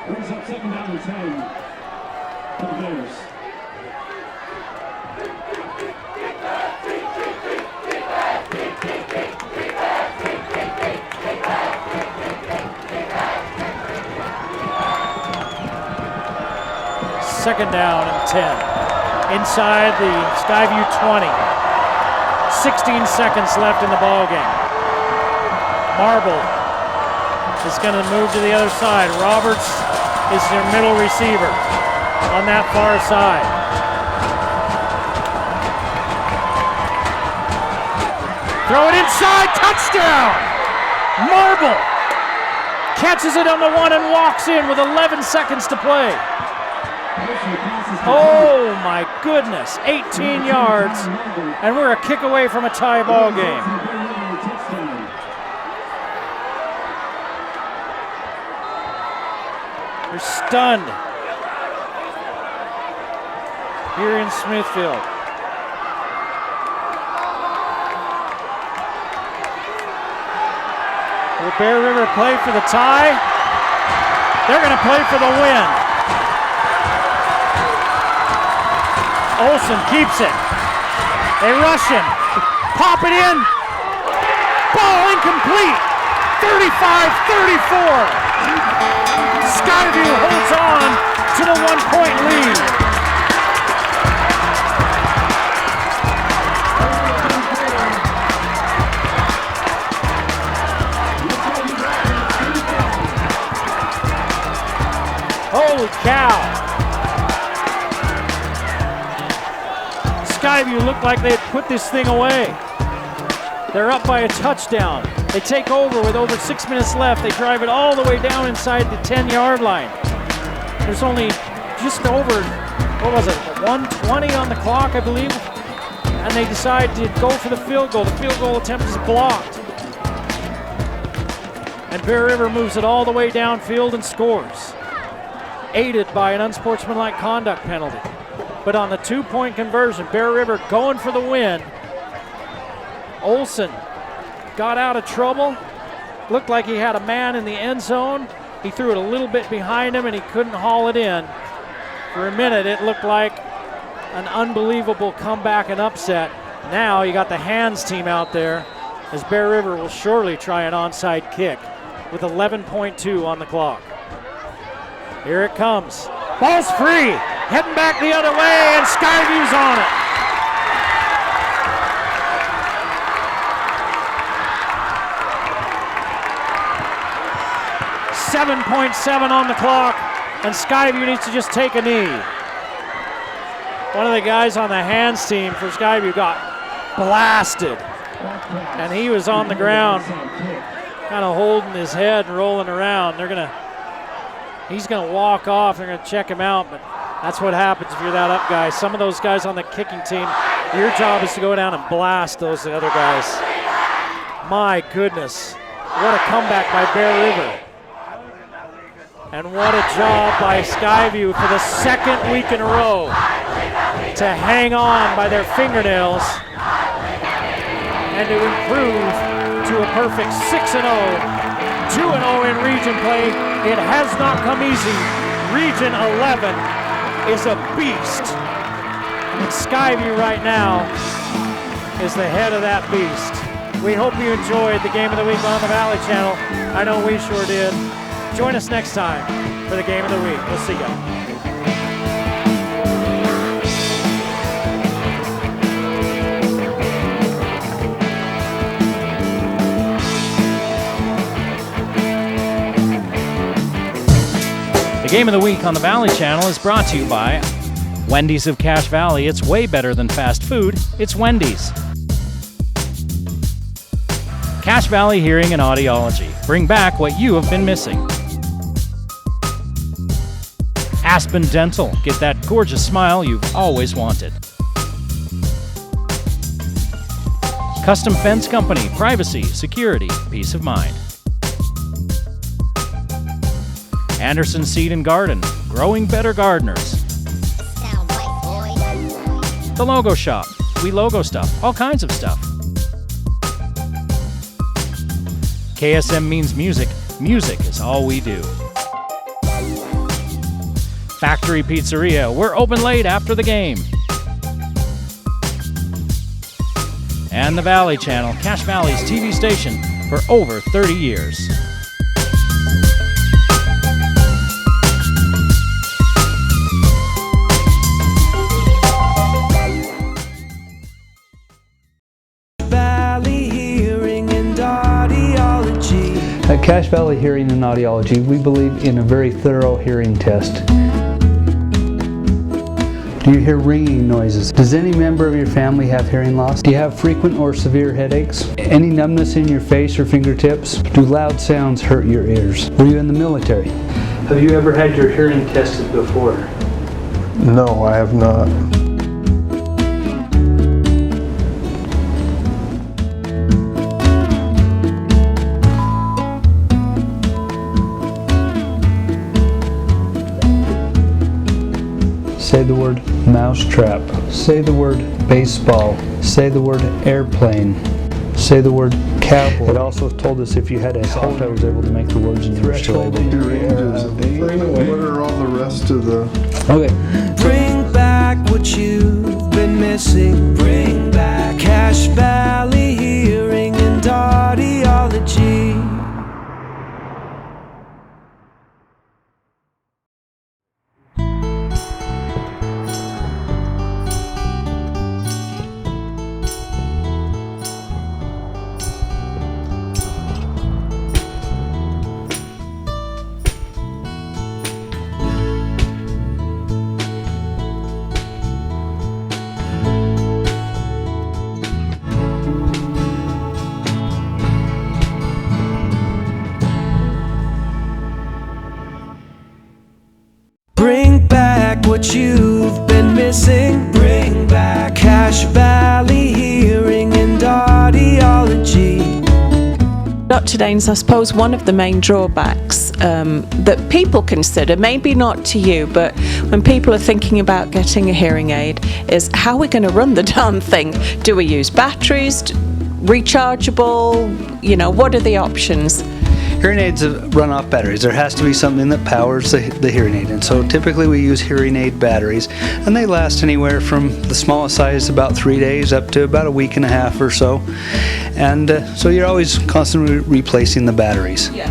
Brings up second down and 10 for the Bears. Second down and 10. Inside the Skyview 20. 16 seconds left in the ball game. Marble is going to move to the other side. Roberts is their middle receiver on that far side. Throw it inside, touchdown! Marble catches it on the 1 and walks in with 11 seconds to play. Oh my goodness, 18 yards, and we're a kick away from a tie ball game. They're stunned here in Smithfield. Will Bear River play for the tie? They're going to play for the win. Olsen keeps it. They rush him. Pop it in. Ball incomplete. 35-34. Skyview holds on to the 1-point lead. Holy cow. Skyview looked like they had put this thing away. They're up by a touchdown. They take over with over 6 minutes left. They drive it all the way down inside the 10-yard line. There's only just over, 1:20 on the clock, I believe. And they decide to go for the field goal. The field goal attempt is blocked. And Bear River moves it all the way downfield and scores, aided by an unsportsmanlike conduct penalty. But on the 2-point conversion, Bear River going for the win. Olsen got out of trouble. Looked like he had a man in the end zone. He threw it a little bit behind him and he couldn't haul it in. For a minute, it looked like an unbelievable comeback and upset. Now you got the hands team out there as Bear River will surely try an onside kick with 11.2 on the clock. Here it comes. Ball's free. Heading back the other way, and Skyview's on it. .7 on the clock, and Skyview needs to just take a knee. One of the guys on the hands team for Skyview got blasted, and he was on the ground, kind of holding his head and rolling around. He's gonna walk off. They're gonna check him out, but That's what happens if you're that up guy. Some of those guys on the kicking team, your job is to go down and blast those other guys. My goodness, what a comeback by Bear River. And what a job by Skyview for the second week in a row to hang on by their fingernails and to improve to a perfect 6-0, 2-0 in region play. It has not come easy. Region 11 is a beast. And Skyview right now is the head of that beast. We hope you enjoyed the Game of the Week on the Valley Channel. I know we sure did. Join us next time for the Game of the Week. We'll see you. The Game of the Week on the Valley Channel is brought to you by Wendy's of Cache Valley. It's way better than fast food. It's Wendy's. Cache Valley Hearing and Audiology. Bring back what you have been missing. Aspen Dental. Get that gorgeous smile you've always wanted. Custom Fence Company. Privacy, security, peace of mind. Anderson Seed and Garden, growing better gardeners. The Logo Shop, we logo stuff, all kinds of stuff. KSM means music, music is all we do. Factory Pizzeria, we're open late after the game. And the Valley Channel, Cache Valley's TV station for over 30 years. At Cache Valley Hearing and Audiology, we believe in a very thorough hearing test. Do you hear ringing noises? Does any member of your family have hearing loss? Do you have frequent or severe headaches? Any numbness in your face or fingertips? Do loud sounds hurt your ears? Were you in the military? Have you ever had your hearing tested before? No, I have not. Say the word mousetrap. Say the word baseball. Say the word airplane. Say the word cowboy. It also told us if you had a halt, I was able to make the words and you were still able to. What are all the rest of the... Okay. Bring back what you've been missing. Bring back Cache Valley Hearing and Audiology. Bring back what you've been missing. Bring back Cache Valley Hearing and Audiology. Dr. Daines, I suppose one of the main drawbacks that people consider, maybe not to you, but when people are thinking about getting a hearing aid, is how are we going to run the darn thing? Do we use batteries, rechargeable? You know, what are the options? Hearing aids run off batteries. There has to be something that powers the hearing aid, and so typically we use hearing aid batteries, and they last anywhere from the smallest size, about 3 days, up to about a week and a half or so. And so you're always constantly replacing the batteries. Yeah.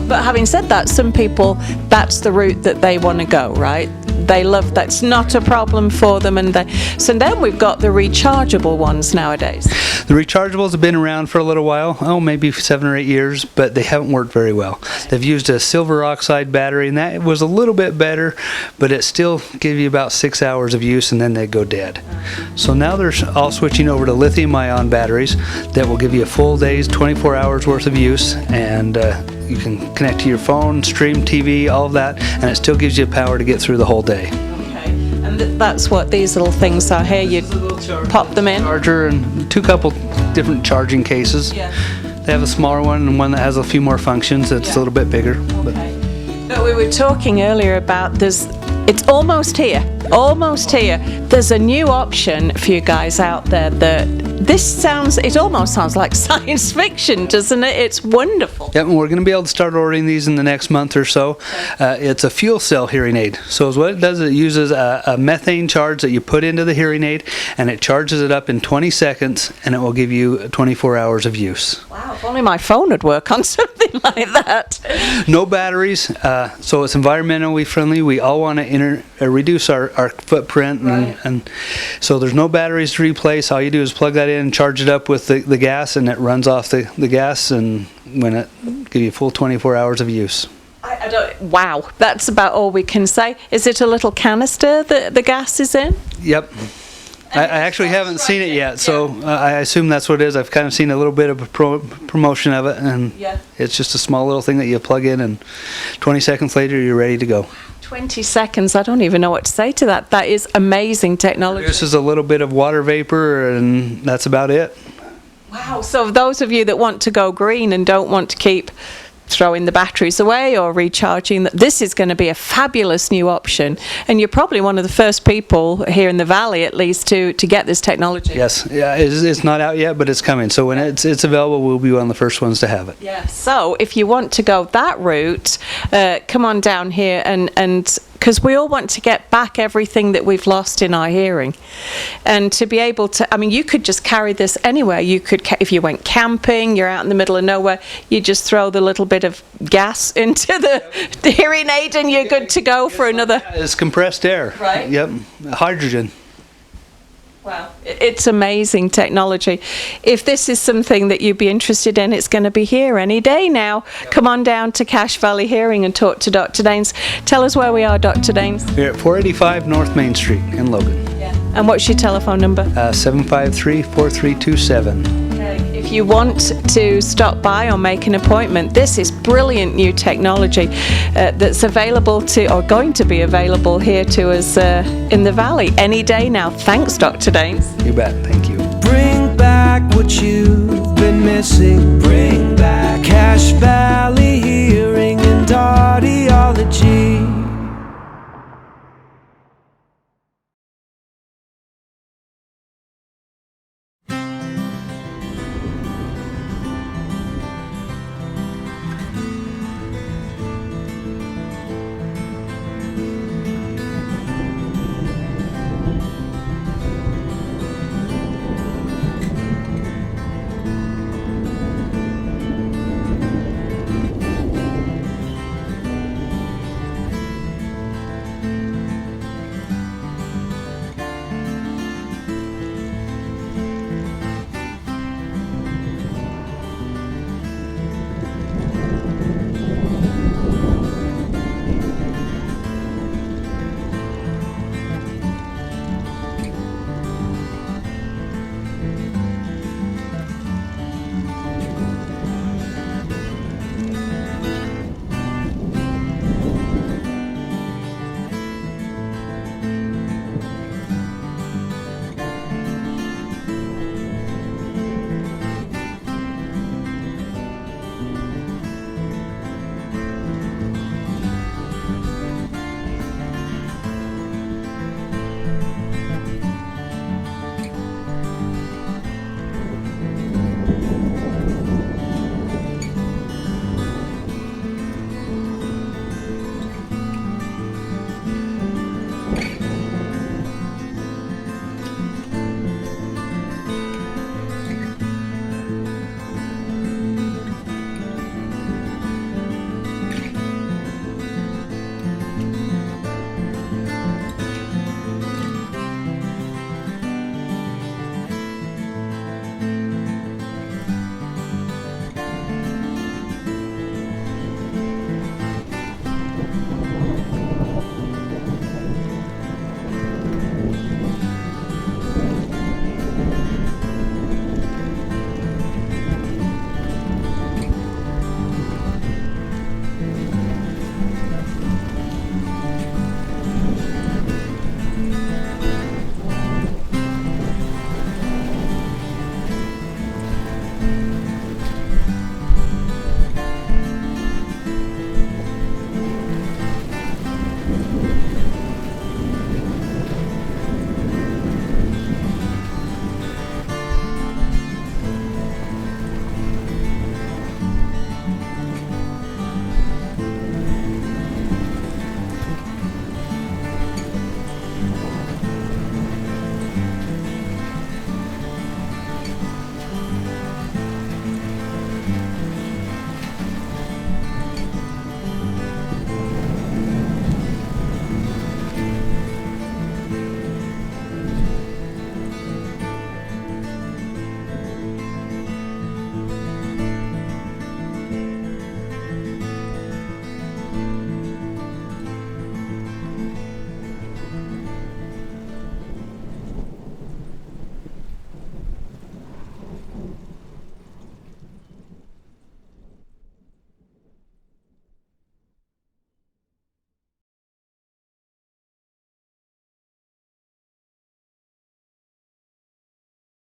But having said that, some people, that's the route that they want to go, right? They love that's not a problem for them, and so then we've got the rechargeable ones nowadays. The rechargeables have been around for a little while, maybe 7 or 8 years, but they haven't worked very well. They've used a silver oxide battery, and that was a little bit better, but it still gives you about 6 hours of use, and then they go dead. So now they're all switching over to lithium-ion batteries that will give you a full day's 24 hours worth of use, and you can connect to your phone, stream TV, all of that, and it still gives you power to get through the whole day. Okay. And that's what these little things are here. You pop them in. Charger and couple different charging cases. Yeah. They have a smaller one and one that has a few more functions. It's a little bit bigger. But we were talking earlier about it's almost here. Almost here. There's a new option for you guys out there that it almost sounds like science fiction, doesn't it? It's wonderful. Yep, and we're going to be able to start ordering these in the next month or so. It's a fuel cell hearing aid. So what it does is it uses a methane charge that you put into the hearing aid, and it charges it up in 20 seconds, and it will give you 24 hours of use. Wow, if only my phone would work on something like that. No batteries, so it's environmentally friendly. We all want to reduce our footprint, and so there's no batteries to replace. All you do is plug that in, charge it up with the gas, and it runs off the gas, and when it give you a full 24 hours of use. Wow, that's about all we can say. Is it a little canister that the gas is in? Yep. I actually haven't seen it yet, so I assume that's what it is. I've kind of seen a little bit of a promotion of it, and it's just a small little thing that you plug in, and 20 seconds later you're ready to go. 20 seconds, I don't even know what to say to that. That is amazing technology. This is a little bit of water vapor, and that's about it. Wow, so those of you that want to go green and don't want to keep throwing the batteries away or recharging, this is going to be a fabulous new option, and you're probably one of the first people here in the valley at least to get this technology. Yes, yeah, it's not out yet, but it's coming, so when it's available, we'll be one of the first ones to have it. Yeah, so if you want to go that route, come on down here, and because we all want to get back everything that we've lost in our hearing, and to be able to, I mean, you could just carry this anywhere. You could, if you went camping, you're out in the middle of nowhere, you just throw the little bit of gas into the hearing aid, and you're good to go for another. It's compressed air. Right. Yep, hydrogen. Wow, it's amazing technology. If this is something that you'd be interested in, it's going to be here any day now. Come on down to Cache Valley Hearing and talk to Dr. Daines. Tell us where we are, Dr. Daines. We're at 485 North Main Street in Logan. Yeah. And what's your telephone number? 753-4327. If you want to stop by or make an appointment, this is brilliant new technology that's available to, or going to be available here to us in the valley any day now. Thanks, Dr. Daines. You bet. Thank you. Bring back what you've been missing. Bring